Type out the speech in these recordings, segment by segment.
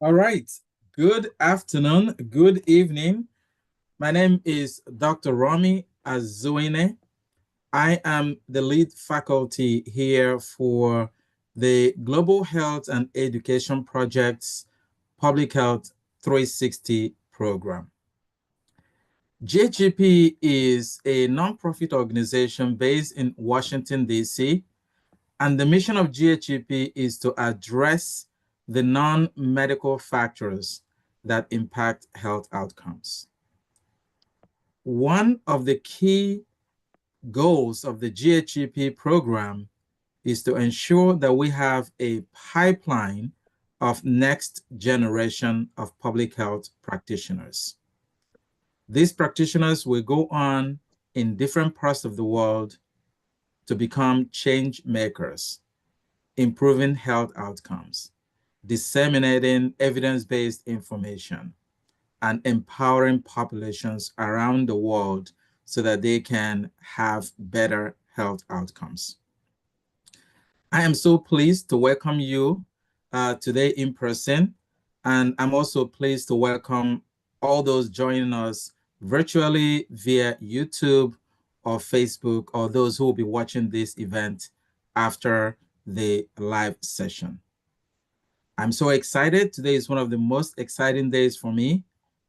All right. Good afternoon, good evening. My name is Dr. Rami Azuine. I am the lead faculty here for the Global Health and Education Project's Public Health 360 program. GHEP is a nonprofit organization based in Washington, D.C., and the mission of GHEP is to address the non-medical factors that impact health outcomes. One of the key goals of the GHEP program is to ensure that we have a pipeline of next generation of public health practitioners. These practitioners will go on in different parts of the world to become change makers, improving health outcomes, disseminating evidence-based information, and empowering populations around the world so that they can have better health outcomes. I am so pleased to welcome you today in person, and I'm also pleased to welcome all those joining us virtually via YouTube or Facebook, or those who will be watching this event after the live session. I'm so excited. Today is one of the most exciting days for me,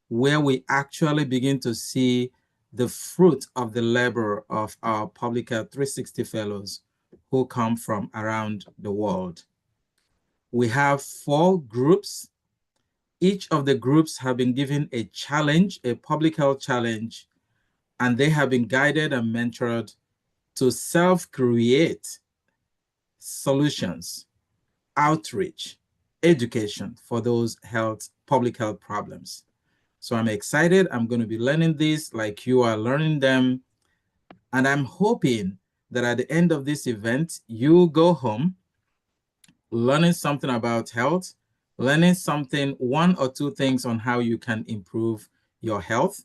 where we actually begin to see the fruit of the labor of our Public Health 360 fellows who come from around the world. We have 4 groups. Each of the groups have been given a challenge, a public health challenge, and they have been guided and mentored to self-create solutions, outreach, education for those public health problems. So I'm excited. I'm going to be learning this like you are learning them. And I'm hoping that at the end of this event, you go home learning something about health, learning something, 1 or 2 things on how you can improve your health,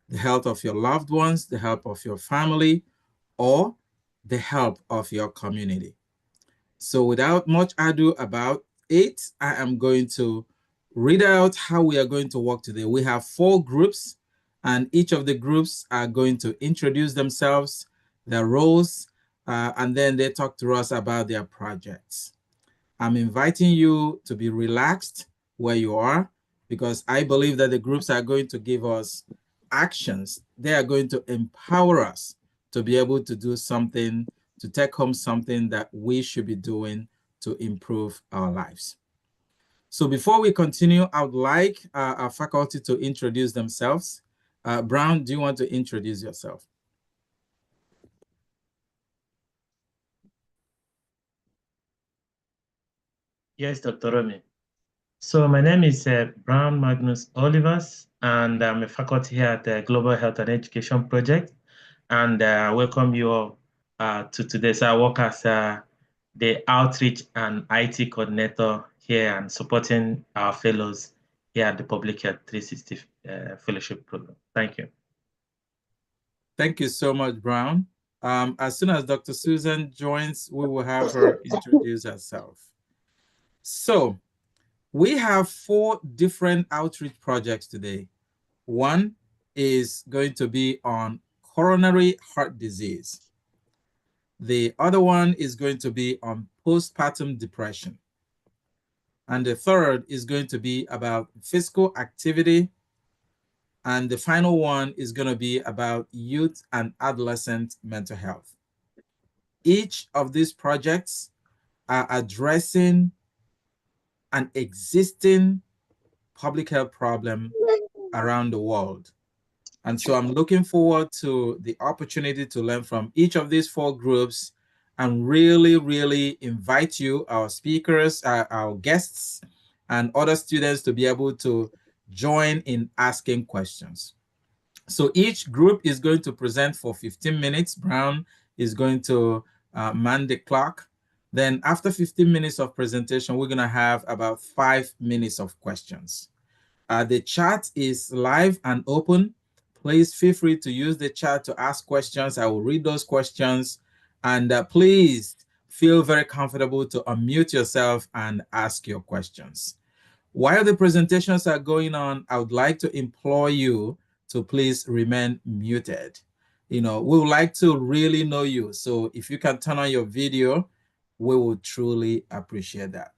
the health of your loved ones, the health of your family, or the health of your community. So without much ado about it, I am going to read out how we are going to work today. We have 4 groups, and each of the groups are going to introduce themselves, their roles, and then they talk to us about their projects. I'm inviting you to be relaxed where you are, because I believe that the groups are going to give us actions. They are going to empower us to be able to do something, to take home something that we should be doing to improve our lives. So before we continue, I would like our faculty to introduce themselves. Brown, do you want to introduce yourself? Yes, Dr. Romy. So my name is Brown Magnus Olivers, and I'm a faculty here at the Global Health and Education Project. And I welcome you all to today. So I work as the Outreach and IT Coordinator here and supporting our fellows here at the Public Health 360 Fellowship Program. Thank you. Thank you so much, Brown. As soon as Dr. Susan joins, we will have her introduce herself. So we have 4 different outreach projects today. One is going to be on coronary heart disease. The other one is going to be on postpartum depression. And the third is going to be about physical activity. And the final one is going to be about youth and adolescent mental health. Each of these projects are addressing an existing public health problem around the world. And so I'm looking forward to the opportunity to learn from each of these 4 groups and really invite you, our speakers, our guests, and other students to be able to join in asking questions. So each group is going to present for 15 minutes. Brown is going to man the clock. Then after 15 minutes of presentation, we're going to have about 5 minutes of questions. The chat is live and open. Please feel free to use the chat to ask questions. I will read those questions. And please feel very comfortable to unmute yourself and ask your questions. While the presentations are going on, I would like to implore you to please remain muted. We would like to really know you. So if you can turn on your video, we would truly appreciate that.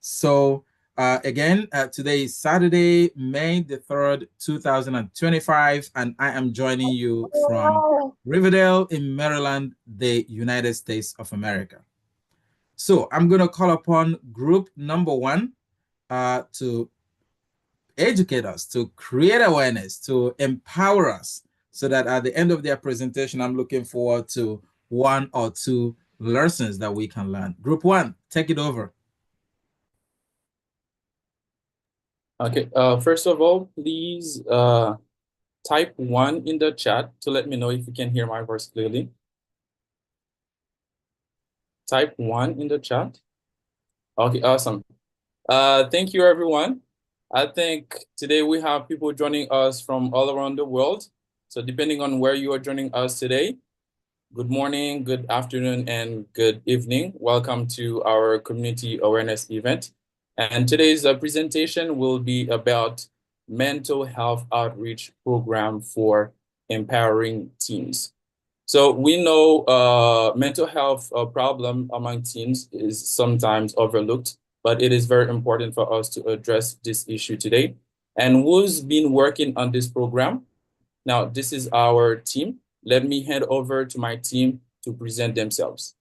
So again, today is Saturday, May the 3rd, 2025, and I am joining you from Riverdale in Maryland, the United States of America. So I'm going to call upon group number 1 to educate us, to create awareness, to empower us, so that at the end of their presentation, I'm looking forward to 1 or 2 lessons that we can learn. Group 1, take it over. Okay, first of all, please type 1 in the chat to let me know if you can hear my voice clearly. Type 1 in the chat. Okay, awesome. Thank you, everyone. I think today we have people joining us from all around the world. So depending on where you are joining us today, good morning, good afternoon, and good evening. Welcome to our community awareness event. And today's presentation will be about mental health outreach program for empowering teens. So we know mental health problem among teens is sometimes overlooked, but it is very important for us to address this issue today. And who's been working on this program? Now, this is our team. Let me hand over to my team to present themselves.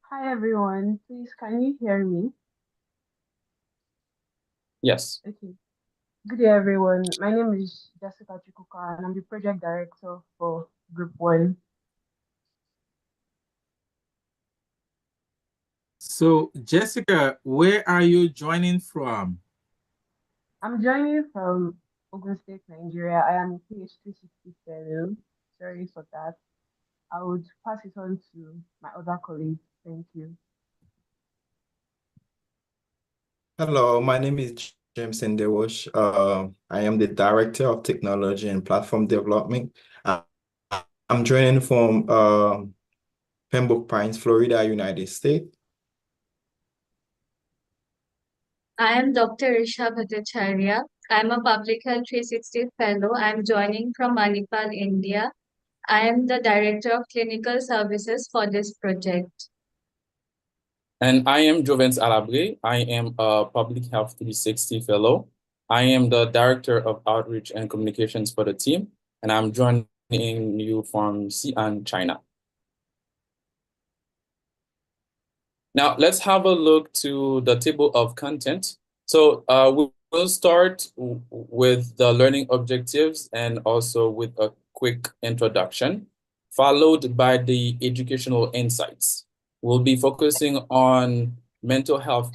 Hi, everyone. Please, can you hear me? Yes. Okay. Good day, everyone. My name is Jessica Chikuka, and I'm the project director for Group 1. So, Jessica, where are you joining from? I'm joining from Ogun State, Nigeria. I am a PH360 fellow. Sorry for that. I would pass it on to my other colleagues. Thank you. Hello, my name is James Ndewosh. I am the Director of Technology and Platform Development. I'm joining from Pembroke Pines, Florida, United States. I am Dr. Risha Bhattacharya. I'm a Public Health 360 Fellow. I'm joining from Manipal, India. I am the Director of Clinical Services for this project. And I am Jovens Alabre. I am a Public Health 360 Fellow. I am the Director of Outreach and Communications for the team, and I'm joining you from Xi'an, China. Now, let's have a look to the table of content. So we'll start with the learning objectives and also with a quick introduction, followed by the educational insights. We'll be focusing on mental health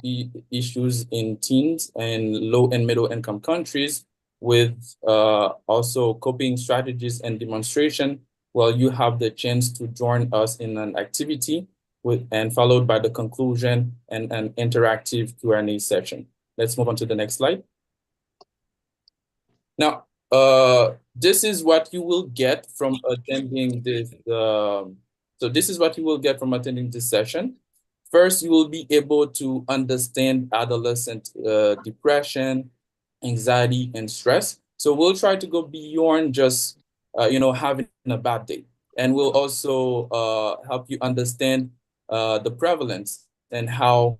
issues in teens and low and middle income countries, with also coping strategies and demonstration. Well, you have the chance to join us in an activity and followed by the conclusion and an interactive Q&A session. Let's move on to the next slide. Now, this is what you will get from attending this. So this is what you will get from attending this session. First, you will be able to understand adolescent depression, anxiety, and stress. So we'll try to go beyond just having a bad day, and we'll also help you understand the prevalence and how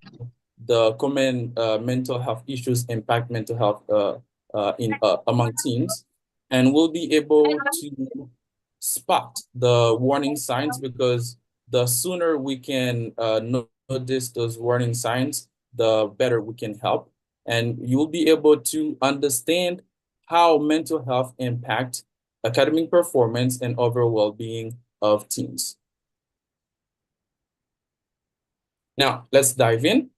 the common mental health issues impact mental health among teens. And we'll be able to spot the warning signs, because the sooner we can notice those warning signs, the better we can help. And you'll be able to understand how mental health impacts academic performance and overall well-being of teens. Now, let's dive in.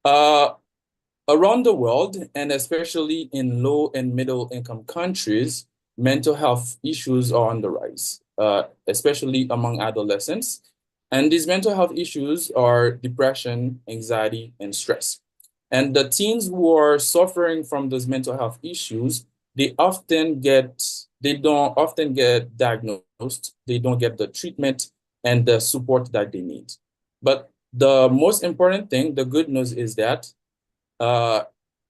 Around the world, and especially in low and middle income countries, mental health issues are on the rise, especially among adolescents. And these mental health issues are depression, anxiety, and stress. And the teens who are suffering from those mental health issues, they don't often get diagnosed, they don't get the treatment and the support that they need. But The most important thing, the good news is that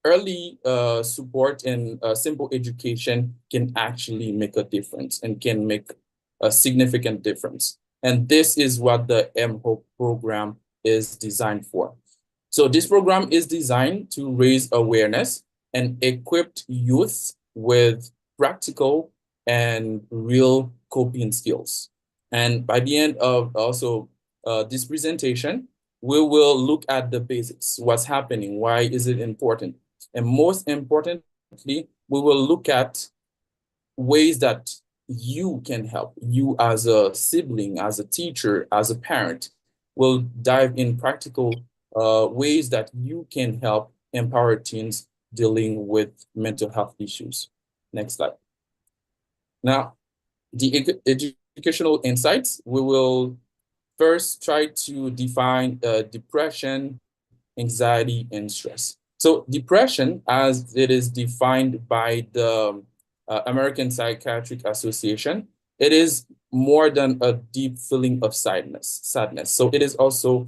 early support and simple education can actually make a difference and can make a significant difference. And this is what the mHOPE program is designed for. So this program is designed to raise awareness and equip youth with practical and real coping skills. And by the end of also this presentation, we will look at the basics, what's happening, why is it important? And most importantly, we will look at ways that you can help. You as a sibling, as a teacher, as a parent, will dive in practical ways that you can help empower teens dealing with mental health issues. Next slide. Now, the educational insights, we will first try to define depression, anxiety, and stress. So depression, as it is defined by the American Psychiatric Association, it is more than a deep feeling of sadness. So it is also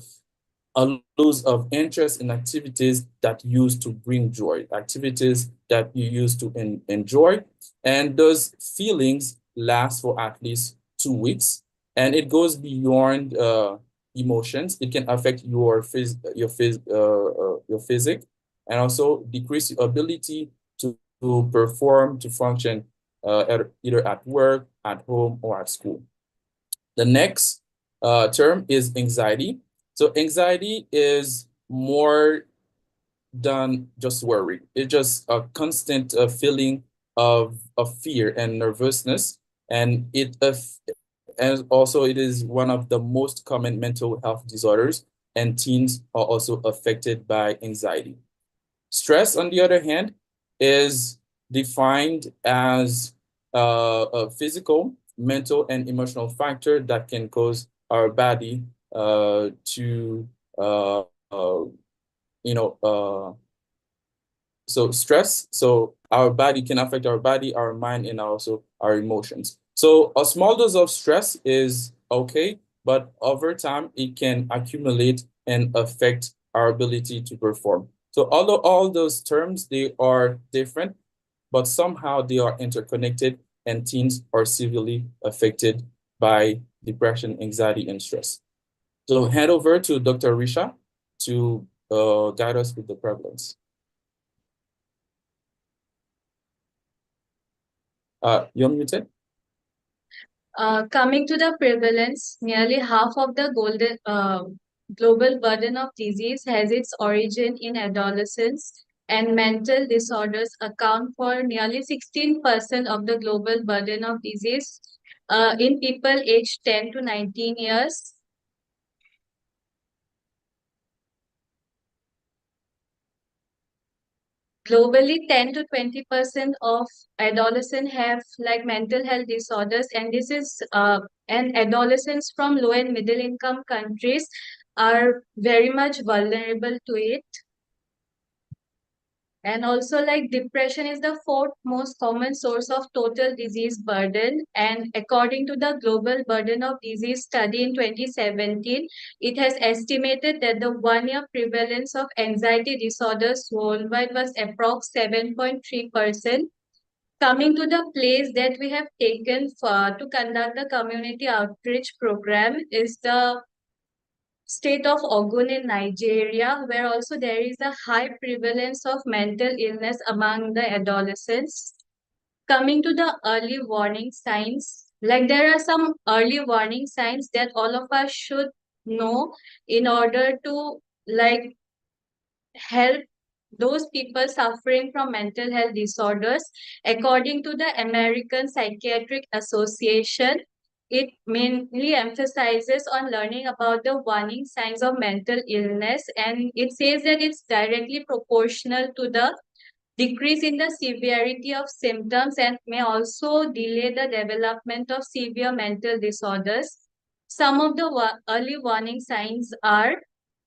a loss of interest in activities that used to bring joy, activities that you used to enjoy. And those feelings last for at least 2 weeks. And it goes beyond emotions. It can affect your physique and also decrease your ability to perform, to function either at work, at home, or at school. The next term is anxiety. So anxiety is more than just worry. It's just a constant feeling of fear and nervousness. And and also it is one of the most common mental health disorders, and teens are also affected by anxiety. Stress, on the other hand, is defined as a physical, mental, and emotional factor that can cause our body to, so stress, so our body can affect our body, our mind, and also our emotions. So a small dose of stress is okay, but over time, it can accumulate and affect our ability to perform. So although all those terms, they are different, but somehow they are interconnected, and teens are severely affected by depression, anxiety, and stress. So head over to Dr. Risha to guide us with the prevalence. You're muted. Coming to the prevalence, nearly half of the global burden of disease has its origin in adolescence, and mental disorders account for nearly 16% of the global burden of disease in people aged 10 to 19 years. Globally, 10 to 20% of adolescents have like mental health disorders, and this is and adolescents from low and middle income countries are very much vulnerable to it. And also, like, depression is the fourth most common source of total disease burden. And according to the Global Burden of Disease study in 2017, it has estimated that the 1-year prevalence of anxiety disorders worldwide was approx 7.3%. Coming to the place that we have taken to conduct the community outreach program is the state of Ogun in Nigeria, where also there is a high prevalence of mental illness among the adolescents. Coming to the early warning signs, like there are some early warning signs that all of us should know in order to like help those people suffering from mental health disorders. According to the American Psychiatric Association, it mainly emphasizes on learning about the warning signs of mental illness, and it says that it's directly proportional to the decrease in the severity of symptoms and may also delay the development of severe mental disorders. Some of the early warning signs are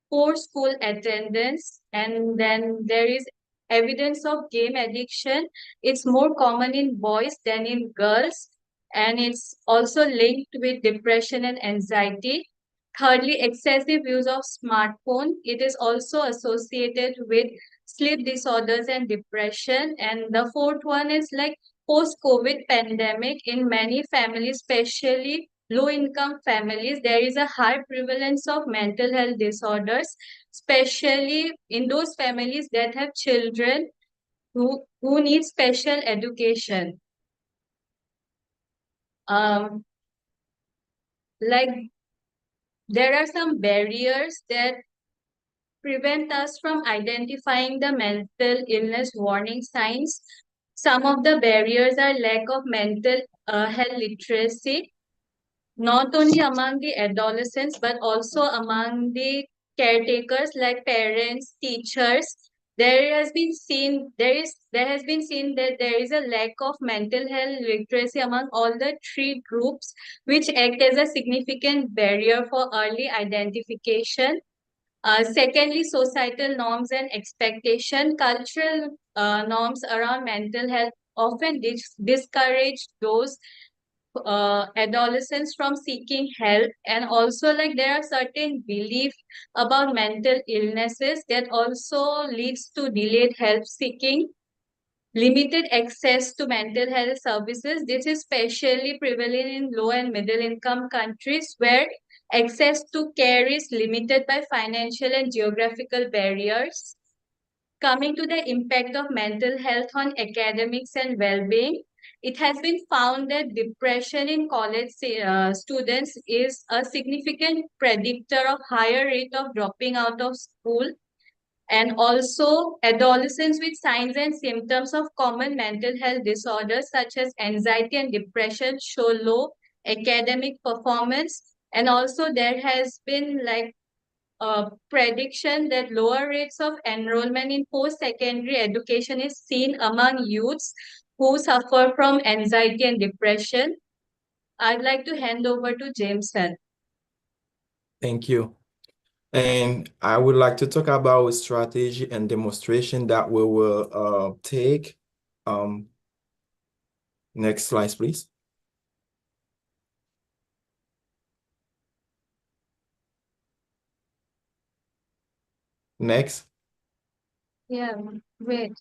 poor school attendance, and then there is evidence of game addiction. It's more common in boys than in girls, and it's also linked with depression and anxiety. Thirdly, excessive use of smartphone. It is also associated with sleep disorders and depression. And the fourth one is like post-COVID pandemic in many families, especially low-income families, there is a high prevalence of mental health disorders, especially in those families that have children who need special education. Like there are some barriers that prevent us from identifying the mental illness warning signs. Some of the barriers are lack of mental health literacy, not only among the adolescents, but also among the caretakers like parents, teachers. There has been seen that there is a lack of mental health literacy among all the three groups, which act as a significant barrier for early identification. Secondly, societal norms and expectation. Cultural norms around mental health often discourage those adolescents from seeking help, and also like there are certain beliefs about mental illnesses that also leads to delayed help seeking. Limited access to mental health services. This is especially prevalent in low and middle income countries where access to care is limited by financial and geographical barriers. Coming to the impact of mental health on academics and well-being, it has been found that depression in college students is a significant predictor of higher rate of dropping out of school. And also, adolescents with signs and symptoms of common mental health disorders such as anxiety and depression show low academic performance. And also, there has been like a prediction that lower rates of enrollment in post-secondary education is seen among youths who suffer from anxiety and depression. I'd like to hand over to Jameson. Thank you. And I would like to talk about strategy and demonstration that we will take. Next slide, please. Next. Yeah, wait.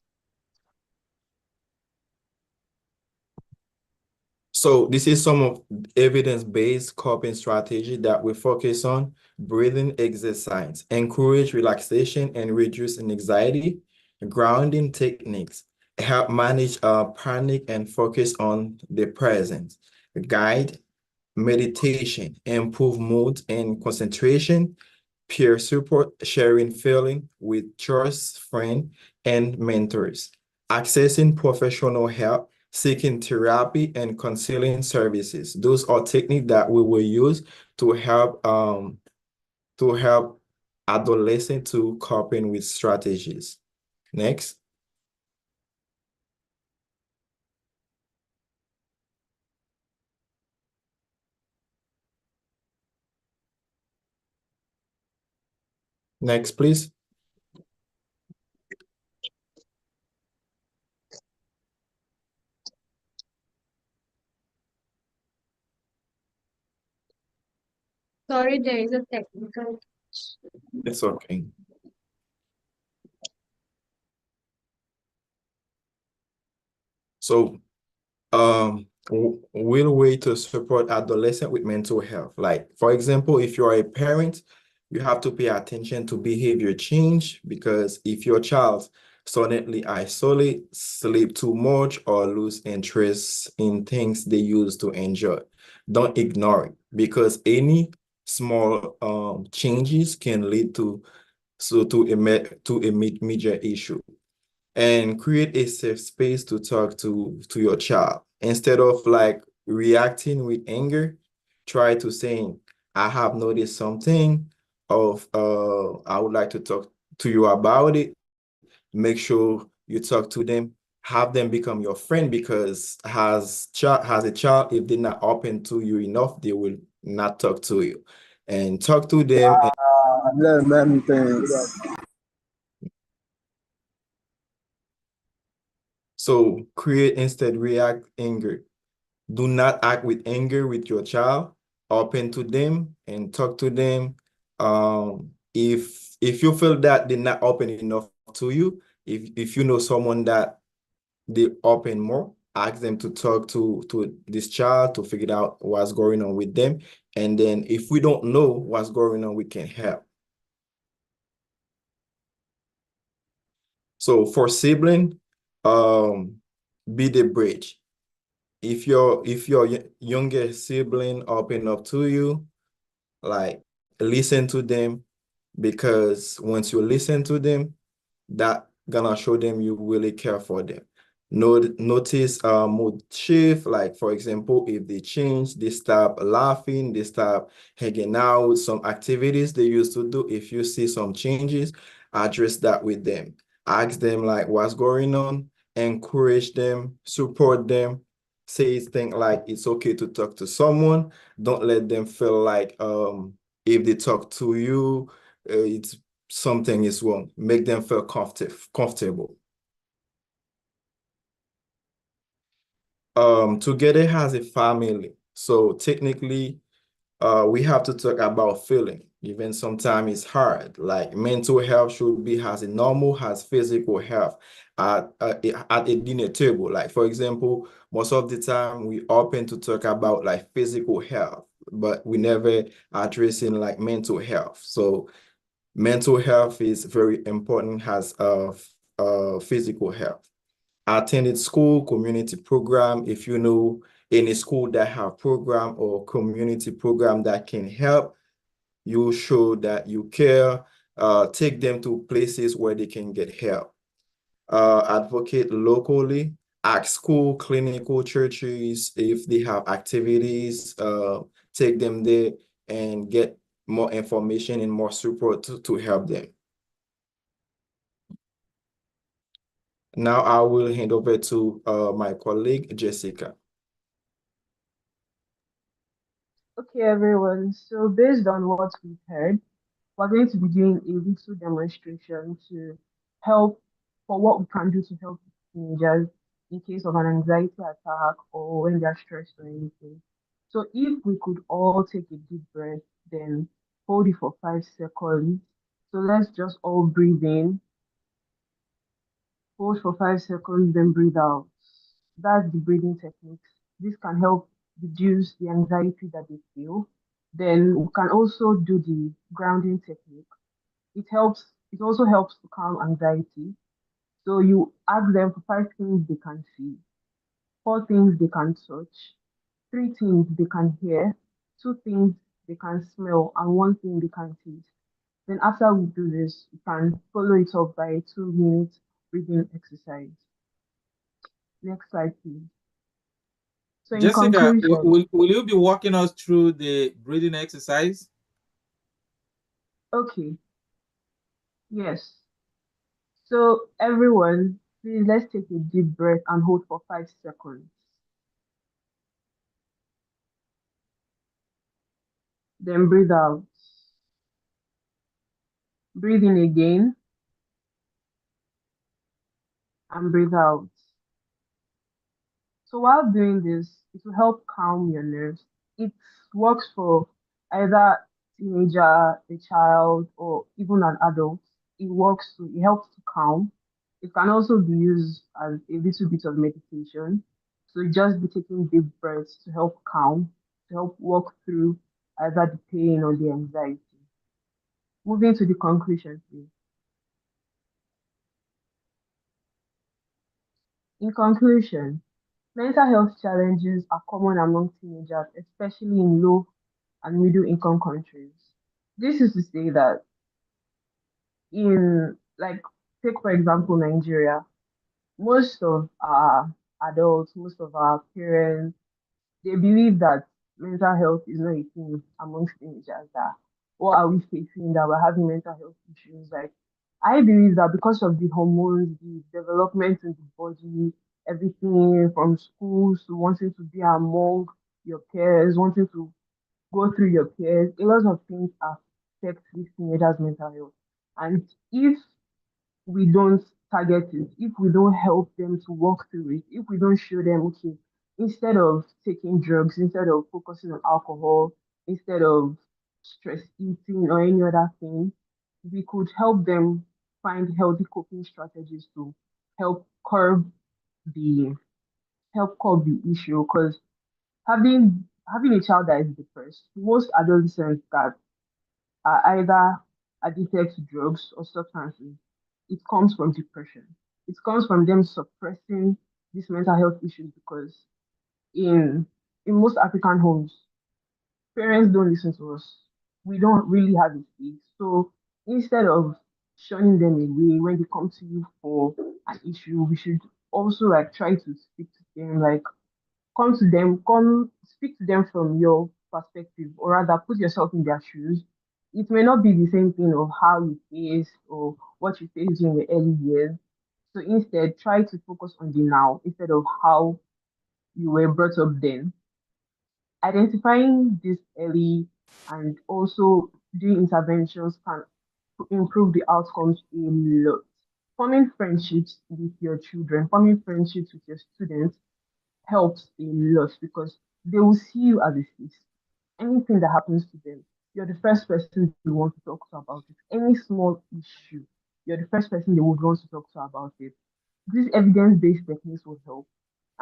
So this is some of evidence-based coping strategy that we focus on: breathing exercise, encourage relaxation and reduce anxiety, grounding techniques, help manage panic and focus on the present, guide, meditation, improve mood and concentration, peer support, sharing feeling with trust friends and mentors, accessing professional help, seeking therapy and counseling services. Those are techniques that we will use to help adolescents to coping with strategies. Next. Next, please. Sorry, there is a technical. It's okay. So, will way to support adolescent with mental health. Like, for example, if you're a parent, you have to pay attention to behavior change, because if your child suddenly isolate, sleep too much, or lose interest in things they used to enjoy, don't ignore it, because any small changes can lead to a major issue. And create a safe space to talk to your child. Instead of like reacting with anger, try to saying, I have noticed something of I would like to talk to you about it. Make sure you talk to them, have them become your friend, because as a child, if they're not open to you enough, they will not talk to you. And talk to them. Learn things. So create instead react anger. Do not act with anger with your child, open to them and talk to them. If you feel that they're not open enough to you, if you know someone that they open more, ask them to talk to this child to figure out what's going on with them. And then if we don't know what's going on, we can help. So for sibling, be the bridge. If your younger sibling open up to you, like listen to them, because once you listen to them, that gonna show them you really care for them. Notice mood shift, like for example, if they change, they stop laughing, they stop hanging out, some activities they used to do. If you see some changes, address that with them. Ask them like what's going on, encourage them, support them, say things like it's okay to talk to someone. Don't let them feel like if they talk to you, it's something is wrong. Make them feel comfortable. Together as a family. So technically, we have to talk about feeling. Even sometimes it's hard. Like mental health should be as normal as physical health at a dinner table. Like for example, most of the time we open to talk about like physical health, but we never addressing like mental health. So mental health is very important as physical health. Attended school, community program, if you know any school that have program or community program that can help, you show that you care, take them to places where they can get help. Advocate locally, ask school, clinical churches, if they have activities, take them there and get more information and more support to help them. Now I will hand over to my colleague, Jessica. Okay, everyone. So based on what we've heard, we're going to be doing a little demonstration to help for what we can do to help teenagers in case of an anxiety attack or when they're stressed or anything. So if we could all take a deep breath, then hold it for 5 seconds. So let's just all breathe in, hold for 5 seconds, then breathe out. That's the breathing techniques. This can help reduce the anxiety that they feel. Then we can also do the grounding technique. It also helps to calm anxiety. So you ask them for 5 things they can see, 4 things they can touch, 3 things they can hear, 2 things they can smell, and 1 thing they can taste. Then after we do this, you can follow it up by a 2 minute breathing exercise. Next slide, please. So in Jessica, conclusion, will you be walking us through the breathing exercise? okay, yes. So everyone, please let's take a deep breath and hold for 5 seconds. Then breathe out. Breathe in again and breathe out. So while doing this, it will help calm your nerves. It works for either teenager, a child, or even an adult. It helps to calm. It can also be used as a little bit of meditation. So just be taking deep breaths to help calm, to help walk through either the pain or the anxiety. Moving to the conclusion, please. In conclusion, mental health challenges are common among teenagers, especially in low and middle income countries. This is to say that in, like, take for example, Nigeria, most of our adults, most of our parents, they believe that mental health is not a thing amongst teenagers. That what are we facing that we're having mental health issues? Like, I believe that because of the hormones, the development in the body, everything from schools to wanting to be among your peers, wanting to go through your peers, a lot of things affect these teenagers' mental health. And if we don't target it, if we don't help them to walk through it, if we don't show them, okay, instead of taking drugs, instead of focusing on alcohol, instead of stress eating or any other thing, we could help them find healthy coping strategies to help curb the the issue. Because having a child that is depressed, most adolescents that are either addicted to drugs or substances, it comes from depression. It comes from them suppressing these mental health issues because in in most African homes, parents don't listen to us. We don't really have a say. So instead of shunning them away when they come to you for an issue, we should also like try to speak to them, like come speak to them from your perspective, or rather put yourself in their shoes. It may not be the same thing of how you face or what you faced in the early years. So instead, try to focus on the now instead of how you were brought up then. Identifying this early and also doing interventions can improve the outcomes a lot. Forming friendships with your children, forming friendships with your students helps a lot because they will see you as a face. Anything that happens to them, you're the first person they want to talk to about it. Any small issue, you're the first person they would want to talk to about it. These evidence-based techniques will help.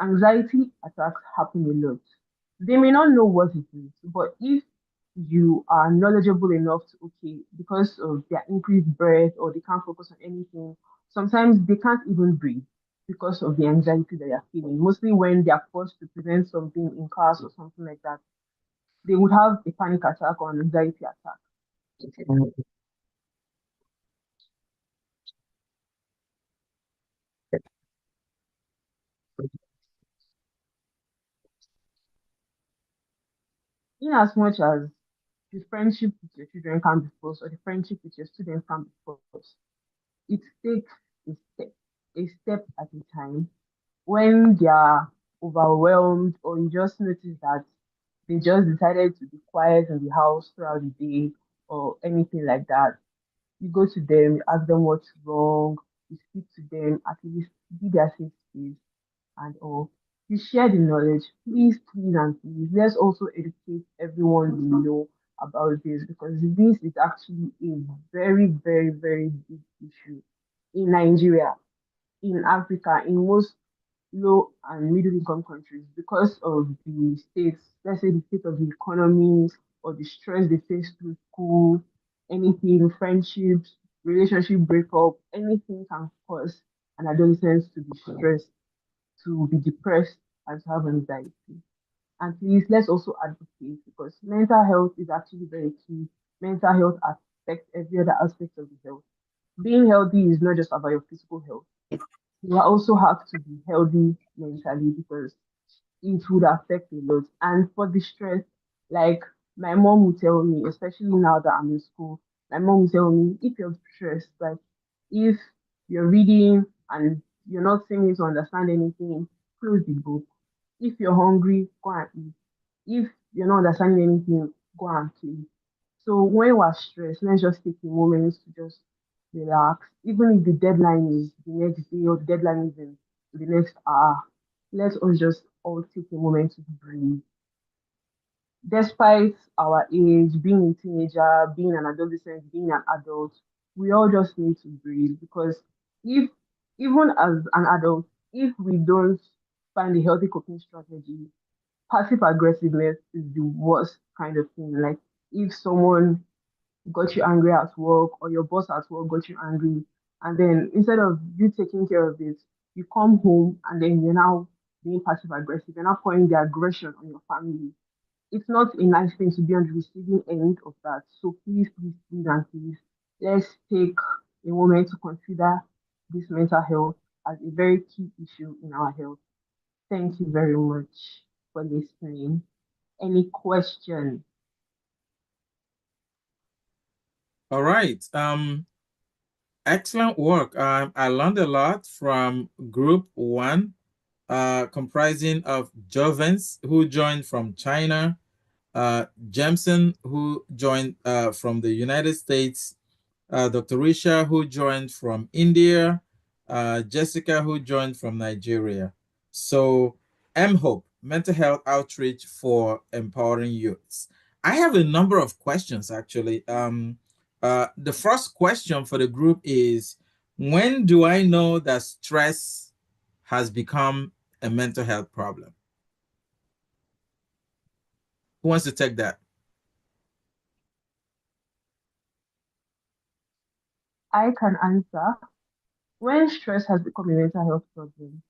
Anxiety attacks happen a lot. They may not know what it is, but if you are knowledgeable enough to, okay, because of their increased breath or they can't focus on anything, sometimes they can't even breathe because of the anxiety that they're feeling. Mostly when they are forced to present something in class or something like that, they would have a panic attack or an anxiety attack. In as much as the friendship with your children can be forced or the friendship with your students can be forced, it takes a step at a time. When they are overwhelmed or you just notice that they just decided to be quiet in the house throughout the day or anything like that, you go to them, you ask them what's wrong, you speak to them, at least be their safe space and all. You share the knowledge, please, please, and please. Let's also educate everyone we know about this because this is actually a very, very, very big issue in Nigeria, in Africa, in most low and middle income countries because of the states, let's say the state of the economy or the stress they face through school, anything, friendships, relationship breakup, anything can cause an adolescent to be stressed, to be depressed, and to have anxiety. And please, let's also advocate because mental health is actually very key. Mental health affects every other aspect of the health. Being healthy is not just about your physical health. You also have to be healthy mentally because it would affect a lot. And for the stress, like my mom would tell me, especially now that I'm in school, my mom would tell me if you're stressed, like if you're reading and you're not seeming to understand anything, close the book. If you're hungry, go and eat. If you're not understanding anything, go and play. So when we're stressed, let's just take a moment to just relax. Even if the deadline is the next day or the deadline is in the next hour, let us just all take a moment to breathe. Despite our age, being a teenager, being an adolescent, being an adult, we all just need to breathe because if even as an adult, if we don't find a healthy coping strategy, passive aggressiveness is the worst kind of thing. Like if someone got you angry at work or your boss at work got you angry, and then instead of you taking care of it, you come home and then you're now being passive aggressive, you're now pouring the aggression on your family. It's not a nice thing to be on the receiving end of that. So please, please, please, and please, let's take a moment to consider this mental health as a very key issue in our health. Thank you very much for listening. Any questions? All right. Excellent work. I learned a lot from group one, comprising of Jovens, who joined from China, Jameson, who joined from the United States, Dr. Risha, who joined from India, Jessica, who joined from Nigeria. So, MHOPE, Mental Health Outreach for Empowering Youths. I have a number of questions actually. The first question for the group is, when do I know that stress has become a mental health problem? Who wants to take that? I can answer. When stress has become a mental health problem,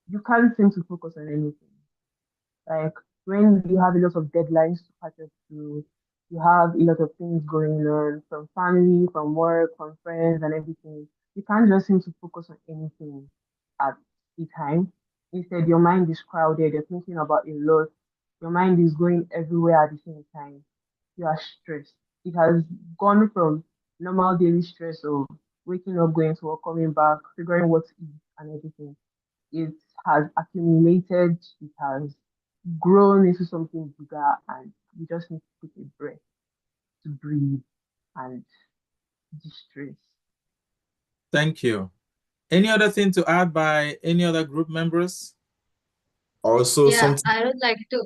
you can't seem to focus on anything. Like when you have a lot of deadlines to catch up to, you have a lot of things going on from family, from work, from friends, and everything. You can't just seem to focus on anything at the time. Instead, your mind is crowded, you're thinking about a lot, your mind is going everywhere at the same time. You are stressed. It has gone from normal daily stress of waking up, going to work, coming back, figuring what to eat, and everything. It has accumulated, it has grown into something bigger, and you just need to take a breath to breathe and distress. Thank you. Any other thing to add by any other group members? Also, Yeah, I would like to.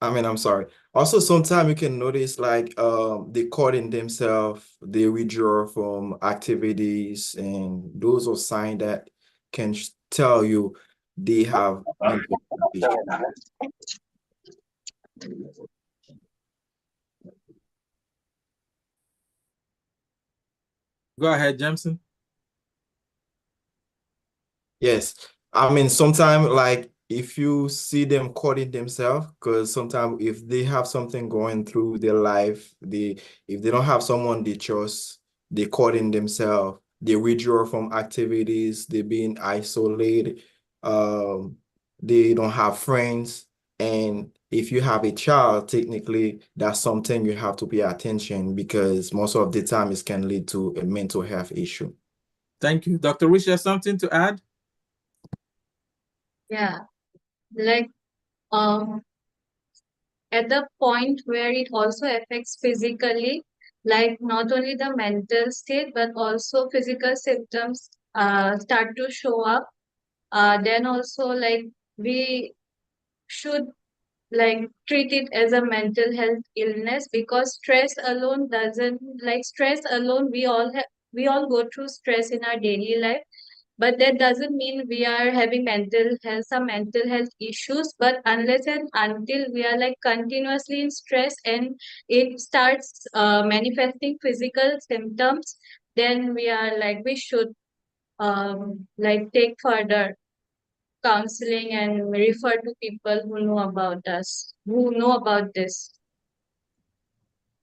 I'm sorry. Also, sometimes you can notice like they cutting themselves, they withdraw from activities, and those are signs that can tell you they have mental health issues. Go ahead, Jameson. Yes. Sometimes like if you see them cutting themselves, because sometimes if they have something going through their life, if they don't have someone they trust, they cutting themselves, they withdraw from activities, they being isolated, um, they don't have friends. And if you have a child, technically that's something you have to pay attention because most of the time it can lead to a mental health issue. Thank you. Dr. Wish, something to add? Yeah, like at the point where it also affects physically, like not only the mental state, but also physical symptoms start to show up. Then also like we should like treat it as a mental health illness, because stress alone doesn't, like stress alone, we all go through stress in our daily life, but that doesn't mean we are having some mental health issues. But unless and until we are like continuously in stress and it starts manifesting physical symptoms, then we should like take further counseling and refer to people who know about this.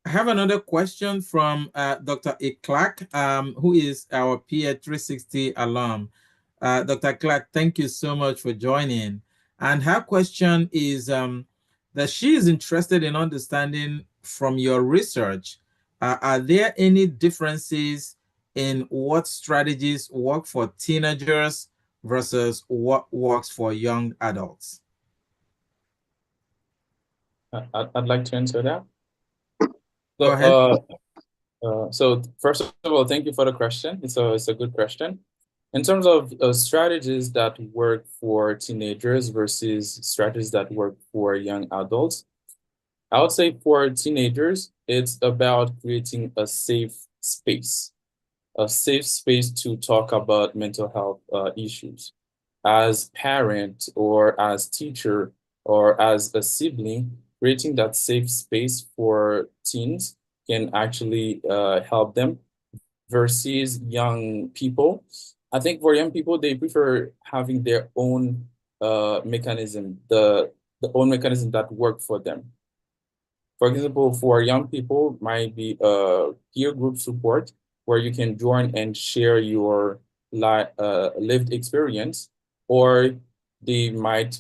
I have another question from Dr. Clark, who is our PA 360 alum. Dr. Clark, thank you so much for joining. And her question is that she is interested in understanding from your research, are there any differences in what strategies work for teenagers versus what works for young adults? I'd like to answer that. Go ahead. So first of all, thank you for the question. It's a good question. In terms of strategies that work for teenagers versus strategies that work for young adults, I would say for teenagers, it's about creating a safe space to talk about mental health issues. As parent or as teacher or as a sibling, creating that safe space for teens can actually help them versus young people. I think for young people, they prefer having their own mechanism, the own mechanism that work for them. For example, for young people, might be a peer group support where you can join and share your lived experience, or they might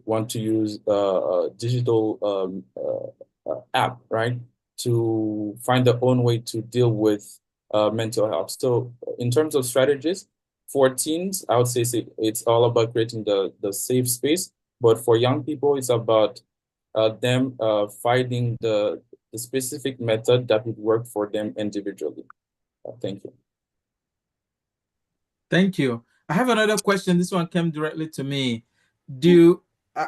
want to use a digital app, right, to find their own way to deal with mental health. So in terms of strategies, for teens, I would say it's all about creating the safe space, but for young people, it's about them finding the specific method that would work for them individually. Thank you. Thank you. I have another question. This one came directly to me. Do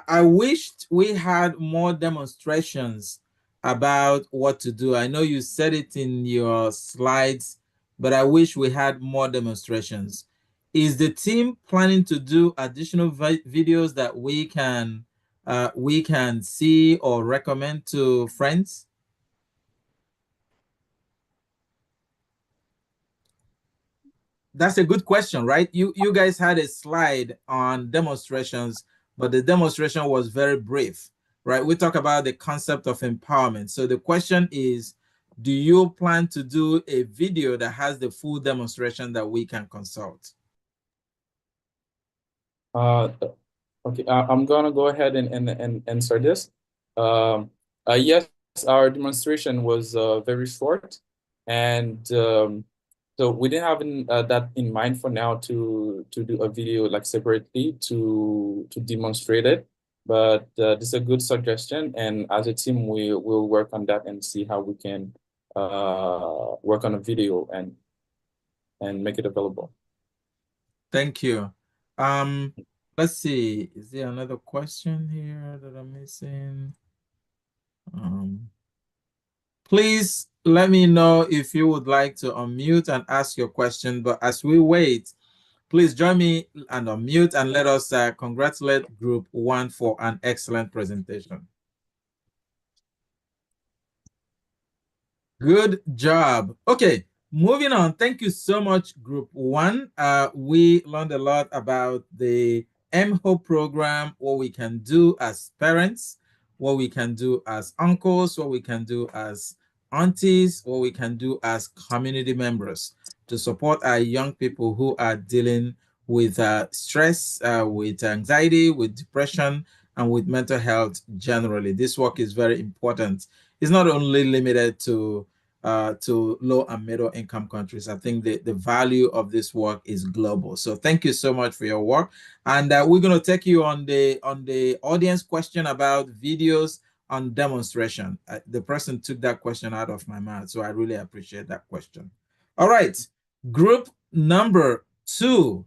I wished we had more demonstrations about what to do. I know you said it in your slides, but I wish we had more demonstrations. Is the team planning to do additional videos that we can see or recommend to friends? That's a good question, right? You guys had a slide on demonstrations, but the demonstration was very brief, right? We talk about the concept of empowerment. So the question is, do you plan to do a video that has the full demonstration that we can consult? Okay, I'm gonna go ahead and answer this. Yes, our demonstration was very short, and so we didn't have that in mind for now to do a video like separately to demonstrate it. But this is a good suggestion, and as a team, we will work on that and see how we can work on a video and make it available. Thank you. Let's see. Is there another question here that I'm missing? Please let me know if you would like to unmute and ask your question. But as we wait, please join me and unmute and let us congratulate Group 1 for an excellent presentation. Good job. Okay, moving on. Thank you so much, Group 1. We learned a lot about the MHOPE program, what we can do as parents, what we can do as uncles, what we can do as aunties, what we can do as community members to support our young people who are dealing with stress, with anxiety, with depression, and with mental health generally. This work is very important. It's not only limited to low and middle income countries. I think the value of this work is global. So thank you so much for your work. And we're going to take you on the audience question about videos on demonstration. The person took that question out of my mouth, so I really appreciate that question. All right, group number 2,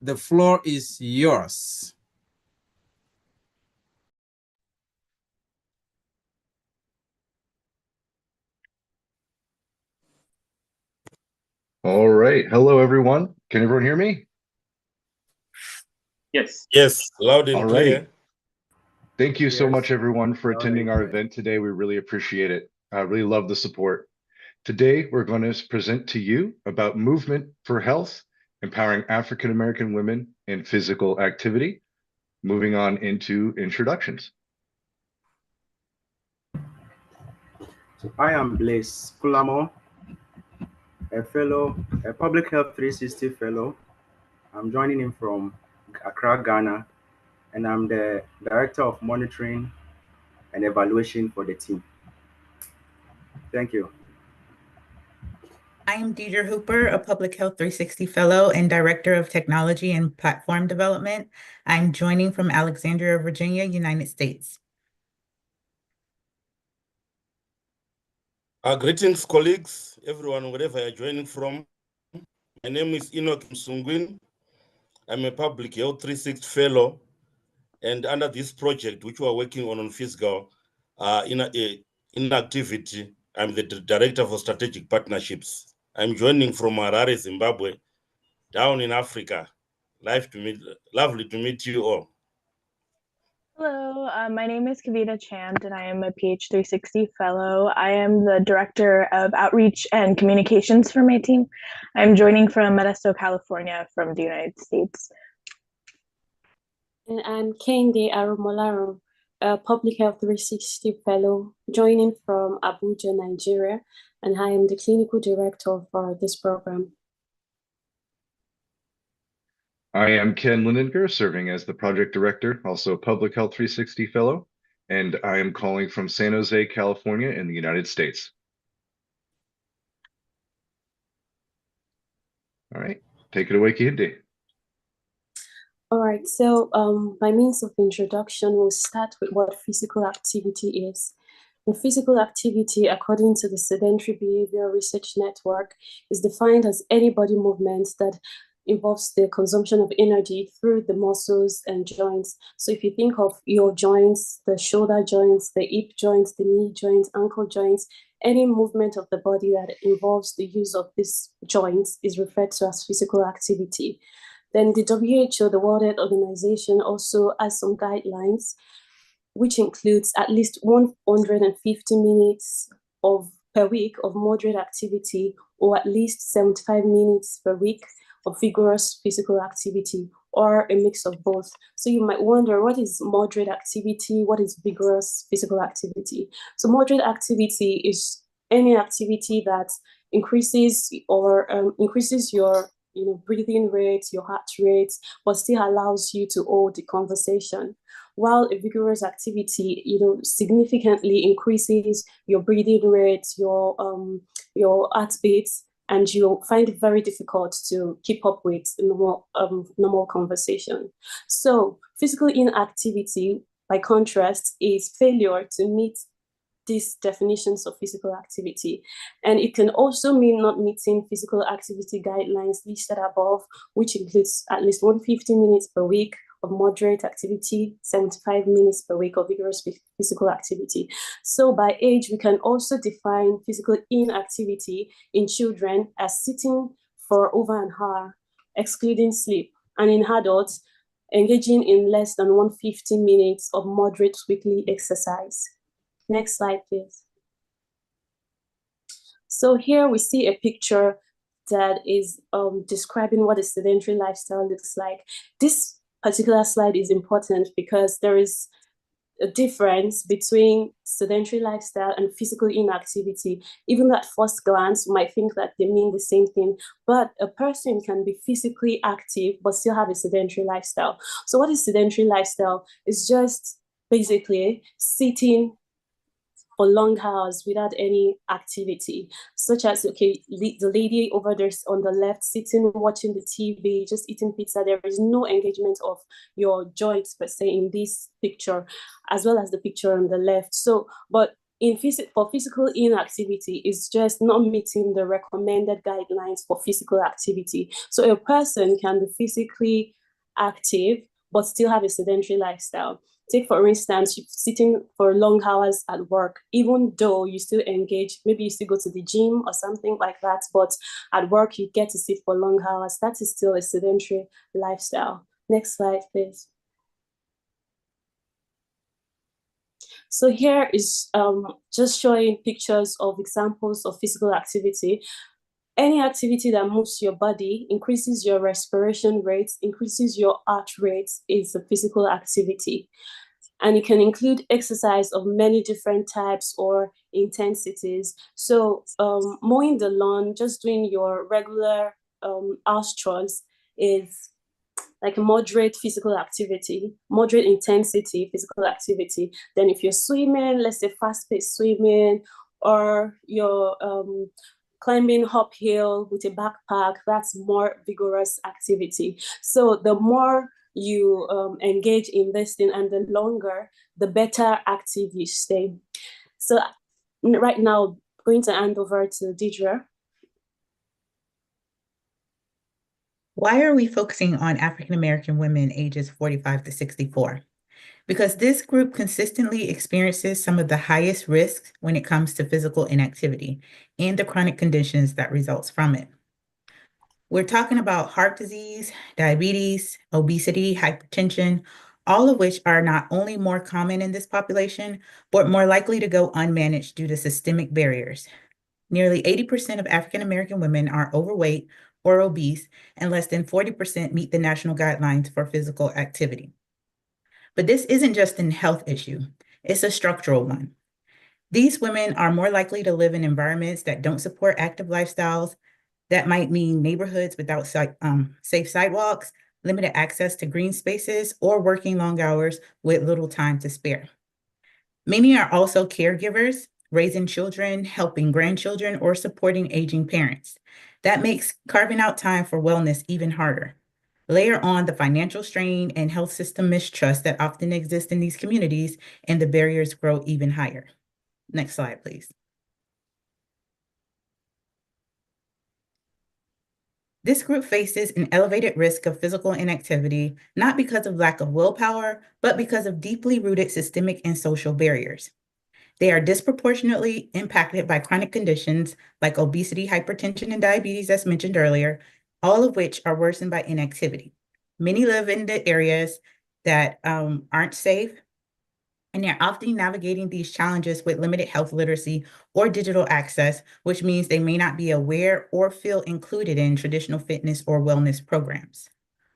the floor is yours. All right. Hello, everyone. Can everyone hear me? Yes. Yes, loud and clear. Alrighty. Thank you so Yes. much, everyone, for Loud attending and our clear. event today. We really appreciate it. I really love the support. Today, we're going to present to you about movement for health, empowering African American women in physical activity. Moving on into introductions. So I am Blaise Kulamo, a Public Health 360 fellow. I'm joining in from Accra, Ghana, and I'm the Director of Monitoring and Evaluation for the team. Thank you. I am Deidre Hooper, a Public Health 360 Fellow and Director of Technology and Platform Development. I'm joining from Alexandria, Virginia, United States. Greetings, colleagues, everyone, wherever you're joining from. My name is Enoch Msungwin. I'm a Public Health 360 Fellow, and under this project, which we are working on physical inactivity, I'm the Director for Strategic Partnerships. I'm joining from Harare, Zimbabwe, down in Africa. Lovely to meet you all. Hello, my name is Kavita Chand, and I am a PH360 Fellow. I am the Director of Outreach and Communications for my team. I'm joining from Modesto, California, from the United States. And I'm Kende Aromolaru, a Public Health 360 Fellow, joining from Abuja, Nigeria, and I am the Clinical Director for this program. I am Ken Lindinger, serving as the Project Director, also a Public Health 360 Fellow, and I am calling from San Jose, California in the United States. All right, take it away, Kehinde. All right, so by means of introduction, we'll start with what physical activity is. And physical activity, according to the Sedentary Behavior Research Network, is defined as any body movement that involves the consumption of energy through the muscles and joints. So if you think of your joints, the shoulder joints, the hip joints, the knee joints, ankle joints, any movement of the body that involves the use of these joints is referred to as physical activity. Then the WHO, the World Health Organization, also has some guidelines, which includes at least 150 minutes per week of moderate activity, or at least 75 minutes per week of vigorous physical activity, or a mix of both. So you might wonder, what is moderate activity? What is vigorous physical activity? So moderate activity is any activity that increases your breathing rate, your heart rate, but still allows you to hold the conversation. While a vigorous activity, significantly increases your breathing rate, your heartbeats, and you'll find it very difficult to keep up with normal conversation. So physical inactivity, by contrast, is failure to meet these definitions of physical activity. And it can also mean not meeting physical activity guidelines listed above, which includes at least 150 minutes per week of moderate activity, 75 minutes per week of vigorous physical activity. So by age, we can also define physical inactivity in children as sitting for over an hour, excluding sleep, and in adults, engaging in less than 150 minutes of moderate weekly exercise. Next slide, please. So here we see a picture that is describing what a sedentary lifestyle looks like. This particular slide is important because there is a difference between sedentary lifestyle and physical inactivity. Even at first glance, you might think that they mean the same thing, but a person can be physically active but still have a sedentary lifestyle. So what is sedentary lifestyle? It's just basically sitting for long hours without any activity, such as, okay, the lady over there on the left sitting watching the TV, just eating pizza. There is no engagement of your joints per se in this picture, as well as the picture on the left. So, but for physical inactivity, is just not meeting the recommended guidelines for physical activity. So a person can be physically active but still have a sedentary lifestyle. Take, for instance, you're sitting for long hours at work, even though you still engage, maybe you still go to the gym or something like that, but at work you get to sit for long hours. That is still a sedentary lifestyle. Next slide, please. So here is just showing pictures of examples of physical activity. Any activity that moves your body, increases your respiration rates, increases your heart rate, is a physical activity. And it can include exercise of many different types or intensities. So mowing the lawn, just doing your regular house chores, is like a moderate physical activity, moderate intensity physical activity. Then if you're swimming, let's say fast-paced swimming, or you're climbing uphill with a backpack, that's more vigorous activity. So the more you engage in this thing and the longer, the better active you stay. So right now, I'm going to hand over to Deidre. Why are we focusing on African-American women ages 45 to 64? Because this group consistently experiences some of the highest risks when it comes to physical inactivity and the chronic conditions that results from it. We're talking about heart disease, diabetes, obesity, hypertension, all of which are not only more common in this population, but more likely to go unmanaged due to systemic barriers. Nearly 80% of African-American women are overweight or obese, and less than 40% meet the national guidelines for physical activity. But this isn't just a health issue, it's a structural one. These women are more likely to live in environments that don't support active lifestyles. That might mean neighborhoods without safe sidewalks, limited access to green spaces, or working long hours with little time to spare. Many are also caregivers, raising children, helping grandchildren, or supporting aging parents. That makes carving out time for wellness even harder. Layer on the financial strain and health system mistrust that often exist in these communities, and the barriers grow even higher. Next slide, please. This group faces an elevated risk of physical inactivity, not because of lack of willpower, but because of deeply rooted systemic and social barriers. They are disproportionately impacted by chronic conditions like obesity, hypertension, and diabetes, as mentioned earlier, all of which are worsened by inactivity. Many live in the areas that aren't safe, and they're often navigating these challenges with limited health literacy or digital access, which means they may not be aware or feel included in traditional fitness or wellness programs.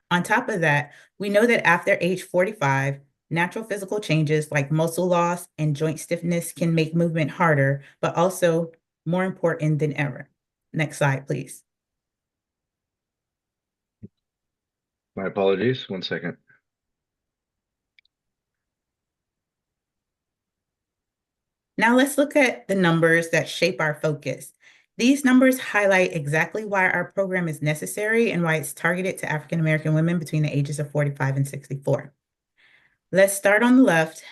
On top of that, we know that after age 45, natural physical changes like muscle loss and joint stiffness can make movement harder, but also more important than ever. Next slide, please. My apologies. 1 second. Now let's look at the numbers that shape our focus. These numbers highlight exactly why our program is necessary and why it's targeted to African American women between the ages of 45 and 64. Let's start on the left.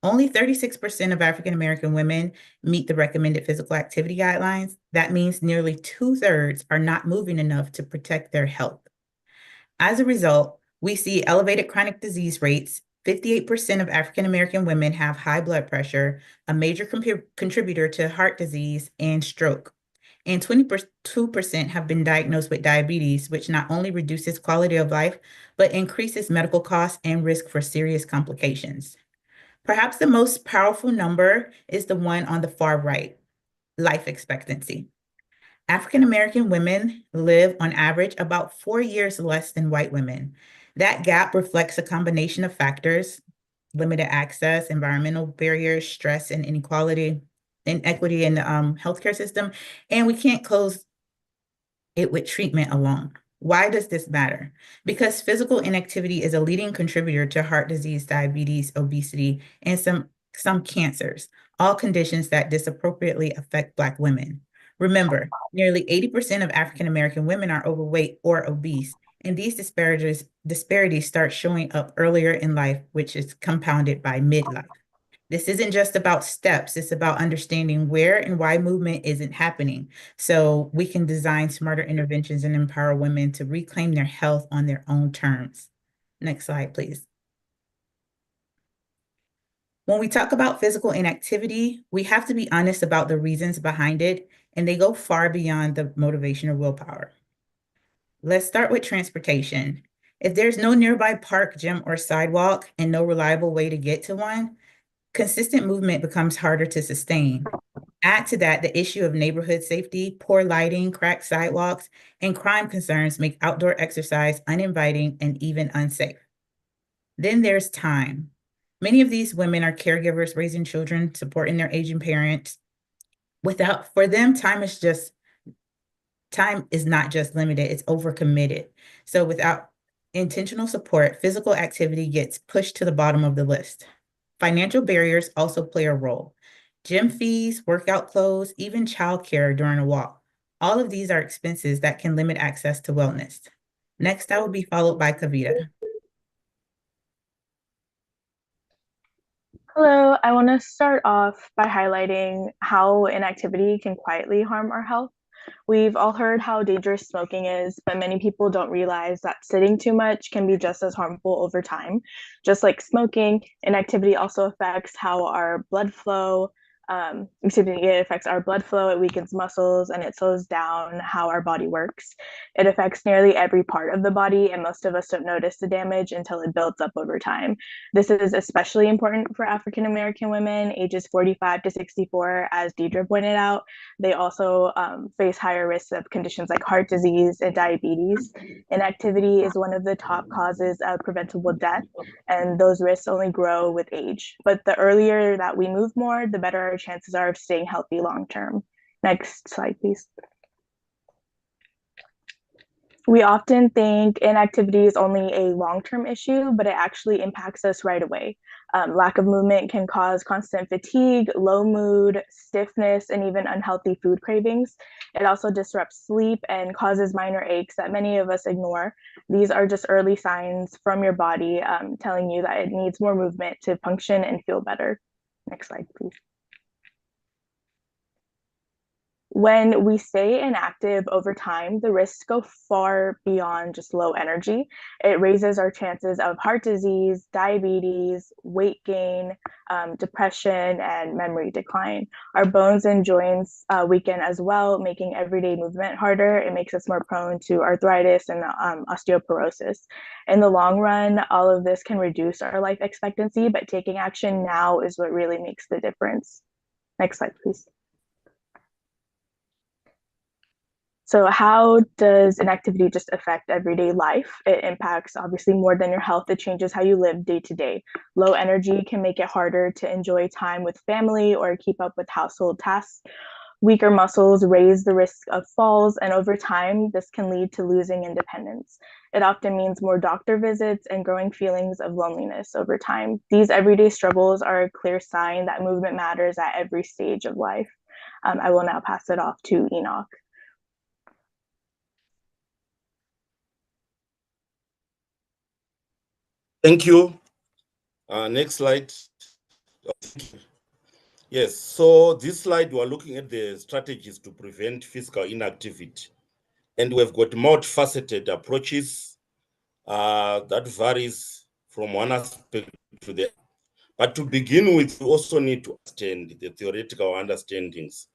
Only 36% of African American women meet the recommended physical activity guidelines. That means nearly 2/3 are not moving enough to protect their health. As a result, we see elevated chronic disease rates. 58% of African American women have high blood pressure, a major contributor to heart disease and stroke. And 22% have been diagnosed with diabetes, which not only reduces quality of life, but increases medical costs and risk for serious complications. Perhaps the most powerful number is the one on the far right, life expectancy. African American women live on average about 4 years less than white women. That gap reflects a combination of factors: limited access, environmental barriers, stress and inequality, inequity in the healthcare system, and we can't close it with treatment alone. Why does this matter? Because physical inactivity is a leading contributor to heart disease, diabetes, obesity, and some cancers, all conditions that disproportionately affect Black women. Remember, nearly 80% of African American women are overweight or obese, and these disparities start showing up earlier in life, which is compounded by midlife. This isn't just about steps, it's about understanding where and why movement isn't happening, so we can design smarter interventions and empower women to reclaim their health on their own terms. Next slide, please. When we talk about physical inactivity, we have to be honest about the reasons behind it, and they go far beyond the motivation or willpower. Let's start with transportation. If there's no nearby park, gym, or sidewalk, and no reliable way to get to one, consistent movement becomes harder to sustain. Add to that the issue of neighborhood safety, poor lighting, cracked sidewalks, and crime concerns make outdoor exercise uninviting and even unsafe. Then there's time. Many of these women are caregivers raising children, supporting their aging parents. For them, time is not just limited, it's overcommitted. So without intentional support, physical activity gets pushed to the bottom of the list. Financial barriers also play a role. Gym fees, workout clothes, even childcare during a walk. All of these are expenses that can limit access to wellness. Next, I will be followed by Kavita. Hello, I want to start off by highlighting how inactivity can quietly harm our health. We've all heard how dangerous smoking is, but many people don't realize that sitting too much can be just as harmful over time. Just like smoking, inactivity also affects how our blood flow, it affects our blood flow, it weakens muscles, and it slows down how our body works. It affects nearly every part of the body, and most of us don't notice the damage until it builds up over time. This is especially important for African American women ages 45 to 64, as Deidre pointed out. They also face higher risks of conditions like heart disease and diabetes. Inactivity is one of the top causes of preventable death, and those risks only grow with age. But the earlier that we move more, the better our chances are of staying healthy long term. Next slide, please. We often think inactivity is only a long-term issue, but it actually impacts us right away. Lack of movement can cause constant fatigue, low mood, stiffness, and even unhealthy food cravings. It also disrupts sleep and causes minor aches that many of us ignore. These are just early signs from your body telling you that it needs more movement to function and feel better. Next slide, please. When we stay inactive over time, the risks go far beyond just low energy. It raises our chances of heart disease, diabetes, weight gain, depression, and memory decline. Our bones and joints weaken as well, making everyday movement harder. It makes us more prone to arthritis and osteoporosis. In the long run, all of this can reduce our life expectancy, but taking action now is what really makes the difference. Next slide, please. So how does inactivity just affect everyday life? It impacts obviously more than your health. It changes how you live day to day. Low energy can make it harder to enjoy time with family or keep up with household tasks. Weaker muscles raise the risk of falls, and over time, this can lead to losing independence. It often means more doctor visits and growing feelings of loneliness over time. These everyday struggles are a clear sign that movement matters at every stage of life. I will now pass it off to Enoch. Thank you. Next slide. Yes, so this slide, we are looking at the strategies to prevent physical inactivity. And we've got multifaceted approaches that varies from one aspect to the other. But to begin with, we also need to understand the theoretical understandings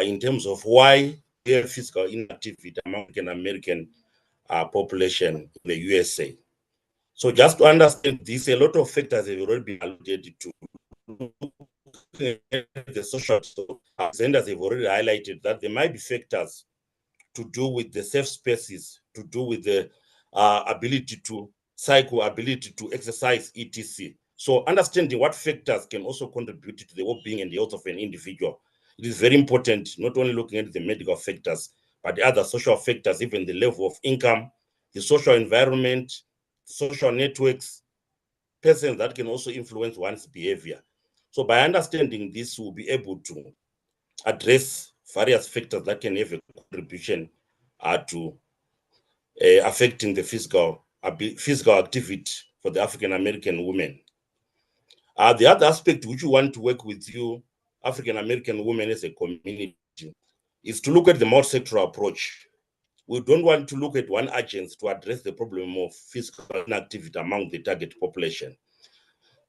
in terms of why we have physical inactivity among the American population in the USA. So just to understand this, a lot of factors have already been alluded to. The social centers have already highlighted that there might be factors to do with the safe spaces, to do with the ability to cycle, ability to exercise, etc. So understanding what factors can also contribute to the well-being and the health of an individual. It is very important, not only looking at the medical factors, but the other social factors, even the level of income, the social environment, social networks, persons that can also influence one's behavior. So by understanding this, we'll be able to address various factors that can have a contribution to affecting the physical activity for the African American women. The other aspect which we want to work with you, African American women as a community, is to look at the multi-sectoral approach. We don't want to look at one agency to address the problem of physical inactivity among the target population.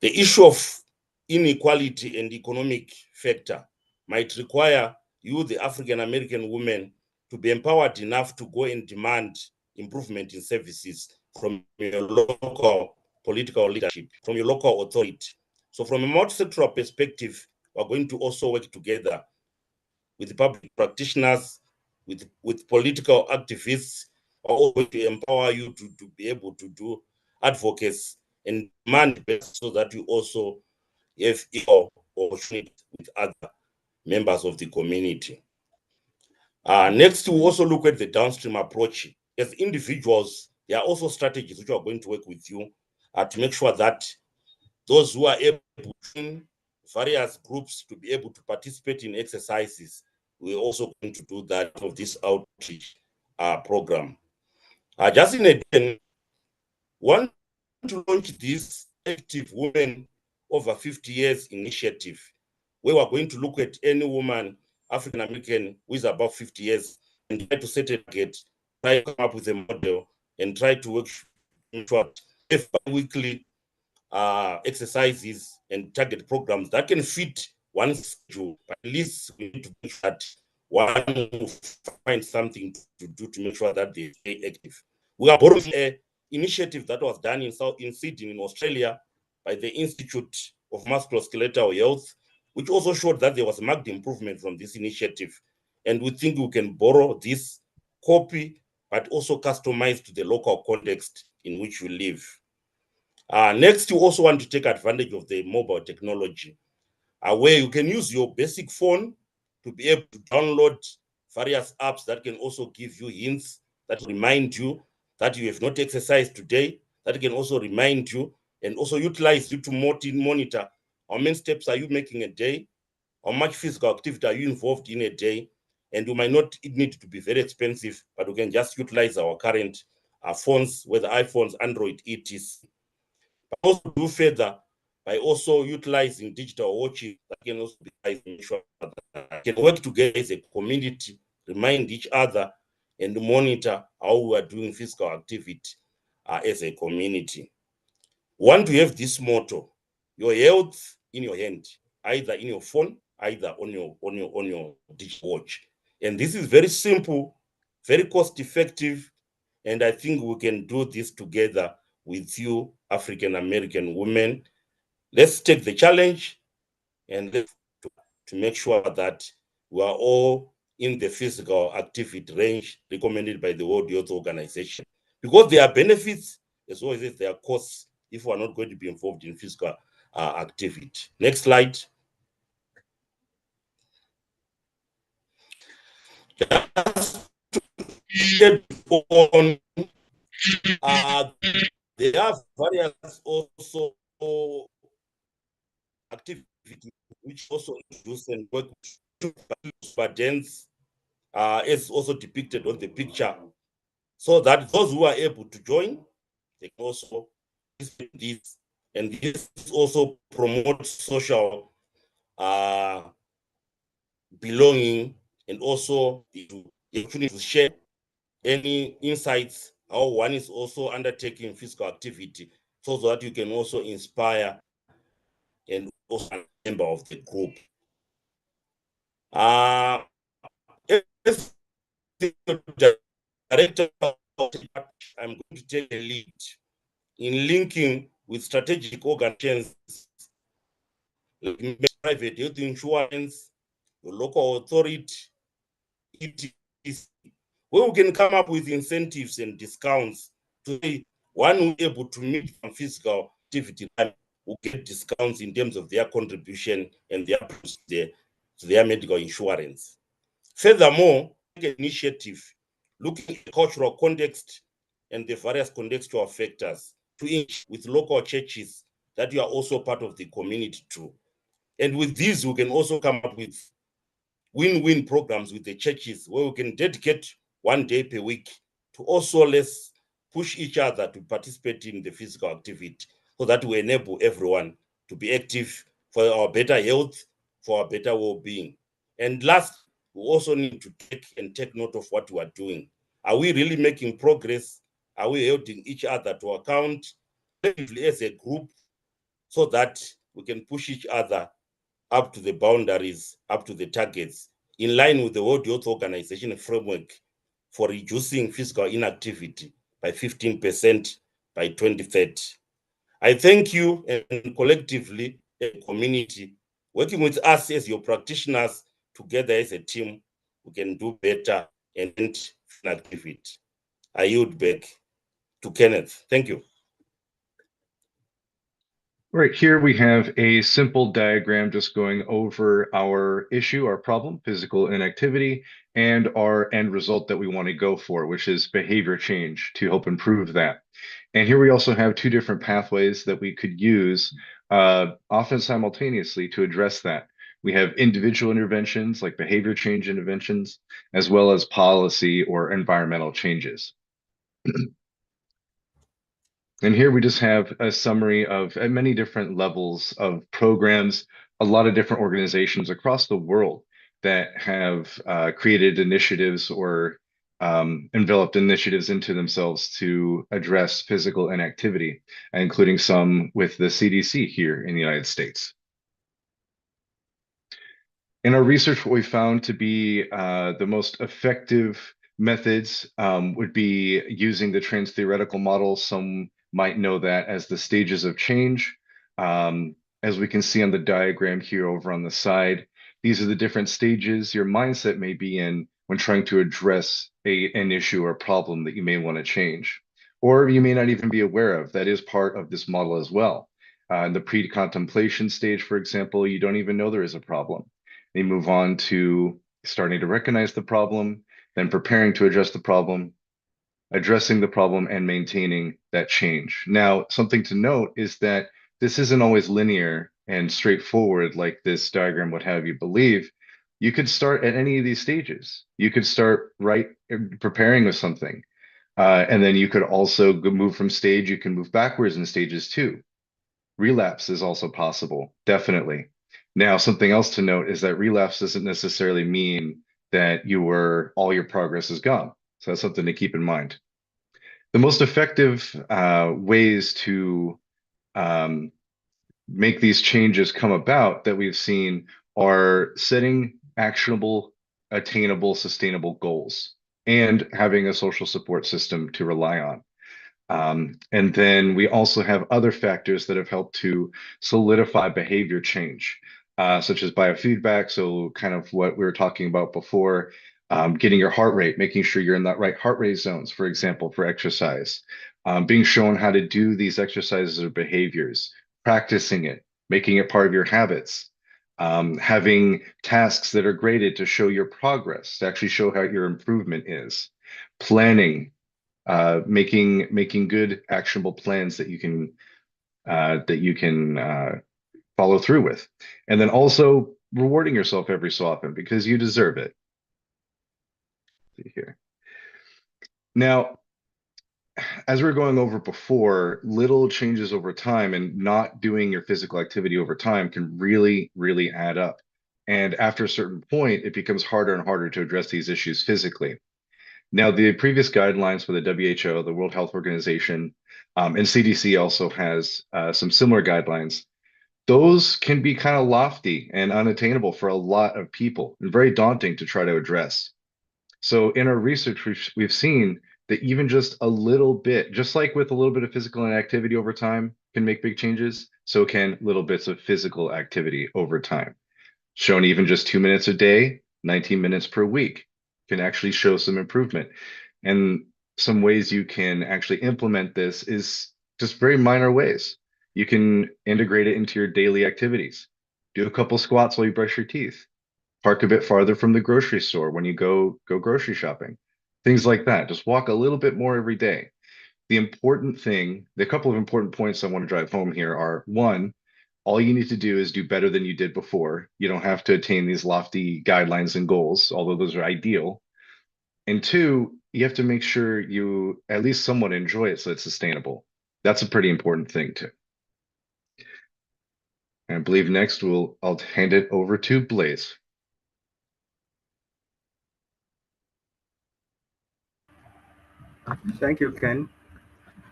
The issue of inequality and economic factor might require you, the African American women, to be empowered enough to go and demand improvement in services from your local political leadership, from your local authority. So from a multi-sectoral perspective, we're going to also work together with the public practitioners, with political activists, all to empower you to be able to do advocacy and demand so that you also have equal opportunity with other members of the community. Next, we also look at the downstream approach. As individuals, there are also strategies which are going to work with you to make sure that those who are able in various groups to be able to participate in exercises, we're also going to do that of this outreach program. Just in addition, want to launch this Active Women Over 50 Years initiative, where we're going to look at any woman, African American, who is above 50 years, and try to set a target, try to come up with a model, and try to work weekly exercises and target programs that can fit one schedule. But at least we need to make sure that one will find something to do to make sure that they stay active. We are borrowing an initiative that was done in Sydney, in Australia, by the Institute of Musculoskeletal Health, which also showed that there was marked improvement from this initiative. And we think we can borrow this copy, but also customize to the local context in which we live. Next, you also want to take advantage of the mobile technology, where you can use your basic phone to be able to download various apps that can also give you hints, that remind you that you have not exercised today, that can also remind you and also utilize you to monitor how many steps are you making a day, how much physical activity are you involved in a day, and you might not need to be very expensive, but we can just utilize our current phones, whether iPhones, Android, etc. But also do further by also utilizing digital watches that can also be can work together as a community, remind each other, and monitor how we are doing physical activity as a community. Want to have this motto: your health in your hand, either in your phone, either on your digital watch. And this is very simple, very cost effective, and I think we can do this together with you, African American women. Let's take the challenge and let's to make sure that we are all in the physical activity range recommended by the World Health Organization, because there are benefits as well as there are costs if we are not going to be involved in physical activity. Next slide. On, there are various also activities which also introduce and work burdens, as also depicted on the picture, so that those who are able to join, they can also this, and this also promotes social belonging, and also the opportunity to share any insights how one is also undertaking physical activity, so that you can also inspire and also a member of the group. As the director, I'm going to take the lead in linking with strategic organizations like private health insurance, the local authority, where we can come up with incentives and discounts to say one who is able to meet some physical activity will get discounts in terms of their contribution and their medical insurance. Furthermore, take an initiative looking at cultural context and the various contextual factors to engage with local churches that you are also part of the community too. And with these, we can also come up with win-win programs with the churches where we can dedicate 1 day per week to also let's push each other to participate in the physical activity, so that we enable everyone to be active for our better health, for our better well-being. And last, we also need to take note of what we are doing. Are we really making progress? Are we holding each other to account as a group, so that we can push each other up to the boundaries, up to the targets, in line with the World Health Organization framework for reducing physical inactivity by 15% by 2030. I thank you, and collectively, a community, working with us as your practitioners, together as a team, we can do better and activity. I yield back to Kenneth. Thank you. Right here we have a simple diagram just going over our issue, our problem, physical inactivity, and our end result that we want to go for, which is behavior change to help improve that. And here we also have two different pathways that we could use often simultaneously to address that. We have individual interventions like behavior change interventions, as well as policy or environmental changes. And here we just have a summary of at many different levels of programs, a lot of different organizations across the world that have created initiatives or enveloped initiatives into themselves to address physical inactivity, including some with the CDC here in the United States. In our research, what we found to be the most effective methods would be using the trans-theoretical model. Some might know that as the stages of change. As we can see on the diagram here over on the side, these are the different stages your mindset may be in when trying to address an issue or problem that you may want to change, or you may not even be aware of. That is part of this model as well. In the pre-contemplation stage, for example, you don't even know there is a problem. They move on to starting to recognize the problem, then preparing to address the problem, addressing the problem, and maintaining that change. Now, something to note is that this isn't always linear and straightforward like this diagram would have you believe. You could start at any of these stages. You could start preparing with something, and then you could also move from stage. You can move backwards in stages too. Relapse is also possible, definitely. Now, something else to note is that relapse doesn't necessarily mean that all your progress is gone. So that's something to keep in mind. The most effective ways to make these changes come about that we've seen are setting actionable, attainable, sustainable goals and having a social support system to rely on. And then we also have other factors that have helped to solidify behavior change, such as biofeedback. So kind of what we were talking about before, getting your heart rate, making sure you're in that right heart rate zones, for example, for exercise, being shown how to do these exercises or behaviors, practicing it, making it part of your habits, having tasks that are graded to show your progress, to actually show how your improvement is, planning, making good actionable plans that you can follow through with, and then also rewarding yourself every so often because you deserve it. See here. Now, as we were going over before, little changes over time and not doing your physical activity over time can really, really add up. And after a certain point, it becomes harder and harder to address these issues physically. Now, the previous guidelines for the WHO, the World Health Organization, and CDC also has some similar guidelines. Those can be kind of lofty and unattainable for a lot of people and very daunting to try to address. So in our research, we've seen that even just a little bit, just like with a little bit of physical inactivity over time can make big changes, so can little bits of physical activity over time. Shown even just 2 minutes a day, 19 minutes per week can actually show some improvement. And some ways you can actually implement this is just very minor ways. You can integrate it into your daily activities. Do a couple squats while you brush your teeth. Park a bit farther from the grocery store when you go grocery shopping. Things like that. Just walk a little bit more every day. The important thing, the couple of important points I want to drive home here are, one, all you need to do is do better than you did before. You don't have to attain these lofty guidelines and goals, although those are ideal. And two, you have to make sure you at least somewhat enjoy it so it's sustainable. That's a pretty important thing too. And I believe next I'll hand it over to Blaise. Thank you, Ken.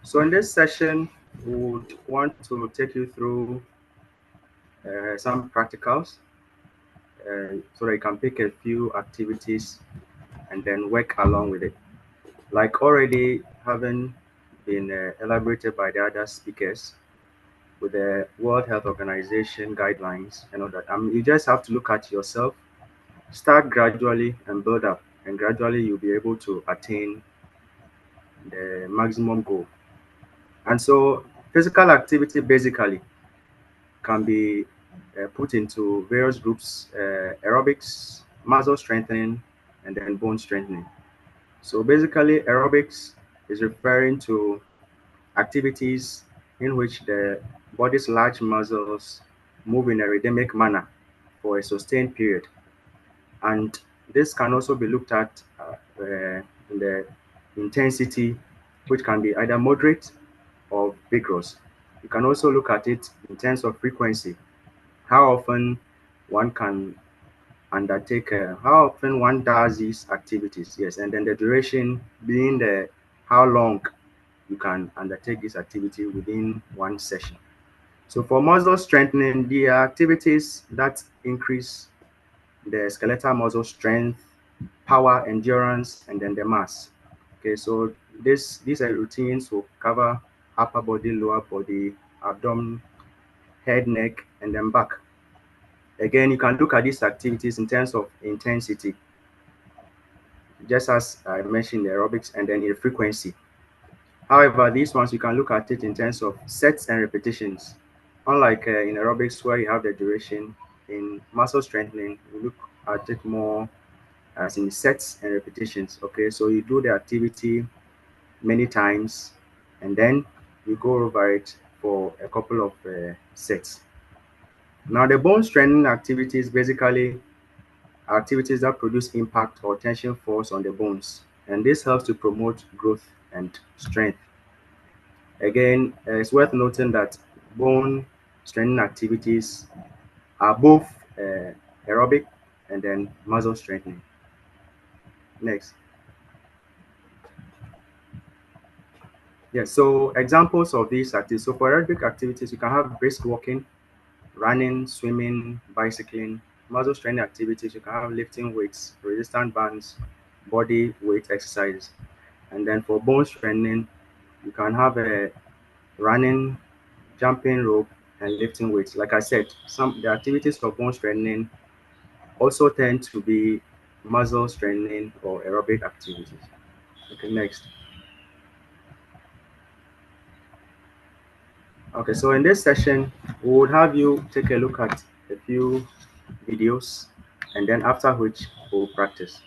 So in this session, we would want to take you through some practicals so that you can pick a few activities and then work along with it. Like already having been elaborated by the other speakers with the World Health Organization guidelines and all that. You just have to look at yourself, start gradually and build up, and gradually you'll be able to attain the maximum goal. And so physical activity basically can be put into various groups, aerobics, muscle strengthening, and then bone strengthening. So basically aerobics is referring to activities in which the body's large muscles move in a rhythmic manner for a sustained period. And this can also be looked at in the intensity, which can be either moderate or vigorous. You can also look at it in terms of frequency, how often one can undertake, how often one does these activities, yes, and then the duration being how long you can undertake this activity within one session. So for muscle strengthening, the activities that increase the skeletal muscle strength, power, endurance, and then the mass. Okay, so these routines will cover upper body, lower body, abdomen, head, neck, and then back. Again, you can look at these activities in terms of intensity, just as I mentioned, the aerobics, and then in frequency. However, these ones, you can look at it in terms of sets and repetitions. Unlike in aerobics, where you have the duration, in muscle strengthening, you look at it more as in sets and repetitions. Okay, so you do the activity many times, and then you go over it for a couple of sets. Now, the bone strengthening activities basically are activities that produce impact or tension force on the bones, and this helps to promote growth and strength. Again, it's worth noting that bone strengthening activities are both aerobic and then muscle strengthening. Next. Yes, so examples of these activities. So for aerobic activities, you can have brisk walking, running, swimming, bicycling. Muscle strengthening activities, you can have lifting weights, resistance bands, body weight exercises. And then for bone strengthening, you can have running, jumping rope, and lifting weights. Like I said, the activities for bone strengthening also tend to be muscle strengthening or aerobic activities. Okay, next. Okay, so in this session, we would have you take a look at a few videos, and then after which we'll practice.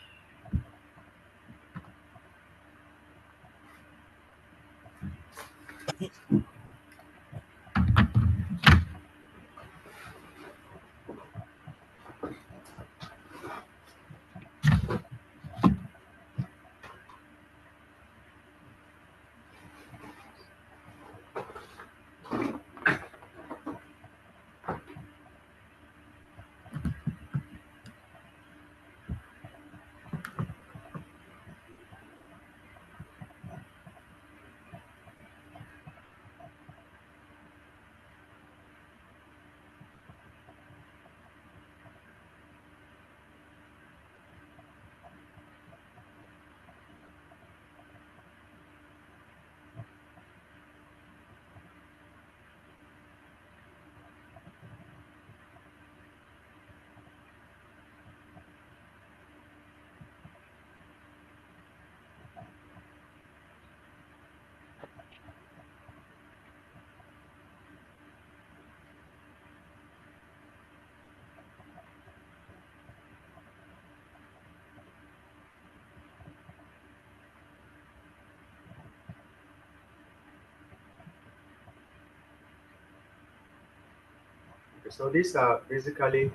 Okay, so these are basically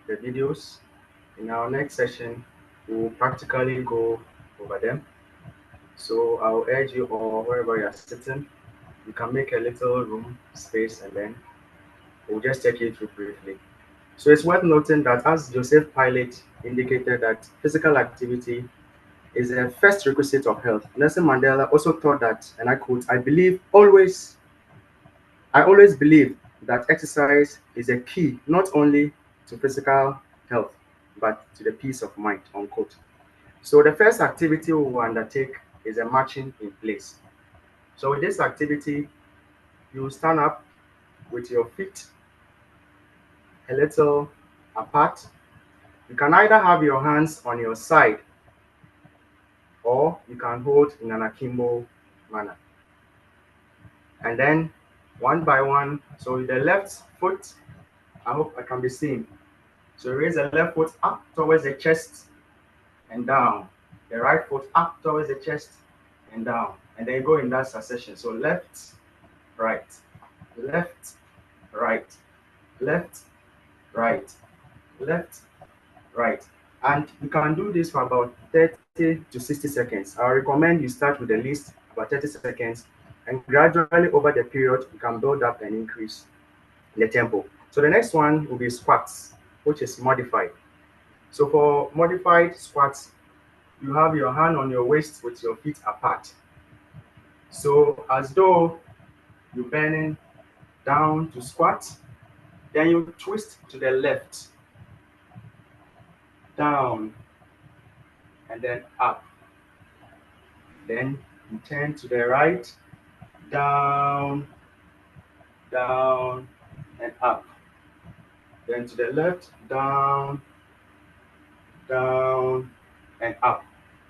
the videos. In our next session, we will practically go over them. So I'll urge you, or wherever you're sitting, you can make a little room space, and then we'll just take you through briefly. So it's worth noting that as Joseph Pilate indicated that physical activity is a first requisite of health, Nelson Mandela also thought that, and I quote, I always believe that exercise is a key not only to physical health, but to the peace of mind, unquote. So the first activity we will undertake is a marching in place. So with this activity, you stand up with your feet a little apart. You can either have your hands on your side or you can hold in an akimbo manner. And then one by one, so with the left foot, I hope I can be seen. So raise the left foot up towards the chest and down. The right foot up towards the chest and down. And then you go in that succession. So left, right, left, right, left, right, left, right. And you can do this for about 30 to 60 seconds. I recommend you start with the least, about 30 seconds, and gradually over the period, you can build up and increase the tempo. So the next one will be squats, which is modified. So for modified squats, you have your hand on your waist with your feet apart. So as though you're bending down to squat, then you twist to the left, down, and then up. Then you turn to the right, down, down, and up. Then to the left, down, down, and up.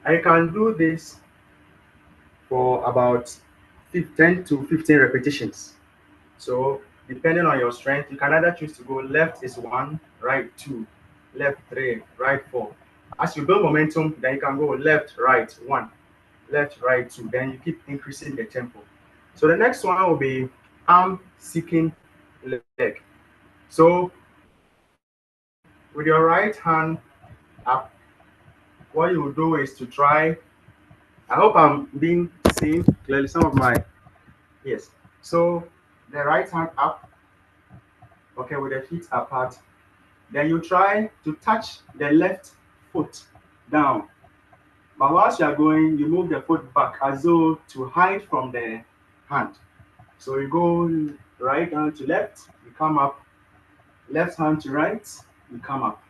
And you can do this for about 10 to 15 repetitions. So depending on your strength, you can either choose to go left is 1, right 2, left 3, right 4. As you build momentum, then you can go left, right 1, left, right 2. Then you keep increasing the tempo. So the next one will be arm seeking leg. So with your right hand up, what you will do is to try, I hope I'm being seen clearly, some of my, yes. So the right hand up, okay, with the feet apart. Then you try to touch the left foot down. But whilst you are going, you move the foot back as though to hide from the hand. So you go right hand to left, you come up. Left hand to right, you come up.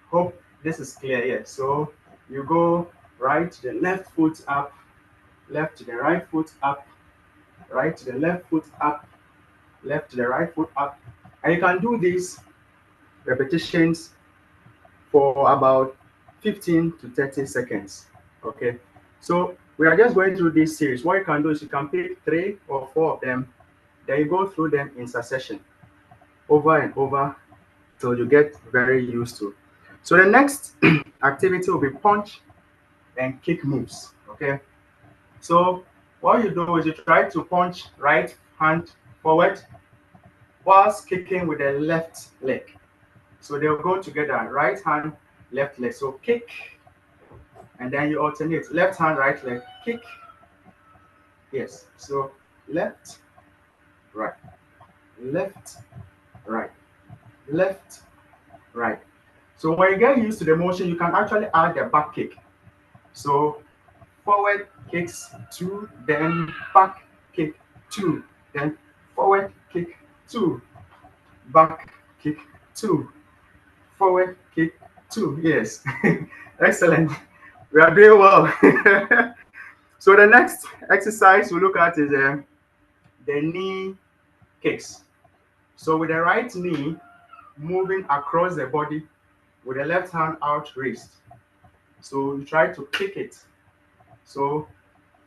Hope this is clear. Yes. So you go right to the left foot up, left to the right foot up, right to the left foot up, left to the right foot up. And you can do these repetitions for about 15 to 30 seconds. Okay. So we are just going through this series. What you can do is you can pick 3 or 4 of them, then you go through them in succession over and over till you get very used to. So the next activity will be punch and kick moves. Okay. So what you do is you try to punch right hand forward whilst kicking with the left leg. So they'll go together, right hand, left leg. So kick, and then you alternate left hand, right leg, kick. Yes. So left, right, left, right, left, right. So when you get used to the motion, you can actually add the back kick. So forward kicks 2, then back kick 2, then forward kick 2, back kick 2, forward kick 2. Yes. Excellent. We are doing well. So the next exercise we look at is the knee kicks. So with the right knee moving across the body with the left hand out raised. So you try to kick it. So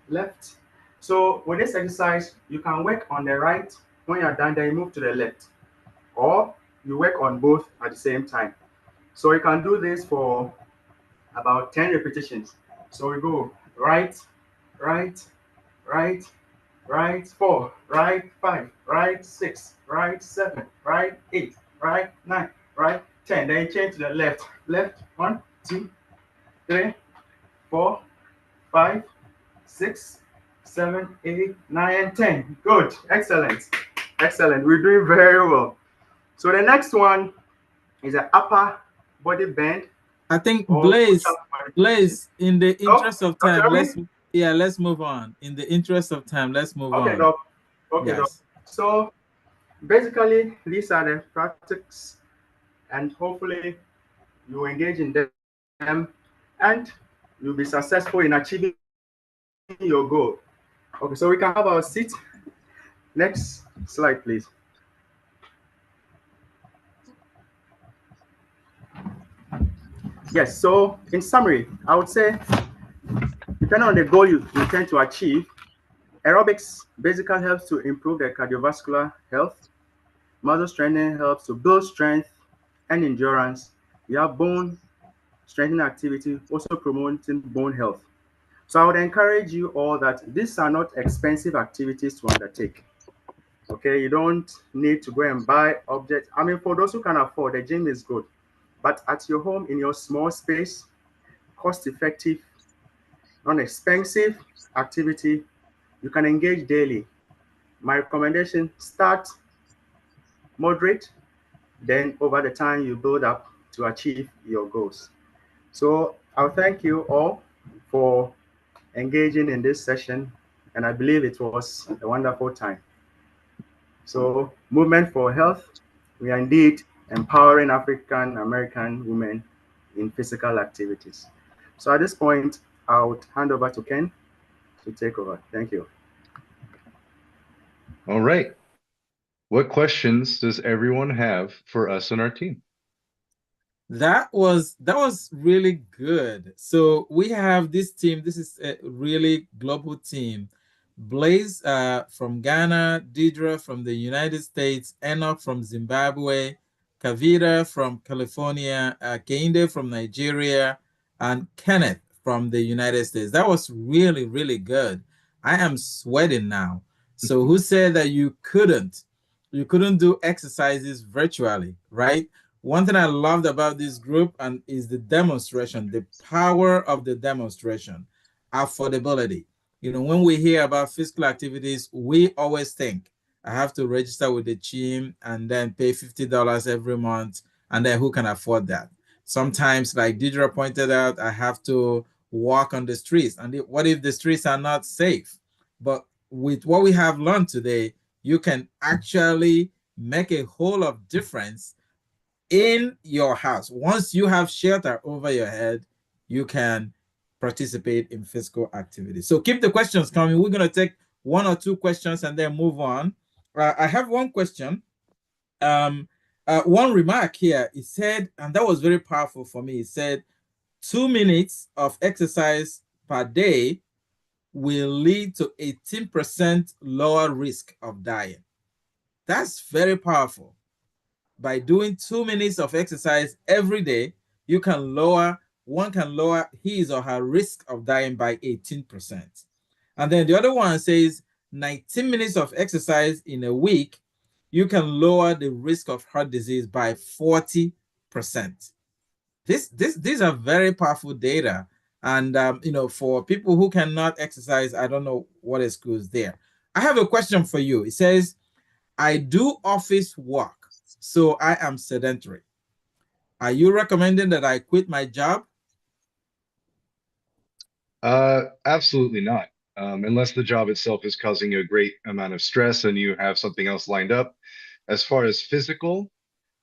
left. So with this exercise, you can work on the right. When you're done, then you move to the left. Or you work on both at the same time. So you can do this for about 10 repetitions. So we go right, right, right, right 4, right 5, right 6, right 7, right 8, right 9, right 10. Then you change to the left. Left 1, 2, 3, 4, 5, 6, 7, 8, 9, and 10. Good. Excellent. Excellent. We're doing very well. So the next one is an upper body bend. I think Blaze, in the interest of time, let's move on. In the interest of time, let's move on. Okay, Doc. Okay, yes. Doc. So basically, these are the practices, and hopefully you engage in them and you'll be successful in achieving your goal. Okay, so we can have our seat. Next slide, please. Yes, so in summary, I would say, depending on the goal you intend to achieve, aerobics basically helps to improve the cardiovascular health. Muscle strengthening helps to build strength and endurance. You have bone strengthening activity, also promoting bone health. So I would encourage you all that these are not expensive activities to undertake. Okay, you don't need to go and buy objects. I mean, for those who can afford, the gym is good. But at your home, in your small space, cost-effective, non-expensive activity, you can engage daily. My recommendation, start moderate, then over the time you build up to achieve your goals. So I'll thank you all for engaging in this session, and I believe it was a wonderful time. So Movement for Health, we are indeed empowering African American women in physical activities. So at this point, I would hand over to Ken to take over. Thank you. All right. What questions does everyone have for us and our team? That was really good. So we have this team. This is a really global team. Blaze from Ghana, Deidre from the United States, Enoch from Zimbabwe, Kavita from California, Keinde from Nigeria, and Kenneth from the United States. That was really, really good. I am sweating now. So who said that you couldn't do exercises virtually, right? One thing I loved about this group and is the demonstration, the power of the demonstration, affordability. You know, when we hear about physical activities, we always think I have to register with the gym and then pay $50 every month. And then who can afford that? Sometimes, like Deidre pointed out, I have to walk on the streets. And what if the streets are not safe? But with what we have learned today, you can actually make a whole lot of difference in your house. Once you have shelter over your head, you can participate in physical activity. So keep the questions coming. We're going to take one or two questions and then move on. I have one question. One remark here. It said, and that was very powerful for me. It said 2 minutes of exercise per day will lead to 18% lower risk of dying. That's very powerful. By doing 2 minutes of exercise every day, one can lower his or her risk of dying by 18%. And then the other one says 19 minutes of exercise in a week, you can lower the risk of heart disease by 40%. These are very powerful data. And, for people who cannot exercise, I don't know what excuse there. I have a question for you. It says, I do office work, so I am sedentary. Are you recommending that I quit my job? Absolutely not. Unless the job itself is causing you a great amount of stress and you have something else lined up. As far as physical,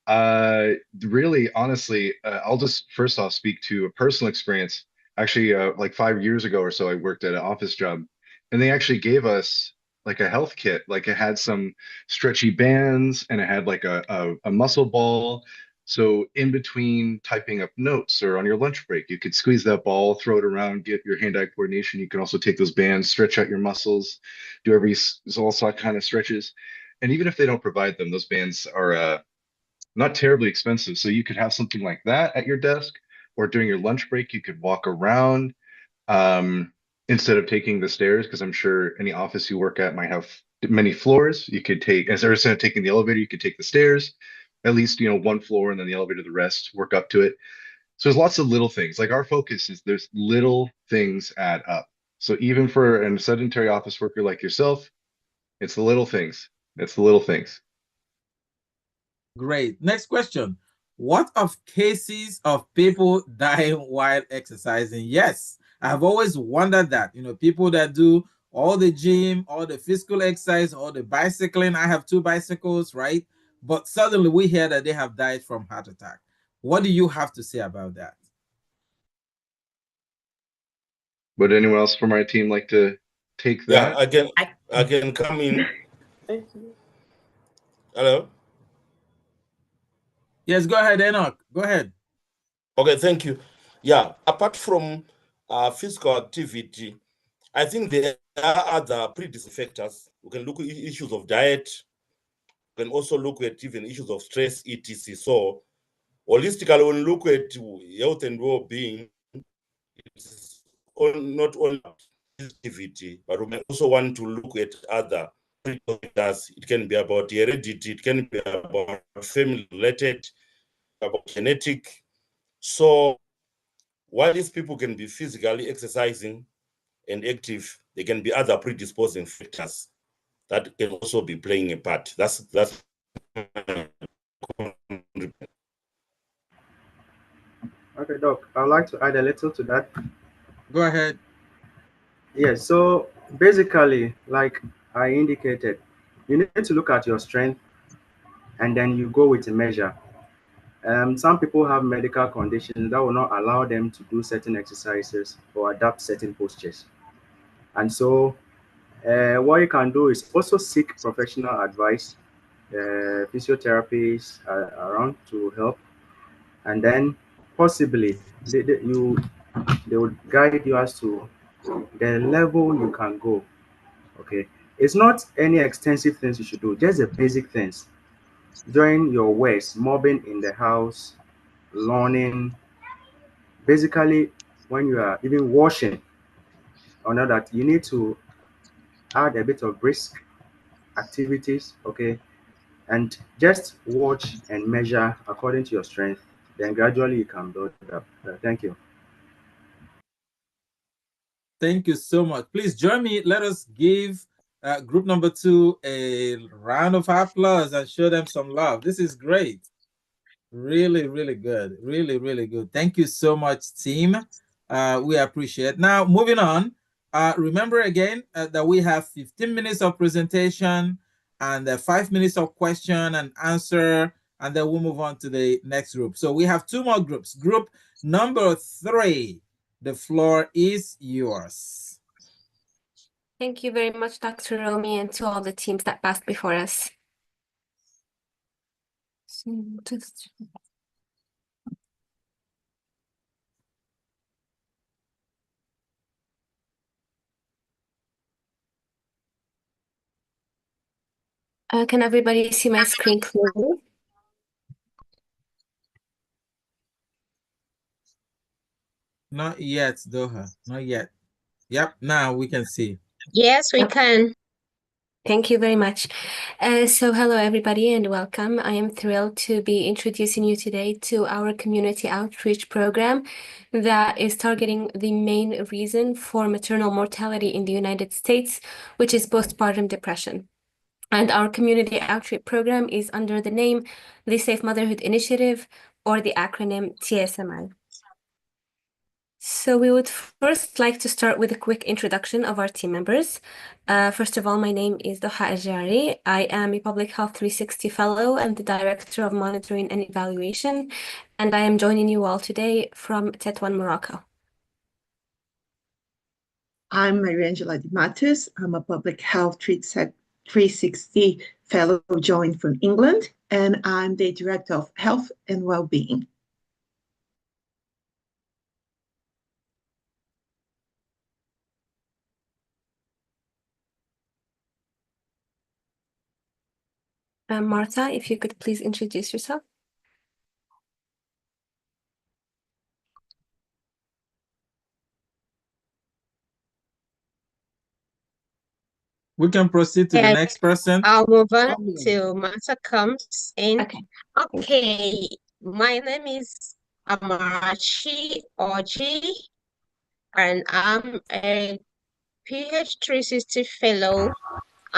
really, honestly, I'll just first off speak to a personal experience. Actually, like 5 years ago or so, I worked at an office job, and they actually gave us like a health kit. Like it had some stretchy bands, and it had like a muscle ball. So in between typing up notes or on your lunch break, you could squeeze that ball, throw it around, get your hand-eye coordination. You can also take those bands, stretch out your muscles, do all sort kind of stretches. And even if they don't provide them, those bands are not terribly expensive. So you could have something like that at your desk, or during your lunch break, you could walk around instead of taking the stairs, because I'm sure any office you work at might have many floors. You could take, instead of taking the elevator, you could take the stairs, at least, one floor, and then the elevator, the rest, work up to it. So there's lots of little things. Like our focus is there's little things add up. So even for a sedentary office worker like yourself, it's the little things. It's the little things. Great. Next question. What of cases of people dying while exercising? Yes, I've always wondered that. People that do all the gym, all the physical exercise, all the bicycling. I have 2 bicycles, right? But suddenly we hear that they have died from heart attack. What do you have to say about that? Would anyone else from our team like to take that? Yeah, I can come in. Hello? Yes, go ahead, Enoch. Go ahead. Okay, thank you. Yeah, apart from physical activity, I think there are other predisposing factors. We can look at issues of diet. We can also look at even issues of stress, etc. So, holistically, when we look at health and well-being, it's not only activity, but we may also want to look at other factors. It can be about heredity, it can be about family-related, about genetic. So while these people can be physically exercising and active, there can be other predisposing factors that can also be playing a part. That's Okay, Doc, I'd like to add a little to that. Go ahead. Yes, so basically, like I indicated, you need to look at your strength and then you go with a measure. Some people have medical conditions that will not allow them to do certain exercises or adapt certain postures. And so what you can do is also seek professional advice. Physiotherapists are around to help. And then possibly they will guide you as to the level you can go. Okay. It's not any extensive things you should do, just the basic things. Doing your waste, mopping in the house, lawning. Basically, when you are even washing, or not that you need to add a bit of brisk activities, okay, and just watch and measure according to your strength. Then gradually you can build it up. Thank you. Thank you so much. Please join me. Let us give group number 2 a round of applause and show them some love. This is great. Really, really good. Really, really good. Thank you so much, team. We appreciate. Now, moving on. Remember again that we have 15 minutes of presentation and 5 minutes of question and answer, and then we'll move on to the next group. So we have 2 more groups. Group number 3, the floor is yours. Thank you very much, Dr. Romy, and to all the teams that passed before us. Can everybody see my screen clearly? Not yet, Doha. Not yet. Yep, now we can see. Yes, we can. Thank you very much. So hello, everybody, and welcome. I am thrilled to be introducing you today to our community outreach program that is targeting the main reason for maternal mortality in the United States, which is postpartum depression. And our community outreach program is under the name the Safe Motherhood Initiative, or the acronym TSMI. So we would first like to start with a quick introduction of our team members. First of all, my name is Doha Ajari. I am a Public Health 360 Fellow and the Director of Monitoring and Evaluation, and I am joining you all today from Tetouan, Morocco. I'm Mariangela Di Matus. I'm a Public Health 360 Fellow joined from England, and I'm the Director of Health and Wellbeing. Martha, if you could please introduce yourself. We can proceed to the next person. I'll move on to Martha comes in. Okay. My name is Amarachi Oji, and I'm a PH 360 Fellow.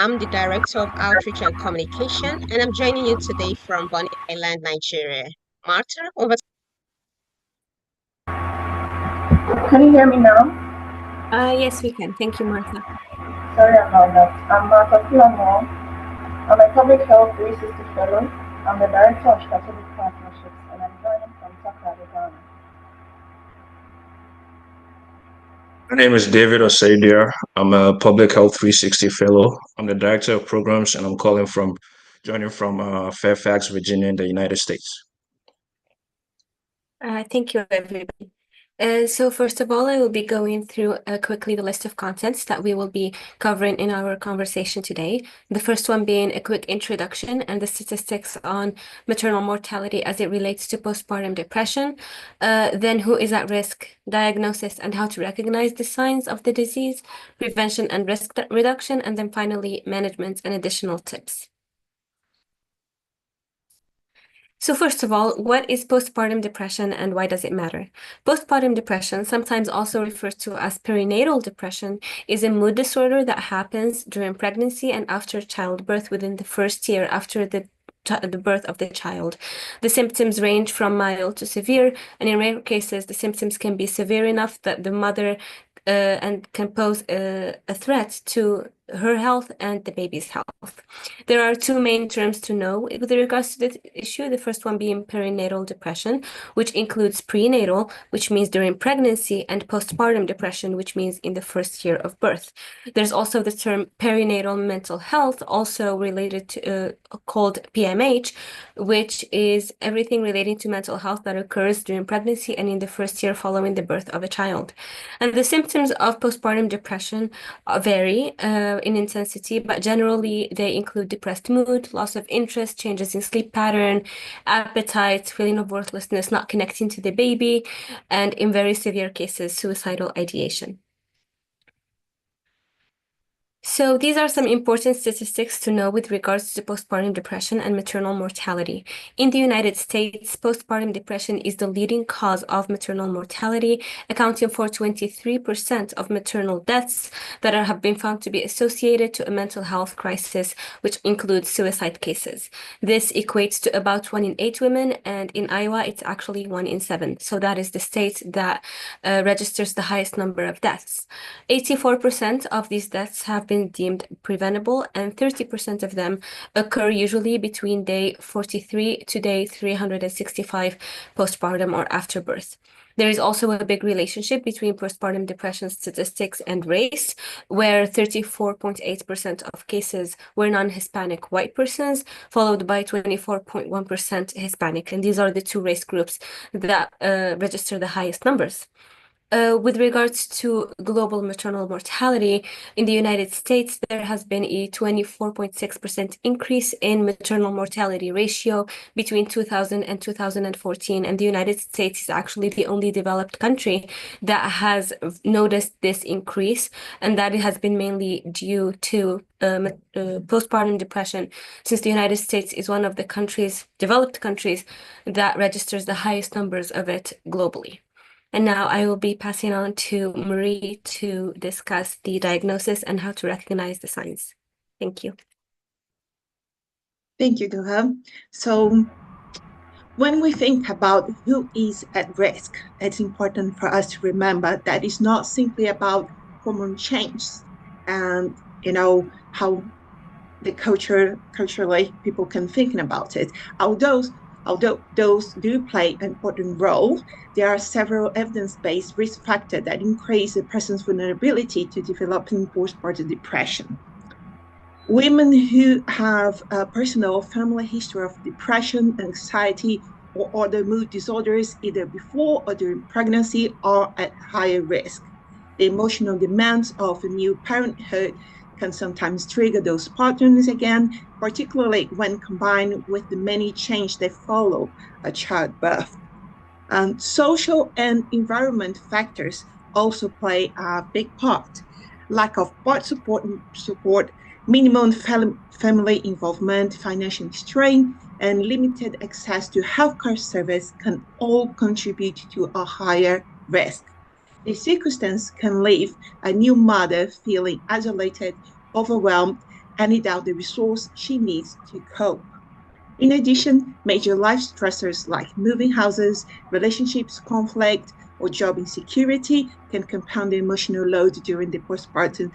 I'm the Director of Outreach and Communication, and I'm joining you today from Bonny Island, Nigeria. Martha, over to Can you hear me now? Yes, we can. Thank you, Martha. Sorry about that. I'm Martha Kulamo. I'm a Public Health 360 Fellow. I'm the Director of Strategic Partnerships, and I'm joining from Accra, Ghana. My name is David Oseidia. I'm a Public Health 360 Fellow. I'm the Director of Programs, and I'm joining from Fairfax, Virginia, in the United States. Thank you, everybody. So first of all, I will be going through quickly the list of contents that we will be covering in our conversation today. The first one being a quick introduction and the statistics on maternal mortality as it relates to postpartum depression. Then who is at risk, diagnosis and how to recognize the signs of the disease, prevention and risk reduction, and then finally management and additional tips. So first of all, what is postpartum depression and why does it matter? Postpartum depression, sometimes also referred to as perinatal depression, is a mood disorder that happens during pregnancy and after childbirth within the first year after the birth of the child. The symptoms range from mild to severe, and in rare cases, the symptoms can be severe enough that the mother and can pose a threat to her health and the baby's health. There are two main terms to know with regards to this issue. The first one being perinatal depression, which includes prenatal, which means during pregnancy, and postpartum depression, which means in the first year of birth. There's also the term perinatal mental health, also related to called PMH, which is everything relating to mental health that occurs during pregnancy and in the first year following the birth of a child. And the symptoms of postpartum depression vary in intensity, but generally they include depressed mood, loss of interest, changes in sleep pattern, appetite, feeling of worthlessness, not connecting to the baby, and in very severe cases, suicidal ideation. So these are some important statistics to know with regards to postpartum depression and maternal mortality. In the United States, postpartum depression is the leading cause of maternal mortality, accounting for 23% of maternal deaths that have been found to be associated to a mental health crisis, which includes suicide cases. This equates to about 1 in 8 women, and in Iowa, it's actually 1 in 7. So that is the state that registers the highest number of deaths. 84% of these deaths have been deemed preventable, and 30% of them occur usually between day 43 to day 365 postpartum or after birth. There is also a big relationship between postpartum depression statistics and race, where 34.8% of cases were non-Hispanic white persons, followed by 24.1% Hispanic. And these are the two race groups that register the highest numbers. With regards to global maternal mortality, in the United States, there has been a 24.6% increase in maternal mortality ratio between 2000 and 2014. And the United States is actually the only developed country that has noticed this increase, and that it has been mainly due to postpartum depression, since the United States is one of the developed countries, that registers the highest numbers of it globally. And now I will be passing on to Marie to discuss the diagnosis and how to recognize the signs. Thank you. Thank you, Duha. So when we think about who is at risk, it's important for us to remember that it's not simply about hormone change and, how the culturally people can think about it. Although those do play an important role, there are several evidence-based risk factors that increase a person's vulnerability to developing postpartum depression. Women who have a personal family history of depression, anxiety, or other mood disorders either before or during pregnancy are at higher risk. The emotional demands of a new parenthood can sometimes trigger those patterns again, particularly when combined with the many changes that follow a childbirth. Social and environment factors also play a big part. Lack of part support, minimum family involvement, financial strain, and limited access to healthcare service can all contribute to a higher risk. This circumstance can leave a new mother feeling isolated, overwhelmed, and without the resource she needs to cope. In addition, major life stressors like moving houses, relationships conflict, or job insecurity can compound the emotional load during the postpartum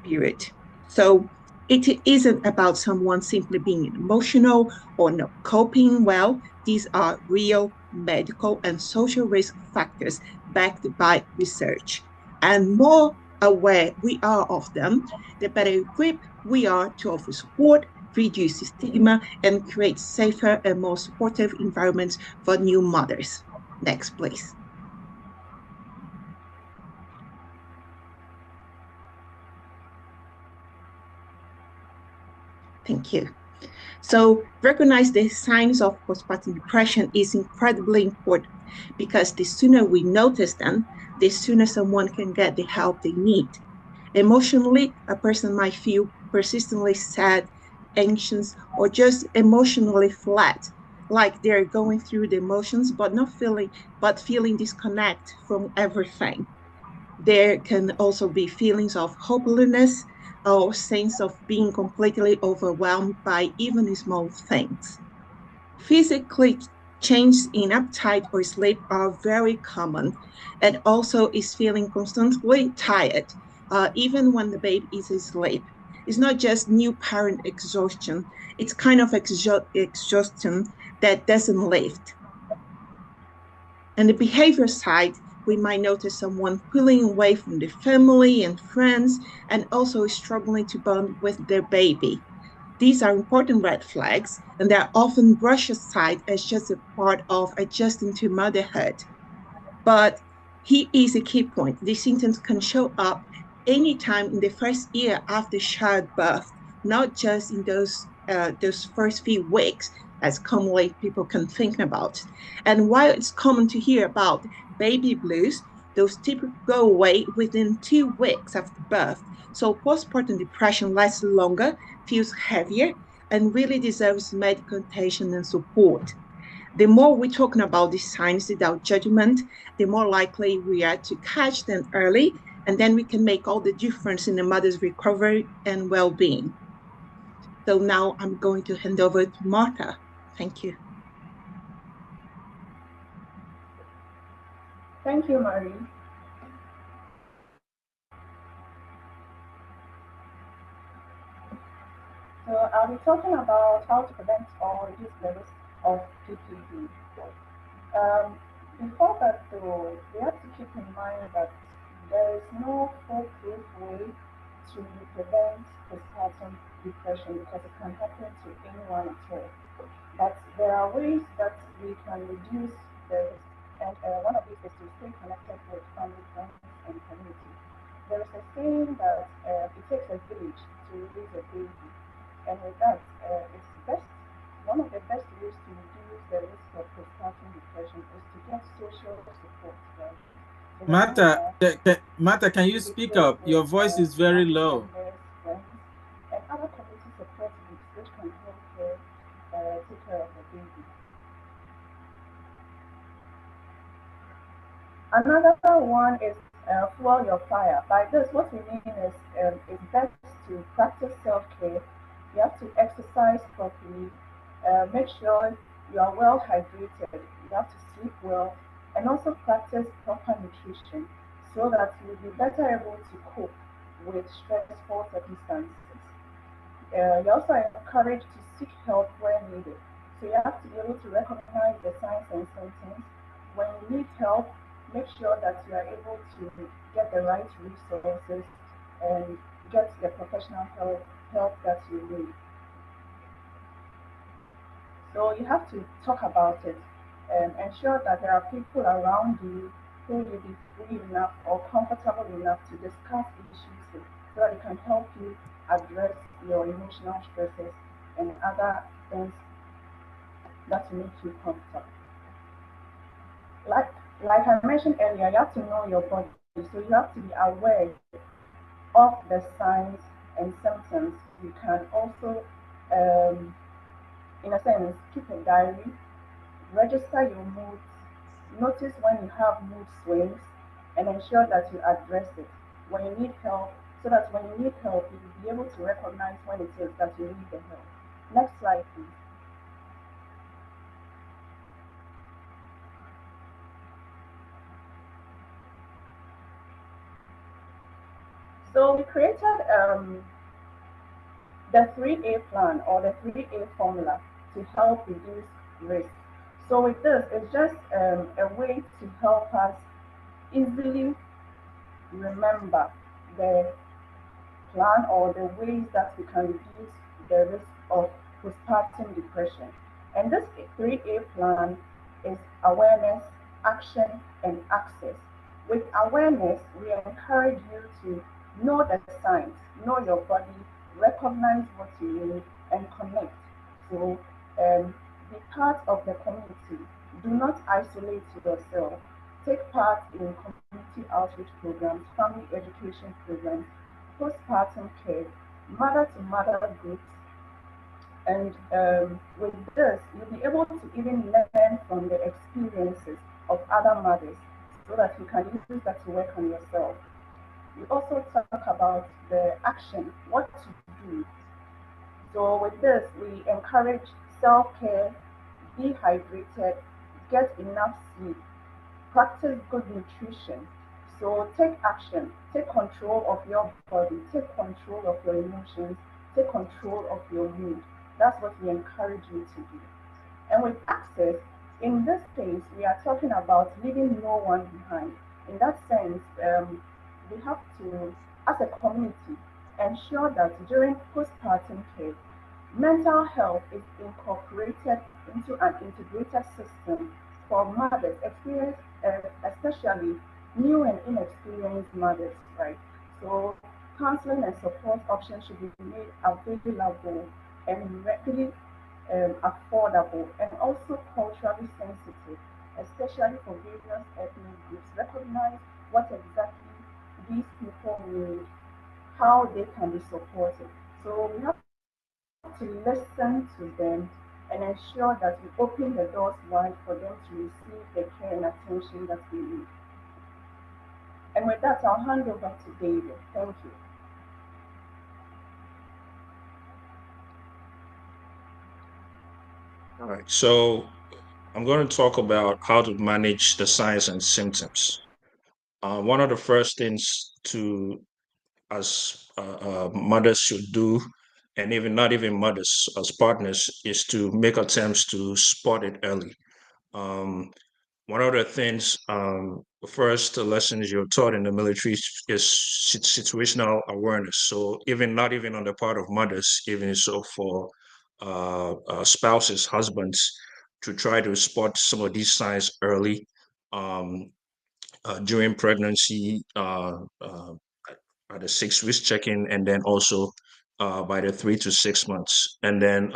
period. So it isn't about someone simply being emotional or not coping well. These are real medical and social risk factors backed by research. And more aware we are of them, the better equipped we are to offer support, reduce stigma, and create safer and more supportive environments for new mothers. Next, please. Thank you. So recognize the signs of postpartum depression is incredibly important, because the sooner we notice them, the sooner someone can get the help they need. Emotionally, a person might feel persistently sad, anxious, or just emotionally flat, like they're going through the emotions but feeling disconnect from everything. There can also be feelings of hopelessness or sense of being completely overwhelmed by even small things. Physically, changes in appetite or sleep are very common, and also is feeling constantly tired, even when the baby is asleep. It's not just new parent exhaustion, it's kind of exhaustion that doesn't lift. On the behavior side, we might notice someone pulling away from the family and friends, and also struggling to bond with their baby. These are important red flags, and they're often brushed aside as just a part of adjusting to motherhood. But here is a key point. These symptoms can show up anytime in the first year after childbirth, not just in those first few weeks, as commonly people can think about. And while it's common to hear about baby blues, Those typically go away within 2 weeks after birth. So postpartum depression lasts longer, feels heavier, and really deserves medical attention and support. The more we're talking about these signs without judgment, the more likely we are to catch them early, and then we can make all the difference in the mother's recovery and well-being. So now I'm going to hand over to Martha. Thank you. Thank you, Marie. So I'll be talking about how to prevent or reduce the risk of PPD. Before that though, we have to keep in mind that there is no foolproof way to prevent postpartum depression because it can happen to anyone at all. But there are ways that we can reduce the risk, and one of these is to stay connected with family, friends, and community. There is a saying that it takes a village to raise a baby, and with that, one of the best ways to reduce the risk of postpartum depression is to get social support, right? So Martha, can you speak up? Your voice is very low. Friends, and other community support groups which can help her take care of the baby. Another one is fuel your fire. By this, what we mean is it's best to practice self-care. You have to exercise properly, make sure you are well hydrated, you have to sleep well, and also practice proper nutrition so that you'll be better able to cope with stressful circumstances. You're also encouraged to seek help where needed. So you have to be able to recognize the signs and symptoms. When you need help, make sure that you are able to get the right resources and get the professional help that you need. So you have to talk about it and ensure that there are people around you who will be free enough or comfortable enough to discuss issues with, so that it can help you address your emotional stresses and other things that make you comfortable. Like I mentioned earlier, you have to know your body. So you have to be aware of the signs and symptoms. You can also, in a sense, keep a diary, register your moods, notice when you have mood swings, and ensure that you address it when you need help, so that when you need help, you will be able to recognize when it is that you need the help. Next slide, please. So we created the 3A plan or the 3A formula to help reduce risk. So with this, it's just a way to help us easily remember the plan or the ways that we can reduce the risk of postpartum depression. And this 3A plan is awareness, action, and access. With awareness, we encourage you to know the signs, know your body, recognize what you need, and connect. So be part of the community. Do not isolate yourself. Take part in community outreach programs, family education programs, postpartum care, mother-to-mother groups. And with this, you'll be able to even learn from the experiences of other mothers so that you can use that to work on yourself. We also talk about the action, what to do. So with this, we encourage self-care, be hydrated, get enough sleep, practice good nutrition. So take action, take control of your body, take control of your emotions, take control of your mood. That's what we encourage you to do. And with access, in this case, we are talking about leaving no one behind. In that sense, we have to, as a community, ensure that during postpartum care, mental health is incorporated into an integrated system for mothers, especially new and inexperienced mothers, right? So counseling and support options should be made available and readily affordable, and also culturally sensitive, especially for various ethnic groups. Recognize what exactly these people need, how they can be supported. So we have to listen to them and ensure that we open the doors wide for them to receive the care and attention that they need. And with that, I'll hand over to David. Thank you. All right, so I'm going to talk about how to manage the signs and symptoms. One of the first things as mothers should do, and even not even mothers, as partners, is to make attempts to spot it early. One of the things, the first lessons you're taught in the military is situational awareness. So not even on the part of mothers, even so for spouses, husbands, to try to spot some of these signs early during pregnancy, at the 6 weeks check-in, and then also by the 3 to 6 months. And then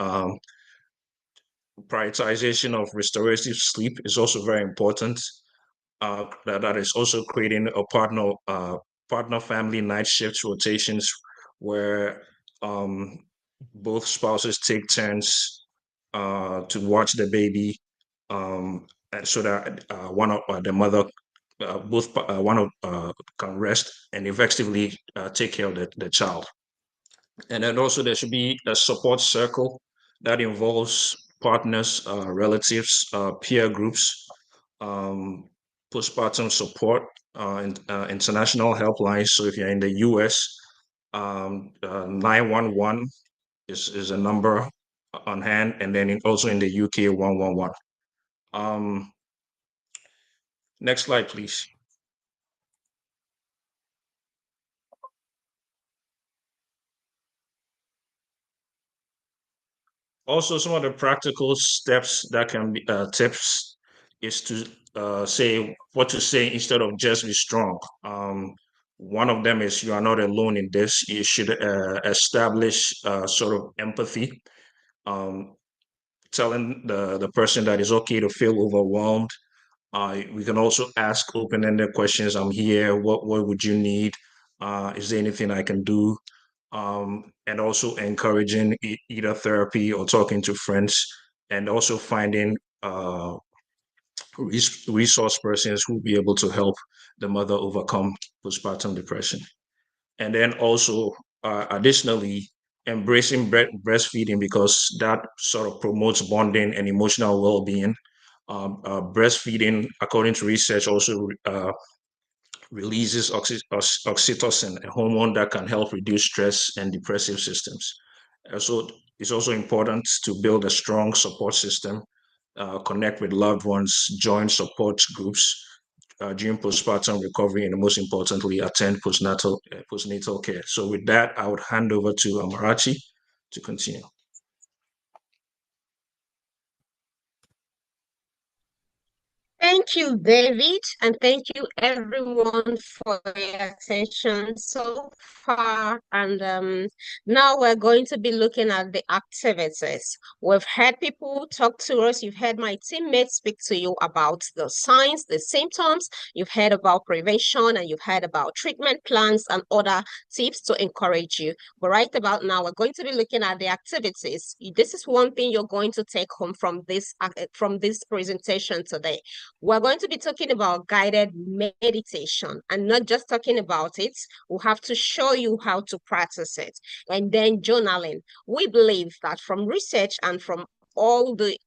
prioritization of restorative sleep is also very important. That is also creating a partner family night shift rotations where both spouses take turns to watch the baby, and so that one of the mother can rest and effectively take care of the child. And then also there should be a support circle that involves partners, relatives, peer groups, postpartum support, and international helplines. So if you're in the US, 911 is a number on hand, and then also in the UK, 111. Next slide, please. Also, some of the practical steps that can be tips is to say what to say instead of just be strong. One of them is you are not alone in this. You should establish sort of empathy, telling the person that it's okay to feel overwhelmed. We can also ask open-ended questions. I'm here. What would you need? Is there anything I can do? And also encouraging either therapy or talking to friends, and also finding resource persons who will be able to help the mother overcome postpartum depression. And then also, additionally, embracing breastfeeding, because that sort of promotes bonding and emotional well-being. Breastfeeding, according to research, also releases oxytocin, a hormone that can help reduce stress and depressive systems. So it's also important to build a strong support system, connect with loved ones, join support groups during postpartum recovery, and most importantly, attend postnatal care. So with that, I would hand over to Amarachi to continue. Thank you, David, and thank you everyone for your attention so far. And now we're going to be looking at the activities. We've heard people talk to us. You've heard my teammates speak to you about the signs, the symptoms. You've heard about prevention, and you've heard about treatment plans and other tips to encourage you. But right about now, we're going to be looking at the activities. This is one thing you're going to take home from this presentation today. We're going to be talking about guided meditation, and not just talking about it. We'll have to show you how to practice it. And then journaling. We believe that from research and from all the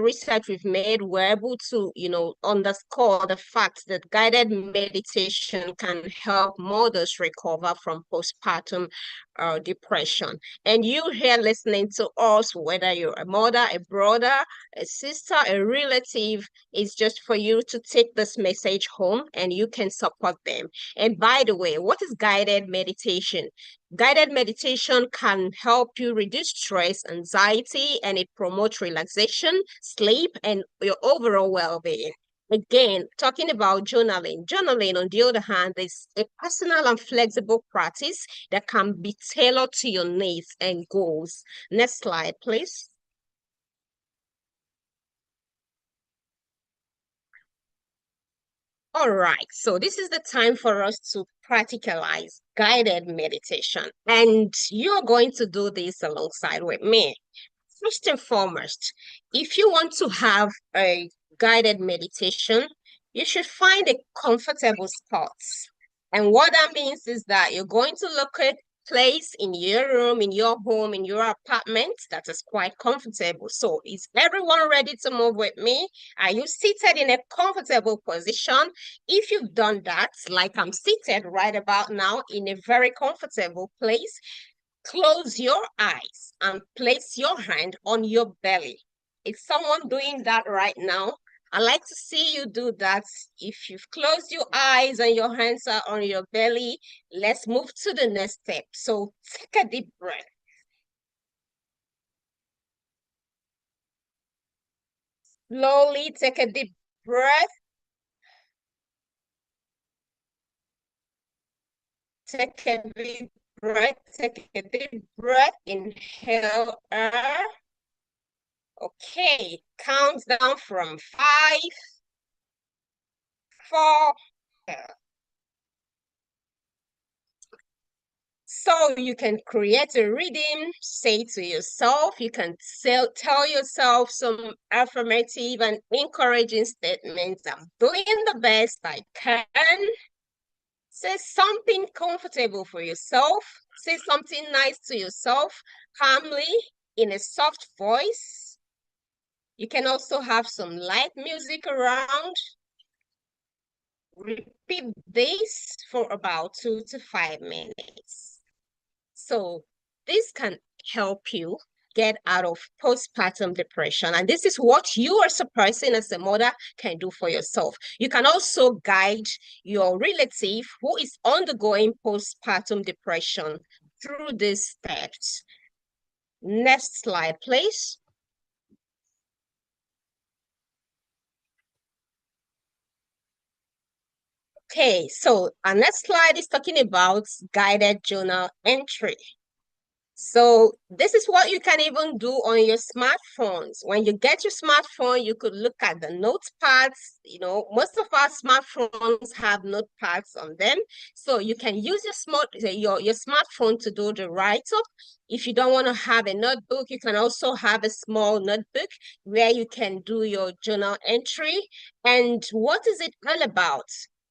research we've made, we're able to, underscore the fact that guided meditation can help mothers recover from postpartum depression. And you here listening to us, whether you're a mother, a brother, a sister, a relative, it's just for you to take this message home and you can support them. And by the way, what is guided meditation? Guided meditation can help you reduce stress, anxiety, and it promotes relaxation, sleep, and your overall well-being. Again, talking about journaling. Journaling, on the other hand, is a personal and flexible practice that can be tailored to your needs and goals. Next slide, please. All right, so this is the time for us to practicalize guided meditation. And you're going to do this alongside with me. First and foremost, if you want to have a guided meditation, you should find a comfortable spot. And what that means is that you're going to locate a place in your room, in your home, in your apartment that is quite comfortable. So is everyone ready to move with me? Are you seated in a comfortable position? If you've done that, like I'm seated right about now in a very comfortable place, close your eyes and place your hand on your belly. Is someone doing that right now? I'd like to see you do that. If you've closed your eyes and your hands are on your belly, let's move to the next step. So take a deep breath. Slowly take a deep breath. Take a deep breath. Take a deep breath. Inhale air. Okay, count down from 5, 4. So you can create a rhythm, say to yourself, you can tell yourself some affirmative and encouraging statements. I'm doing the best I can. Say something comfortable for yourself. Say something nice to yourself, calmly, in a soft voice. You can also have some light music around. Repeat this for about 2 to 5 minutes. So this can help you get out of postpartum depression. And this is what you as a person, as a mother, can do for yourself. You can also guide your relative who is undergoing postpartum depression through these steps. Next slide, please. Okay, so our next slide is talking about guided journal entry. So this is what you can even do on your smartphones. When you get your smartphone, you could look at the notepads. You know, most of our smartphones have notepads on them. So you can use your smartphone to do the write-up. If you don't want to have a notebook, you can also have a small notebook where you can do your journal entry. And what is it all about?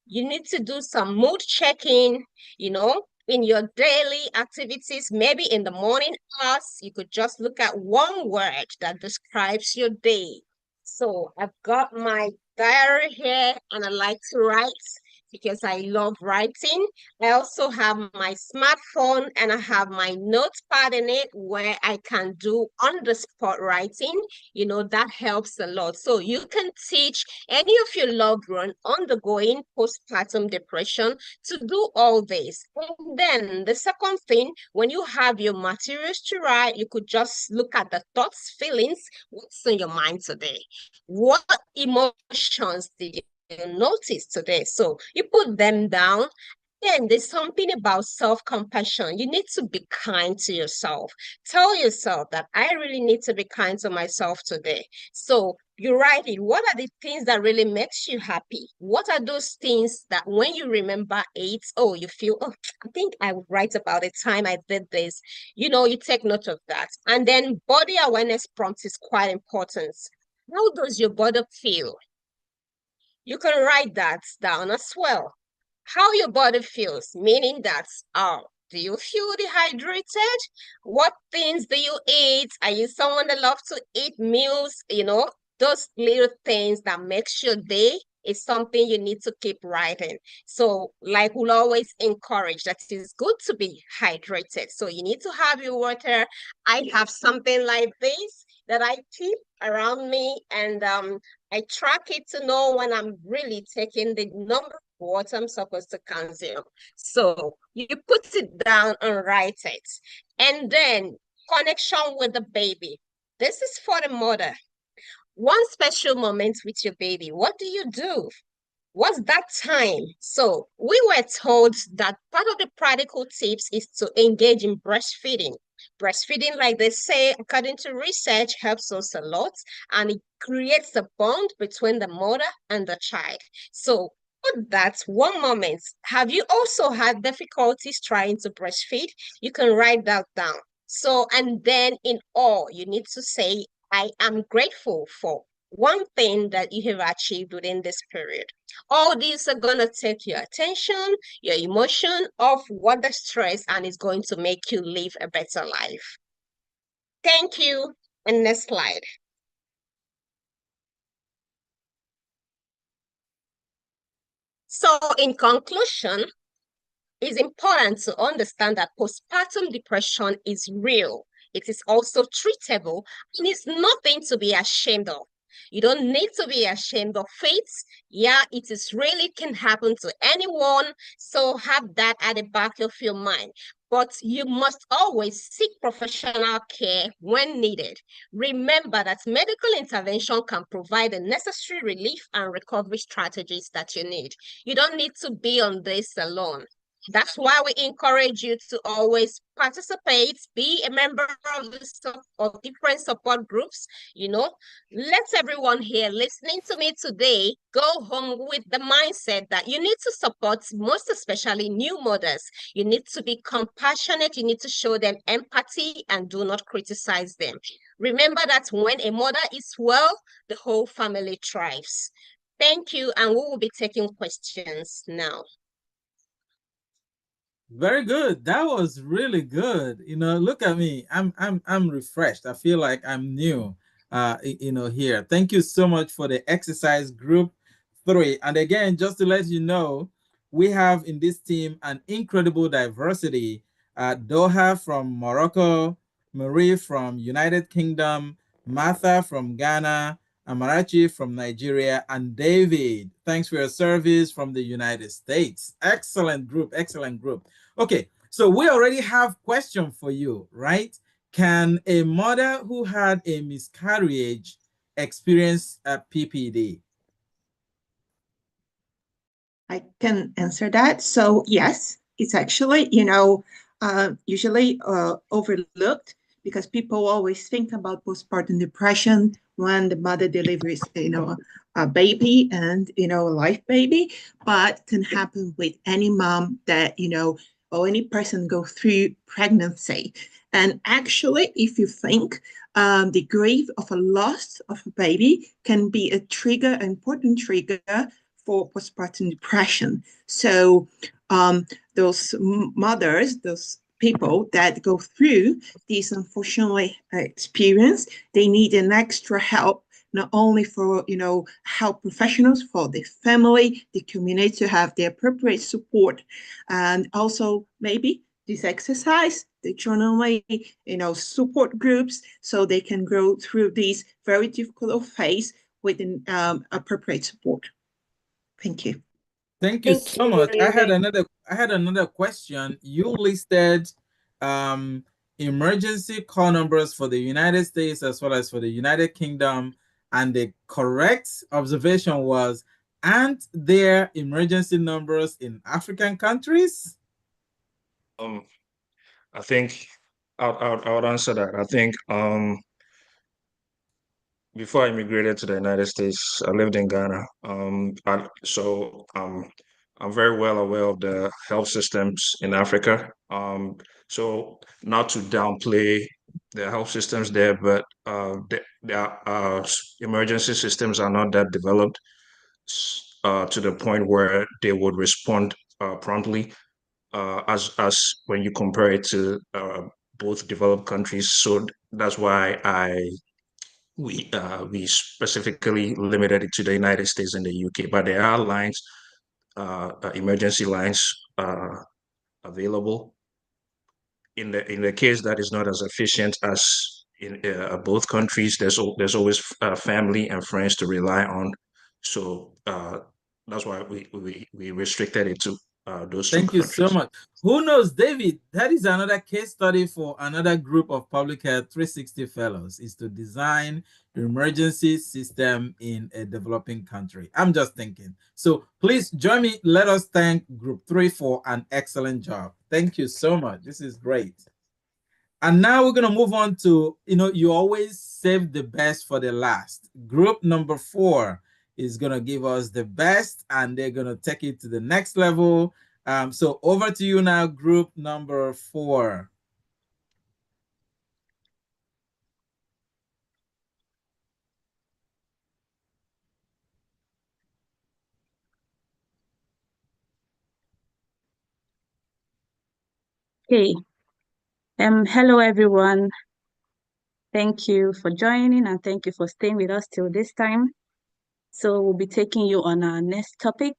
You need to do some mood checking, you know, in your daily activities. Maybe in the morning hours, you could just look at one word that describes your day. So I've got my diary here and I like to write because I love writing. I also have my smartphone and I have my notepad in it where I can do on-the-spot writing. You know, that helps a lot. So you can teach any of your loved one undergoing postpartum depression to do all this. And then the second thing, when you have your materials to write, you could just look at the thoughts, feelings, what's in your mind today? What emotions did you notice today? So you put them down. Then there's something about self-compassion. You need to be kind to yourself. Tell yourself that I really need to be kind to myself today. So you write it. What are the things that really makes you happy? What are those things that when you remember it, oh, you feel, oh, I think I would write about the time I did this. You know, you take note of that. And then body awareness prompt is quite important. How does your body feel? You can write that down as well. How your body feels, meaning that, do you feel dehydrated? What things do you eat? Are you someone that loves to eat meals? You know, those little things that makes your day is something you need to keep writing. So like we'll always encourage that it's good to be hydrated. So you need to have your water. I have something like this that I keep around me and I track it to know when I'm really taking the number of water I'm supposed to consume. So you put it down and write it. And then connection with the baby. This is for the mother. One special moment with your baby. What do you do? What's that time? So we were told that part of the practical tips is to engage in breastfeeding. Breastfeeding, like they say, according to research, helps us a lot and it creates a bond between the mother and the child. So That's one moment. Have you also had difficulties trying to breastfeed? You can write that down. So, and then in all, you need to say, I am grateful for one thing that you have achieved within this period. All these are going to take your attention, your emotion off what the stress, and it's going to make you live a better life. Thank you. And next slide. So in conclusion, it's important to understand that postpartum depression is real. It is also treatable and it's nothing to be ashamed of. You don't need to be ashamed of it. Yeah, it is really can happen to anyone. So have that at the back of your mind. But you must always seek professional care when needed. Remember that medical intervention can provide the necessary relief and recovery strategies that you need. You don't need to be on this alone. That's why we encourage you to always participate, be a member of different support groups. You know, let everyone here listening to me today go home with the mindset that you need to support, most especially new mothers. You need to be compassionate. You need to show them empathy and do not criticize them. Remember that when a mother is well, the whole family thrives. Thank you, and we will be taking questions now. Very good. That was really good. You know, look at me. I'm refreshed. I feel like I'm new. Here. Thank you so much for the exercise group 3. And again, just to let you know, we have in this team an incredible diversity. Doha from Morocco, Marie from United Kingdom, Martha from Ghana, Amarachi from Nigeria, and David, thanks for your service, from the United States. Excellent group, excellent group. Okay, so we already have question for you, right? Can a mother who had a miscarriage experience a PPD? I can answer that. So yes, it's actually, usually overlooked because people always think about postpartum depression when the mother delivers, a baby and, a live baby, but can happen with any mom that, or any person go through pregnancy. And actually, if you think the grief of a loss of a baby can be a trigger, an important trigger for postpartum depression. So those mothers, those people that go through this unfortunately experience, they need an extra help, not only for, health professionals, for the family, the community to have the appropriate support, and also maybe this exercise, the journaling, support groups, so they can go through this very difficult phase with an appropriate support. Thank you. Thank you so much. I had another question. You listed emergency call numbers for the United States as well as for the United Kingdom, and the correct observation was, aren't there emergency numbers in African countries? I think I would answer that. I think before I immigrated to the United States, I lived in Ghana. So I'm very well aware of the health systems in Africa. So not to downplay the health systems there, but their emergency systems are not that developed to the point where they would respond promptly, as when you compare it to both developed countries. So that's why we specifically limited it to the United States and the UK, but there are lines, emergency lines available. In the case that is not as efficient as in both countries, there's always family and friends to rely on. So that's why we restricted it to those two Thank you countries. so much. Who knows, David? That is another case study for another group of Public Health 360 Fellows, is to design the emergency system in a developing country. I'm just thinking. So please join me. Let us thank Group 3 for an excellent job. Thank you so much. This is great. And now we're going to move on to, you always save the best for the last. Group number 4 is going to give us the best, and they're going to take it to the next level. So over to you now, group number 4. Okay. Hello, everyone. Thank you for joining and thank you for staying with us till this time. So we'll be taking you on our next topic,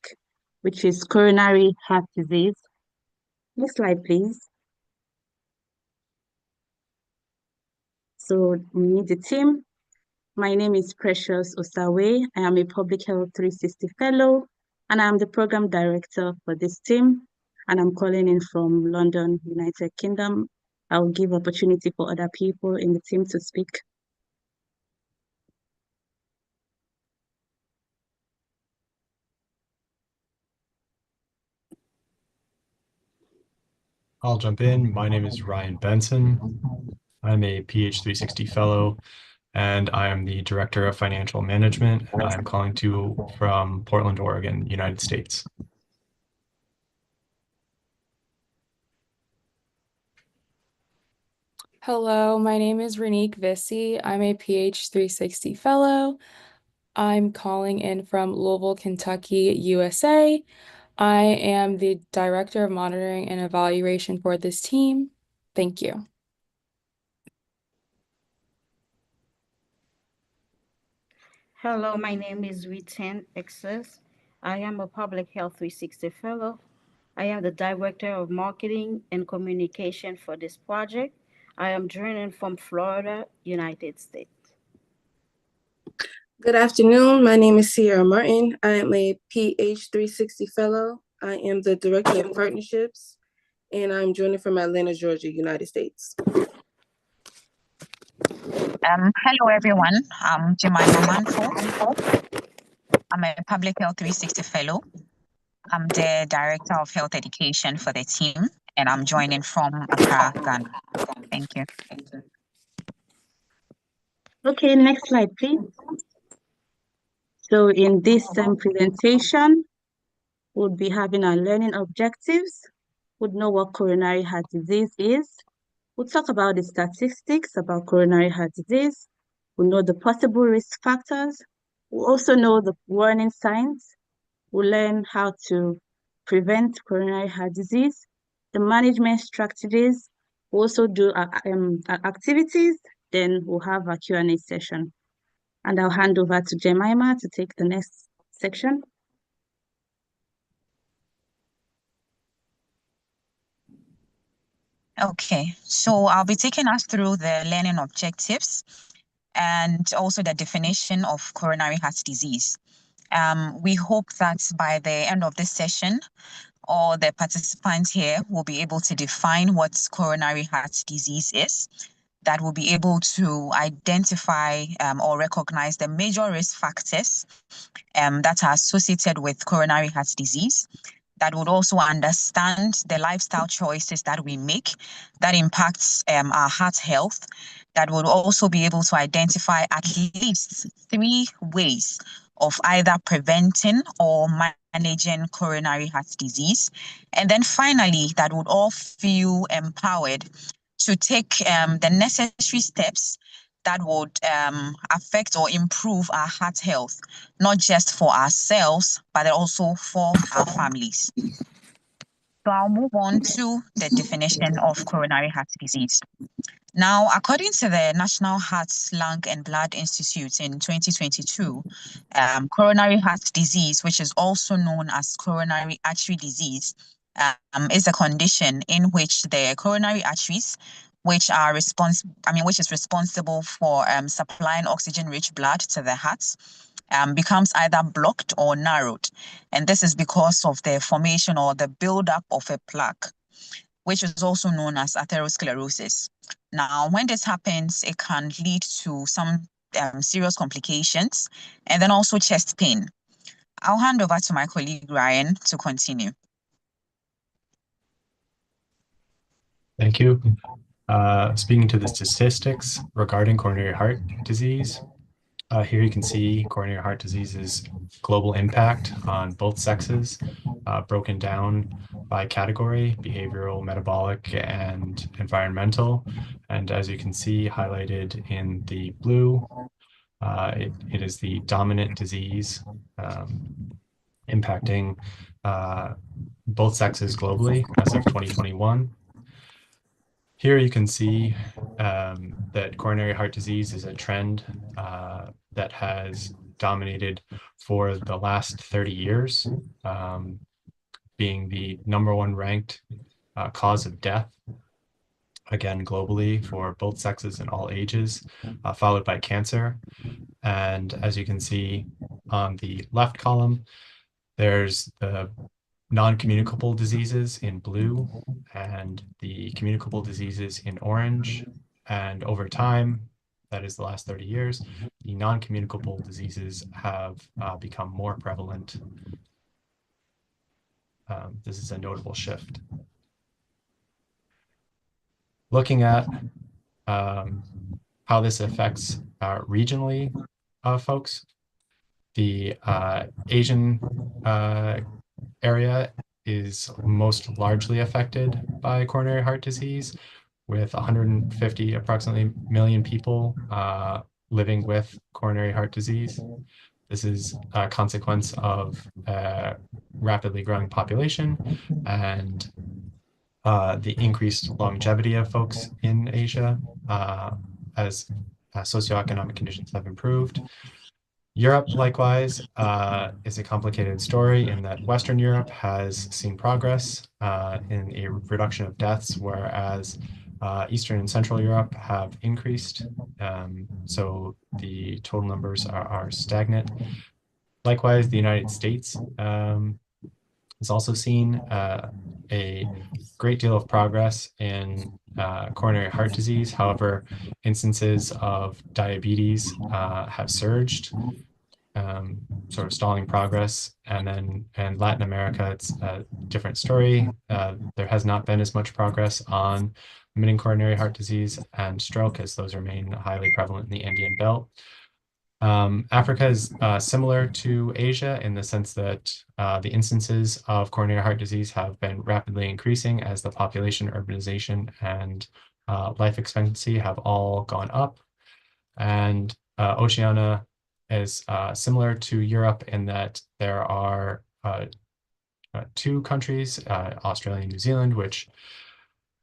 which is coronary heart disease. Next slide, please. So we need the team. My name is Precious Osawe. I am a Public Health 360 Fellow, and I'm the Program Director for this team. And I'm calling in from London, United Kingdom. I'll give opportunity for other people in the team to speak. I'll jump in. My name is Ryan Benson. I'm a PH360 Fellow, and I am the Director of Financial Management, and I'm calling to you from Portland, Oregon, United States. Hello, my name is Renique Vissi. I'm a PH360 Fellow. I'm calling in from Louisville, Kentucky, USA. I am the Director of Monitoring and Evaluation for this team. Thank you. Hello, my name is Witten Exes. I am a Public Health 360 Fellow. I am the Director of Marketing and Communication for this project. I am joining from Florida, United States. Good afternoon. My name is Sierra Martin. I am a PH360 Fellow. I am the Director of Partnerships, and I'm joining from Atlanta, Georgia, United States. Hello, everyone. I'm Jemima Manfo. I'm a Public Health 360 Fellow. I'm the Director of Health Education for the team, and I'm joining from Accra, Ghana. Thank you. Okay, next slide, please. So in this presentation, we'll be having our learning objectives. We'll know what coronary heart disease is. We'll talk about the statistics about coronary heart disease. We'll know the possible risk factors. We'll also know the warning signs. We'll learn how to prevent coronary heart disease, the management strategies. We'll also do activities. Then we'll have a Q&A session. And I'll hand over to Jemima to take the next section. Okay, so I'll be taking us through the learning objectives and also the definition of coronary heart disease. We hope that by the end of this session, all the participants here will be able to define what coronary heart disease is, that will be able to identify or recognize the major risk factors that are associated with coronary heart disease, that would also understand the lifestyle choices that we make that impacts our heart health, that would also be able to identify at least 3 ways of either preventing or managing coronary heart disease. And then finally, that would all feel empowered to take the necessary steps that would affect or improve our heart health, not just for ourselves, but also for our families. So I'll move on to the definition of coronary heart disease. Now, according to the National Heart, Lung and Blood Institute in 2022, coronary heart disease, which is also known as coronary artery disease, is a condition in which the coronary arteries, which is responsible for supplying oxygen-rich blood to the heart, becomes either blocked or narrowed. And this is because of the formation or the buildup of a plaque, which is also known as atherosclerosis. Now, when this happens, it can lead to some serious complications and then also chest pain. I'll hand over to my colleague Ryan to continue. Thank you. Speaking to the statistics regarding coronary heart disease, Here you can see coronary heart disease's global impact on both sexes, broken down by category, behavioral, metabolic, and environmental. And as you can see highlighted in the blue, it is the dominant disease impacting both sexes globally as of 2021. Here you can see that coronary heart disease is a trend that has dominated for the last 30 years, being the #1 ranked cause of death, again, globally for both sexes and all ages, followed by cancer. And as you can see on the left column, there's the non-communicable diseases in blue and the communicable diseases in orange. And over time, that is the last 30 years, the non-communicable diseases have become more prevalent. This is a notable shift. Looking at how this affects regionally folks, the Asian area is most largely affected by coronary heart disease, with 150 approximately million people living with coronary heart disease. This is a consequence of a rapidly growing population and the increased longevity of folks in Asia as socioeconomic conditions have improved. Europe, likewise, is a complicated story in that Western Europe has seen progress in a reduction of deaths, whereas Eastern and Central Europe have increased. So the total numbers are stagnant. Likewise, the United States has also seen a great deal of progress in coronary heart disease. However, instances of diabetes have surged, sort of stalling progress. And then in Latin America, it's a different story. There has not been as much progress on limiting coronary heart disease and stroke, as those remain highly prevalent in the Andean belt. Africa is similar to Asia in the sense that the instances of coronary heart disease have been rapidly increasing as the population, urbanization, and life expectancy have all gone up. And Oceania is similar to Europe in that there are 2 countries, Australia and New Zealand, which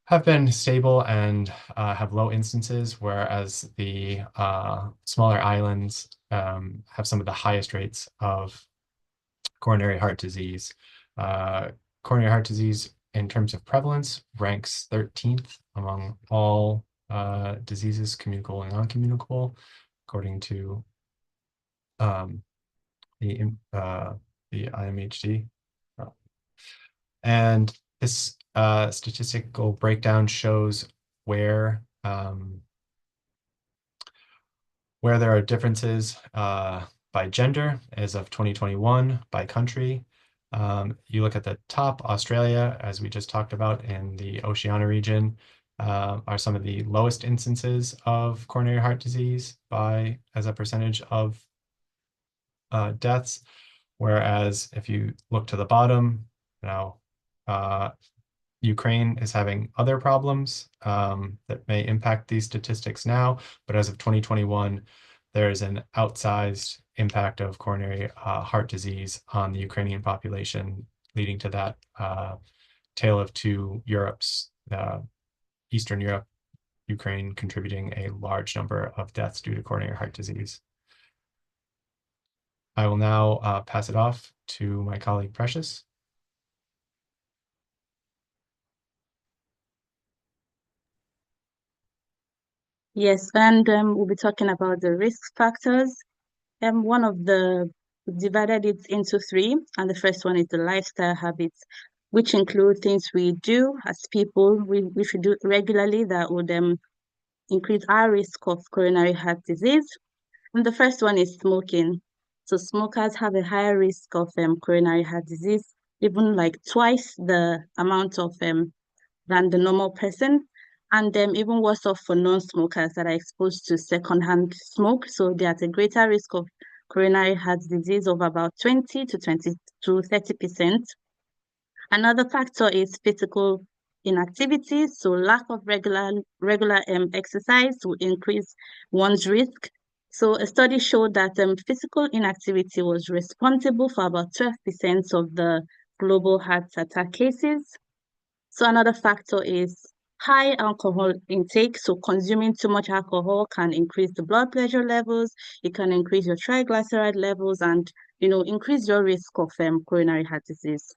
have been stable and have low instances, whereas the smaller islands have some of the highest rates of coronary heart disease. Coronary heart disease, in terms of prevalence, ranks 13th among all diseases, communicable and non-communicable, according to the IMHD. And this statistical breakdown shows where there are differences by gender as of 2021, by country. You look at the top, Australia, as we just talked about, in the Oceania region, are some of the lowest instances of coronary heart disease as a percentage of deaths. Whereas if you look to the bottom, now Ukraine is having other problems that may impact these statistics now, but as of 2021, there is an outsized impact of coronary heart disease on the Ukrainian population, leading to that tale of 2 Europes, Eastern Europe, Ukraine contributing a large number of deaths due to coronary heart disease. I will now pass it off to my colleague Precious. Yes, and we'll be talking about the risk factors. Divided it into 3, and the first one is the lifestyle habits, which include things we do as people, we should do regularly that would increase our risk of coronary heart disease. And the first one is smoking. So smokers have a higher risk of coronary heart disease, even like twice the amount of than the normal person. And even worse off for non-smokers that are exposed to secondhand smoke. So they're at a greater risk of coronary heart disease of about 20 to 30%. Another factor is physical inactivity. So lack of regular exercise will increase one's risk. So a study showed that physical inactivity was responsible for about 12% of the global heart attack cases. So another factor is high alcohol intake. So consuming too much alcohol can increase the blood pressure levels. It can increase your triglyceride levels and, increase your risk of coronary heart disease.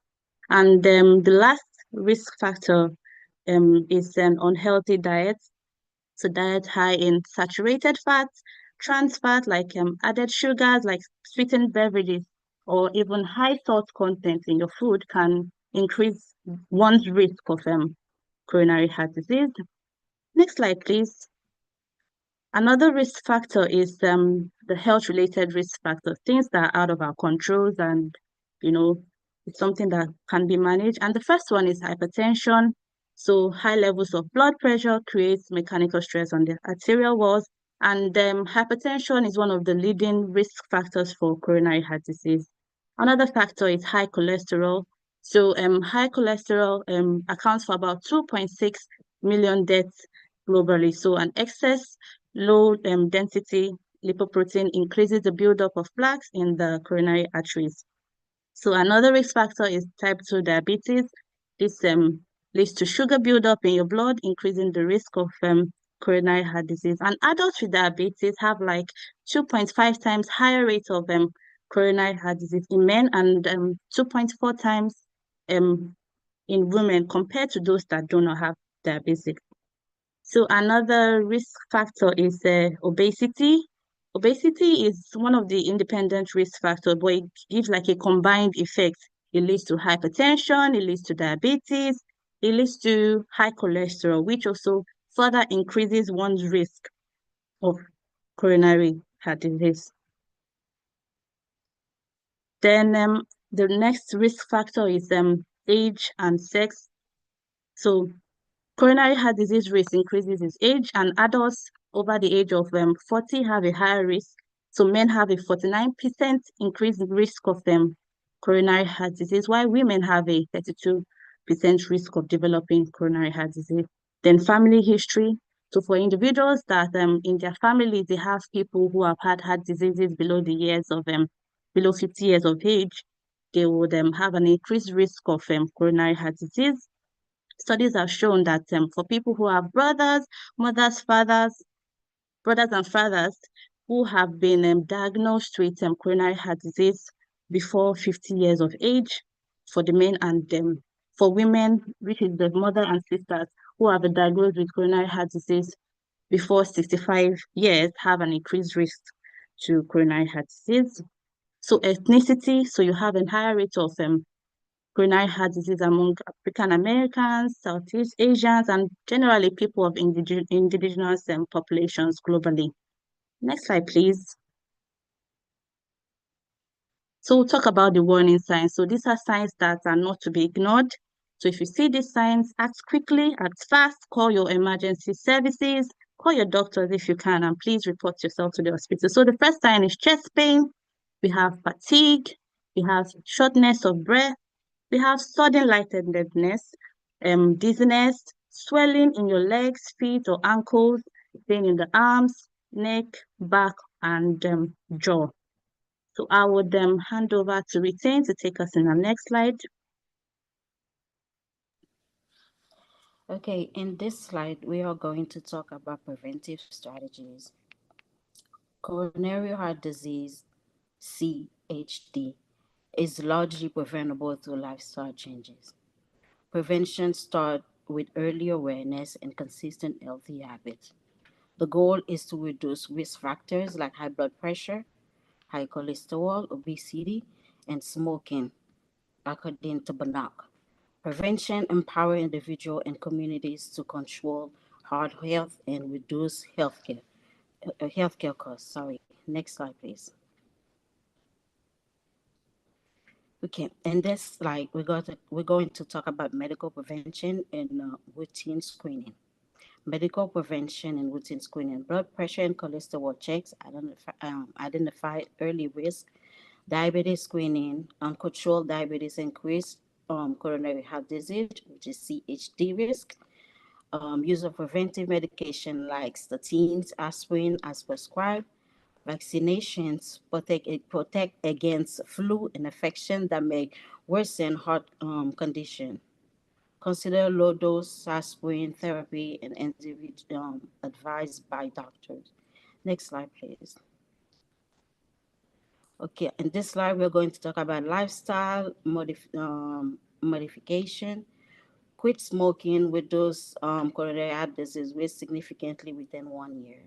And the last risk factor is an unhealthy diet. So diet high in saturated fats, trans fat, like added sugars, like sweetened beverages, or even high salt content in your food can increase one's risk of coronary heart disease. Next slide, please. Another risk factor is the health-related risk factors, things that are out of our controls and, it's something that can be managed. And the first one is hypertension. So high levels of blood pressure creates mechanical stress on the arterial walls. And hypertension is one of the leading risk factors for coronary heart disease. Another factor is high cholesterol. So high cholesterol accounts for about 2.6 million deaths globally. So an excess low density lipoprotein increases the buildup of plaques in the coronary arteries. So another risk factor is type 2 diabetes. This leads to sugar buildup in your blood, increasing the risk of coronary heart disease. And adults with diabetes have like 2.5 times higher rate of coronary heart disease in men and 2.4 times in women compared to those that do not have diabetes. So another risk factor is obesity. Obesity is one of the independent risk factors, but it gives like a combined effect. It leads to hypertension, it leads to diabetes, it leads to high cholesterol, which also further increases one's risk of coronary heart disease. Then the next risk factor is age and sex. So coronary heart disease risk increases with age, and adults over the age of 40 have a higher risk. So men have a 49% increased risk of coronary heart disease, while women have a 32% risk of developing coronary heart disease. Then family history. So for individuals that in their family, they have people who have had heart diseases below 50 years of age, they would have an increased risk of coronary heart disease. Studies have shown that for people who have brothers and fathers who have been diagnosed with coronary heart disease before 50 years of age, for the men, and for women, which is the mother and sisters who have been diagnosed with coronary heart disease before 65 years, have an increased risk to coronary heart disease. So ethnicity, so you have a higher rate of coronary heart disease among African Americans, Southeast Asians, and generally people of indigenous populations globally. Next slide, please. So we'll talk about the warning signs. So these are signs that are not to be ignored. So if you see these signs, act quickly, act fast, call your emergency services, call your doctors if you can, and please report yourself to the hospital. So the first sign is chest pain. We have fatigue. We have shortness of breath. We have sudden lightheadedness, dizziness, swelling in your legs, feet, or ankles, pain in the arms, neck, back, and jaw. So I would hand over to Retain to take us in the next slide. Okay, in this slide, we are going to talk about preventive strategies. Coronary heart disease, CHD, is largely preventable through lifestyle changes. Prevention starts with early awareness and consistent healthy habits. The goal is to reduce risk factors like high blood pressure, high cholesterol, obesity, and smoking, according to Banach. Prevention empowers individuals and communities to control heart health and reduce healthcare costs. Next slide, please. Okay, in this slide, we're going to talk about medical prevention and routine screening. medical prevention and routine screening, blood pressure and cholesterol checks, identify early risk, diabetes screening, uncontrolled diabetes increase coronary heart disease, which is CHD risk, use of preventive medication like statins, aspirin as prescribed, vaccinations protect against flu and infection that may worsen heart condition. Consider low-dose aspirin therapy and advised by doctors. Next slide, please. Okay, in this slide, we're going to talk about lifestyle modification. Quit smoking with those coronary heart disease risk significantly within 1 year.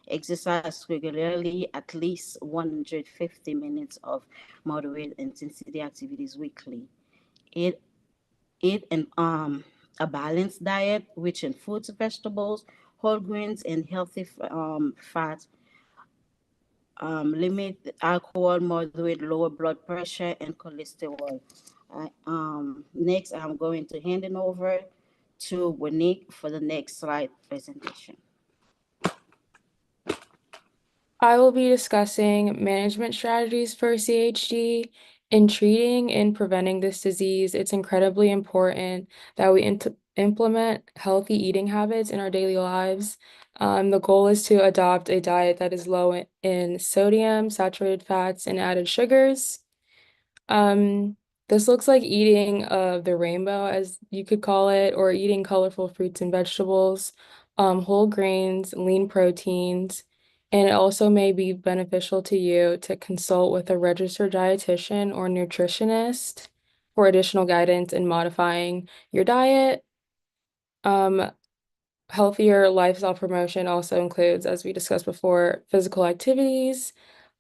Exercise regularly, at least 150 minutes of moderate intensity activities weekly. Eat a balanced diet, rich in fruits, vegetables, whole grains, and healthy fat. Limit alcohol, moderate lower blood pressure, and cholesterol. Next, I'm going to hand it over to Winique for the next slide presentation. I will be discussing management strategies for CHD. In treating and preventing this disease, it's incredibly important that we implement healthy eating habits in our daily lives. The goal is to adopt a diet that is low in sodium, saturated fats, and added sugars. This looks like eating the rainbow, as you could call it, or eating colorful fruits and vegetables, whole grains, lean proteins. And it also may be beneficial to you to consult with a registered dietitian or nutritionist for additional guidance in modifying your diet. Healthier lifestyle promotion also includes, as we discussed before, physical activities.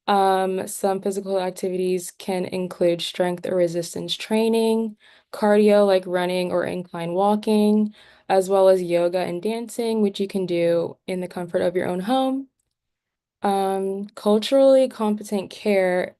Some physical activities can include strength or resistance training, cardio like running or incline walking, as well as yoga and dancing, which you can do in the comfort of your own home. Culturally competent care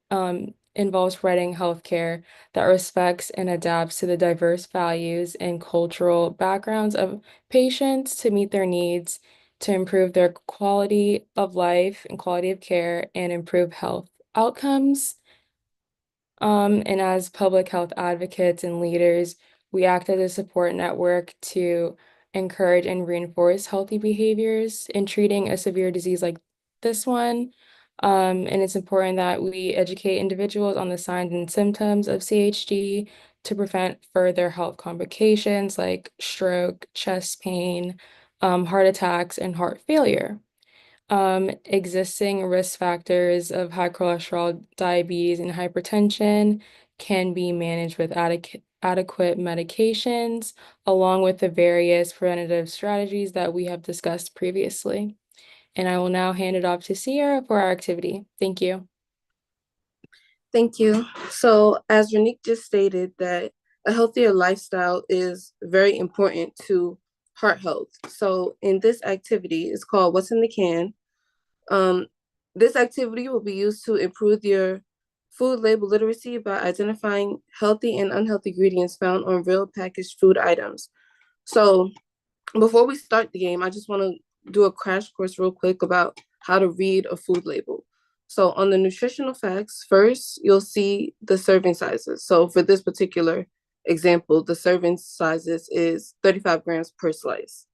involves providing healthcare that respects and adapts to the diverse values and cultural backgrounds of patients to meet their needs, to improve their quality of life and quality of care, and improve health outcomes. And as public health advocates and leaders, we act as a support network to encourage and reinforce healthy behaviors in treating a severe disease like this one. And it's important that we educate individuals on the signs and symptoms of CHD to prevent further health complications like stroke, chest pain, heart attacks, and heart failure. Existing risk factors of high cholesterol, diabetes, and hypertension can be managed with adequate medications, along with the various preventative strategies that we have discussed previously. And I will now hand it off to Sierra for our activity. Thank you. Thank you. So as Renique just stated, that a healthier lifestyle is very important to heart health. So in this activity, it's called What's in the Can. This activity will be used to improve your food label literacy by identifying healthy and unhealthy ingredients found on real packaged food items. So before we start the game, I just want to do a crash course real quick about how to read a food label. So on the nutritional facts, first, you'll see the serving sizes. So for this particular example, the serving sizes is 35 grams per slice.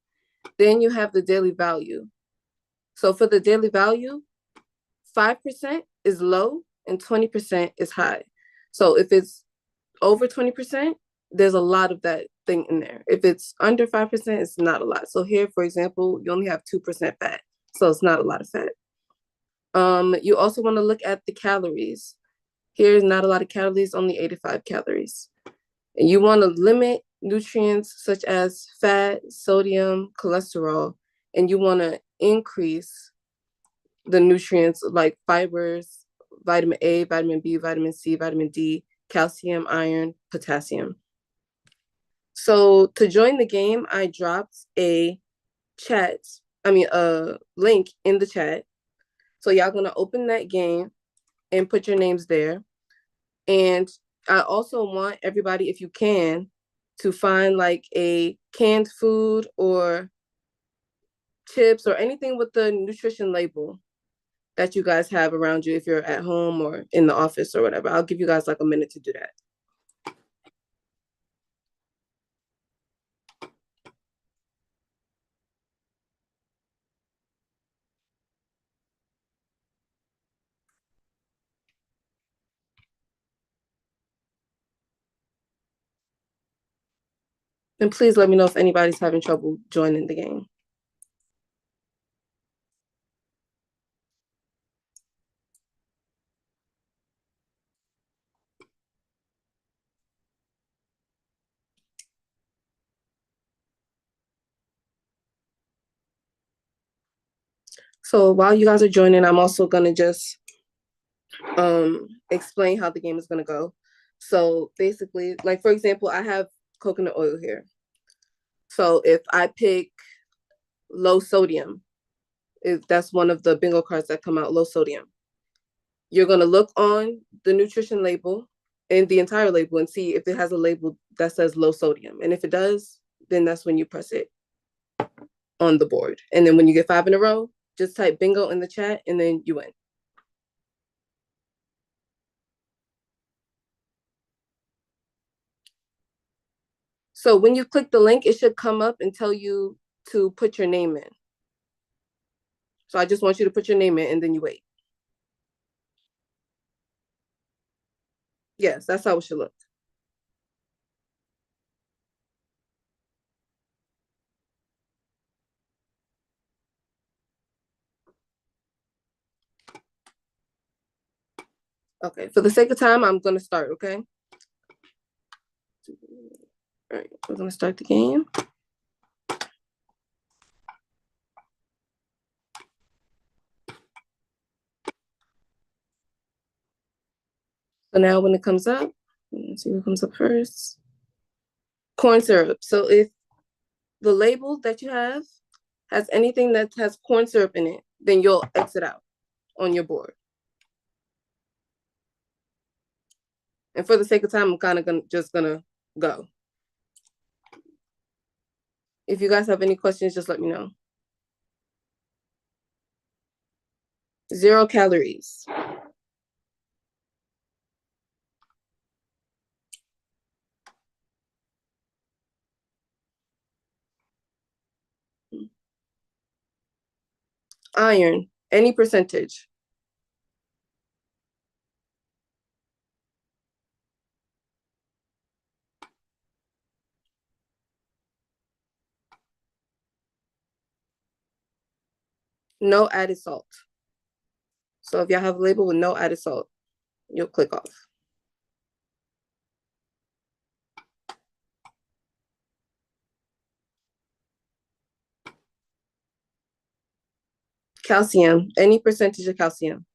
Then you have the daily value. So for the daily value, 5% is low and 20% is high. So if it's over 20%, there's a lot of that thing in there. If it's under 5%, it's not a lot. So here, for example, you only have 2% fat. So it's not a lot of fat. You also want to look at the calories. Here's not a lot of calories, only 85 calories. And you want to limit nutrients such as fat, sodium, cholesterol, and you want to increase the nutrients like fibers, vitamin A, vitamin B, vitamin C, vitamin D, calcium, iron, potassium. So to join the game, I dropped a link in the chat. So y'all gonna open that game and put your names there. And I also want everybody, if you can, to find like a canned food or chips, or anything with the nutrition label that you guys have around you if you're at home or in the office or whatever. I'll give you guys like a minute to do that. And please let me know if anybody's having trouble joining the game. So while you guys are joining, I'm also gonna just explain how the game is gonna go. So basically, like for example, I have coconut oil here. So if I pick low sodium, if that's one of the bingo cards that come out, low sodium, you're gonna look on the nutrition label and the entire label and see if it has a label that says low sodium. And if it does, then that's when you press it on the board. And then when you get 5 in a row, just type bingo in the chat and then you win. So when you click the link, it should come up and tell you to put your name in. So I just want you to put your name in and then you wait. Yes, that's how it should look. Okay, for the sake of time, I'm gonna start, okay? All right, we're gonna start the game. So now when it comes up, let's see what comes up first. Corn syrup. So if the label that you have has anything that has corn syrup in it, then you'll exit out on your board. And for the sake of time, I'm kind of just gonna go. If you guys have any questions, just let me know. 0 calories. Iron, any percentage. No added salt. So if y'all have a label with no added salt, you'll click off. Calcium, any percentage of calcium.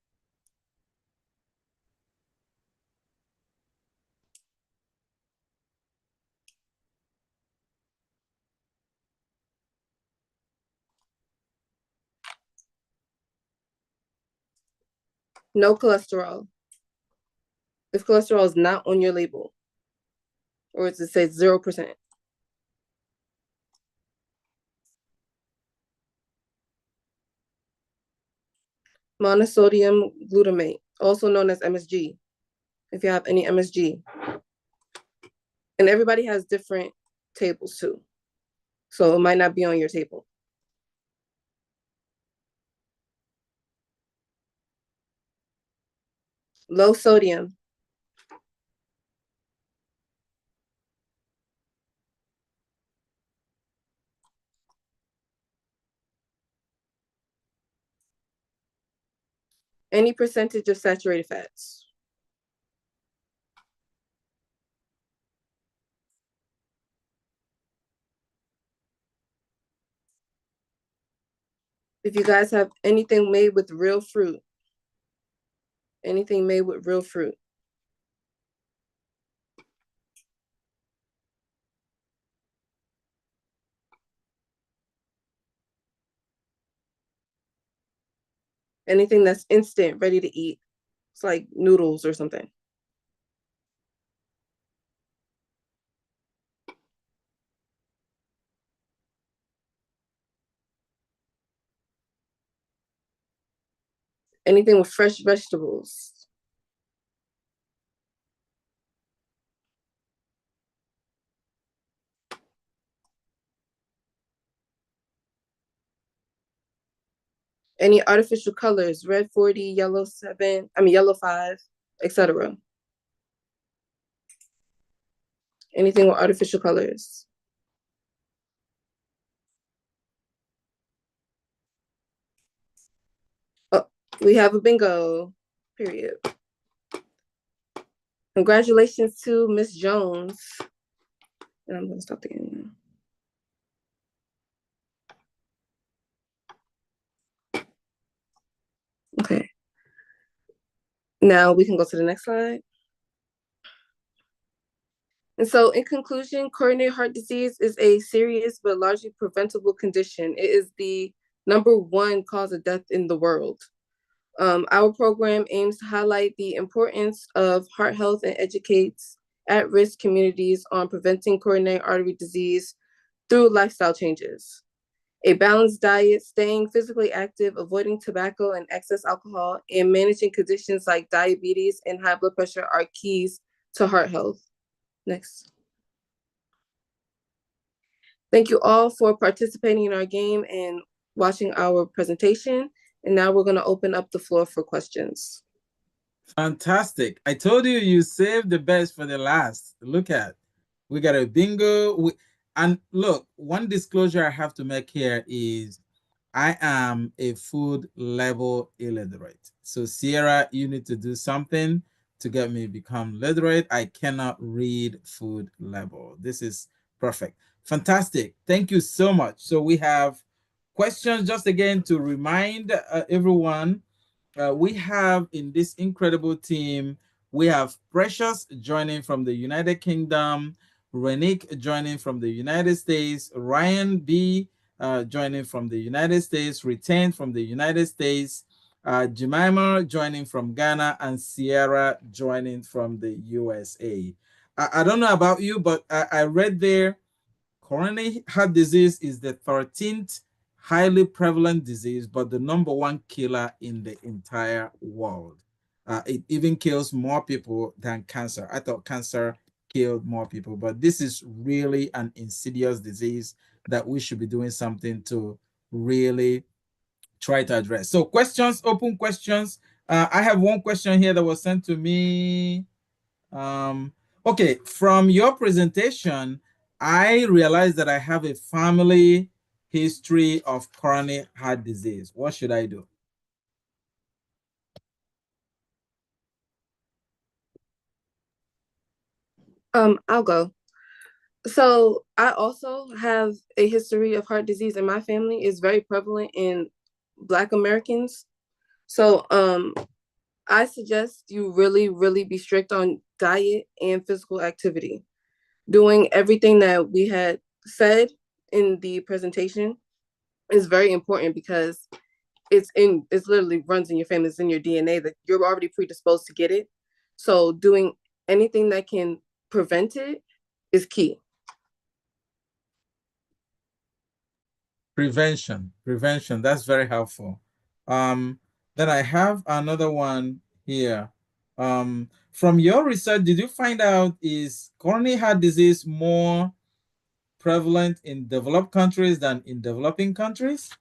No cholesterol. If cholesterol is not on your label, or does it say 0%? Monosodium glutamate, also known as MSG, if you have any MSG. And everybody has different tables too. So it might not be on your table. Low sodium. Any percentage of saturated fats. If you guys have anything made with real fruit, anything made with real fruit. Anything that's instant, ready to eat. It's like noodles or something. Anything with fresh vegetables? Any artificial colors, red 40, yellow 7, yellow 5, etc. Anything with artificial colors? Oh, we have a bingo, period. Congratulations to Miss Jones. And I'm gonna stop the game now. Okay. Now we can go to the next slide. And so in conclusion, coronary heart disease is a serious but largely preventable condition. It is the #1 cause of death in the world. Our program aims to highlight the importance of heart health and educates at-risk communities on preventing coronary artery disease through lifestyle changes. A balanced diet, staying physically active, avoiding tobacco and excess alcohol, and managing conditions like diabetes and high blood pressure are keys to heart health. Next. Thank you all for participating in our game and watching our presentation. And now we're going to open up the floor for questions. Fantastic. I told you, you saved the best for the last. Look at, we got a bingo. And look, one disclosure I have to make here is I am a food level illiterate. So Sierra, you need to do something to get me become literate. I cannot read food level. This is perfect. Fantastic. Thank you so much. So we have questions just again to remind everyone. We have in this incredible team, we have Precious joining from the United Kingdom, Renique joining from the United States, Ryan B joining from the United States, Retain from the United States, Jemima joining from Ghana, and Sierra joining from the USA. I don't know about you, but I read there, coronary heart disease is the 13th highly prevalent disease, but the #1 killer in the entire world. It even kills more people than cancer. I thought cancer killed more people, but this is really an insidious disease that we should be doing something to really try to address. So questions, open questions. I have one question here that was sent to me. Okay, from your presentation, I realized that I have a family history of coronary heart disease. What should I do? I'll go. So I also have a history of heart disease in my family. It's very prevalent in Black Americans. So I suggest you really, really be strict on diet and physical activity. Doing everything that we had said in the presentation is very important because it's literally runs in your family, it's in your DNA, that you're already predisposed to get it. So doing anything that can prevent it is key. Prevention, that's very helpful. Then I have another one here. From your research, did you find out, is coronary heart disease more prevalent in developed countries than in developing countries?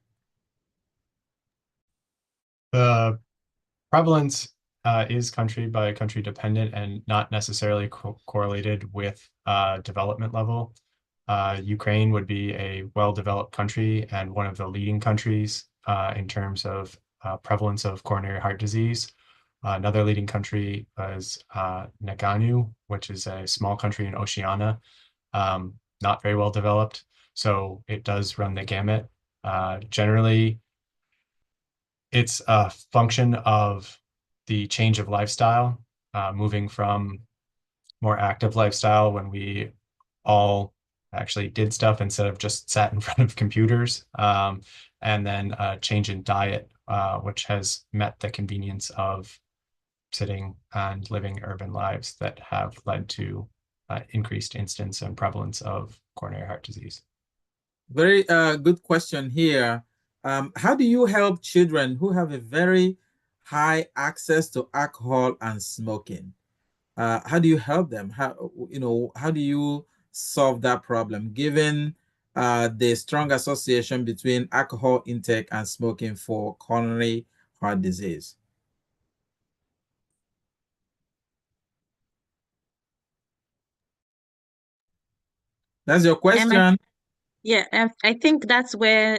The prevalence is country by country dependent and not necessarily correlated with development level. Ukraine would be a well-developed country and one of the leading countries in terms of prevalence of coronary heart disease. Another leading country is Nagano, which is a small country in Oceania, not very well developed. So it does run the gamut. Generally, it's a function of the change of lifestyle, moving from more active lifestyle when we all actually did stuff instead of just sat in front of computers, and then a change in diet, which has met the convenience of sitting and living urban lives that have led to increased incidence and prevalence of coronary heart disease. Very good question here. How do you help children who have a very high access to alcohol and smoking. How do you help them? How do you solve that problem, given the strong association between alcohol intake and smoking for coronary heart disease? That's your question. I think that's where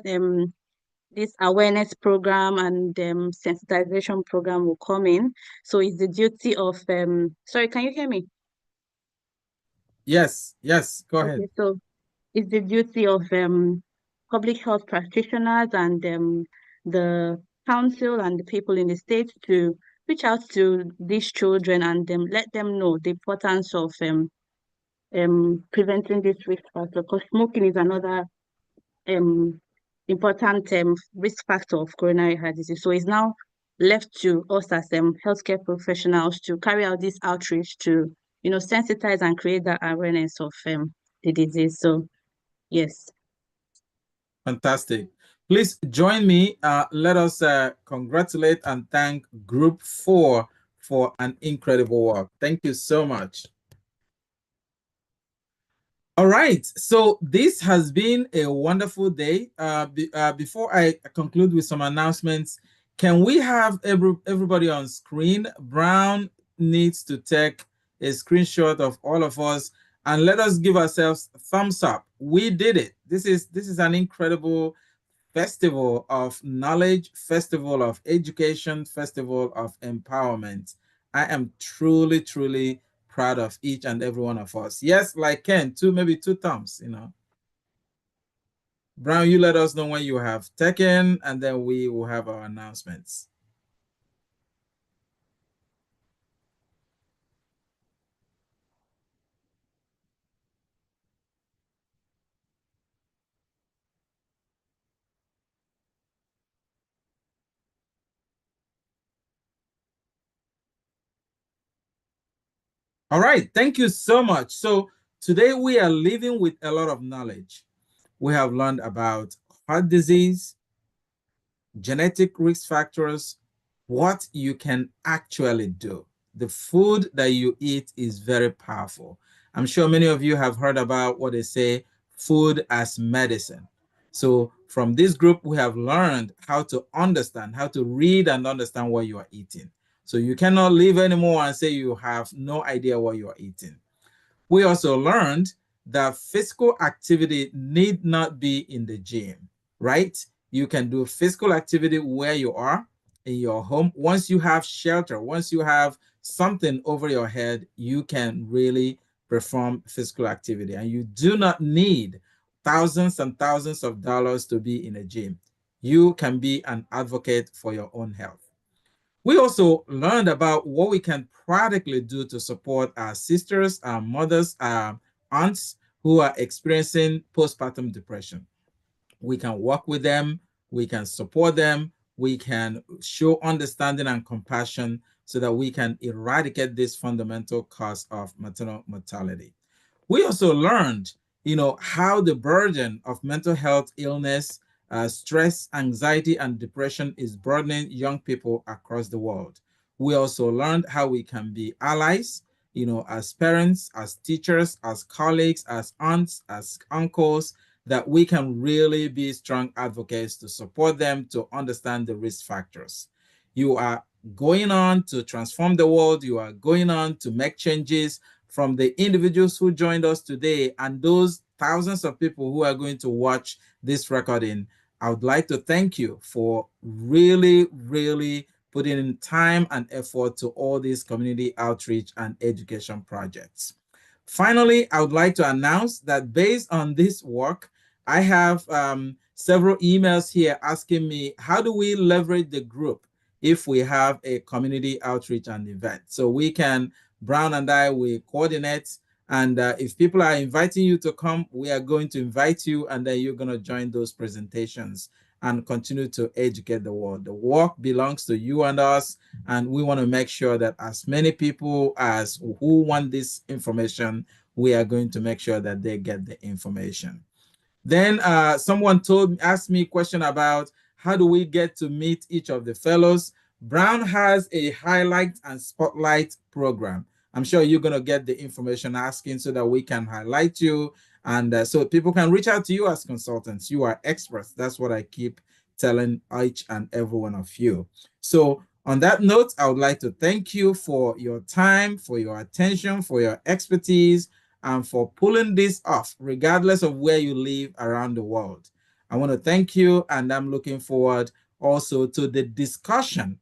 this awareness program and sensitization program will come in. So it's the duty of sorry, can you hear me? Yes, go ahead. Okay, so it's the duty of public health practitioners and the council and the people in the state to reach out to these children and let them know the importance of preventing this risk factor, because smoking is another important risk factor of coronary heart disease. So it's now left to us as healthcare professionals to carry out this outreach to, sensitize and create that awareness of the disease. So, yes. Fantastic. Please join me. Let us congratulate and thank Group 4 for an incredible work. Thank you so much. All right, so this has been a wonderful day. Before I conclude with some announcements, can we have everybody on screen? Brown needs to take a screenshot of all of us and let us give ourselves a thumbs up. We did it. This is an incredible festival of knowledge, festival of education, festival of empowerment. I am truly, truly proud of each and every one of us. Yes, like Ken, maybe two thumbs, Brown, you let us know when you have taken, and then we will have our announcements. All right, thank you so much. So today we are living with a lot of knowledge. We have learned about heart disease, genetic risk factors, what you can actually do. The food that you eat is very powerful. I'm sure many of you have heard about what they say, food as medicine. So from this group, we have learned how to understand, how to read and understand what you are eating. So you cannot live anymore and say you have no idea what you are eating. We also learned that physical activity need not be in the gym, right? You can do physical activity where you are in your home. Once you have shelter, once you have something over your head, you can really perform physical activity. And you do not need thousands and thousands of dollars to be in a gym. You can be an advocate for your own health. We also learned about what we can practically do to support our sisters, our mothers, our aunts who are experiencing postpartum depression. We can work with them, we can support them, we can show understanding and compassion so that we can eradicate this fundamental cause of maternal mortality. We also learned, how the burden of mental health illness, stress, anxiety, and depression is burdening young people across the world. We also learned how we can be allies, as parents, as teachers, as colleagues, as aunts, as uncles, that we can really be strong advocates to support them to understand the risk factors. You are going on to transform the world. You are going on to make changes. From the individuals who joined us today and those thousands of people who are going to watch this recording, I would like to thank you for really, really putting in time and effort to all these community outreach and education projects. Finally, I would like to announce that based on this work, I have several emails here asking me, how do we leverage the group if we have a community outreach and event? So we can, Brown and I, we coordinate, and if people are inviting you to come, we are going to invite you, and then you're going to join those presentations and continue to educate the world. The work belongs to you and us, and we want to make sure that as many people as who want this information, we are going to make sure that they get the information. Then someone asked me a question about how do we get to meet each of the fellows. Brown has a highlight and spotlight program. I'm sure you're going to get the information asking so that we can highlight you, and so people can reach out to you as consultants. You are experts. That's what I keep telling each and every one of you. So on that note, I would like to thank you for your time, for your attention, for your expertise, and for pulling this off, regardless of where you live around the world. I want to thank you, and I'm looking forward also to the discussion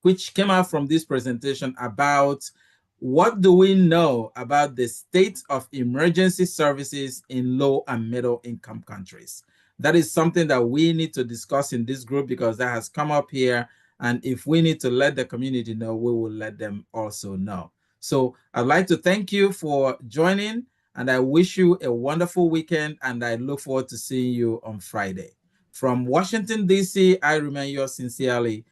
which came out from this presentation about what do we know about the state of emergency services in low and middle income countries. That is something that we need to discuss in this group because that has come up here. And if we need to let the community know, we will let them also know. So I'd like to thank you for joining, and I wish you a wonderful weekend, and I look forward to seeing you on Friday. From Washington, D.C., I remain yours sincerely,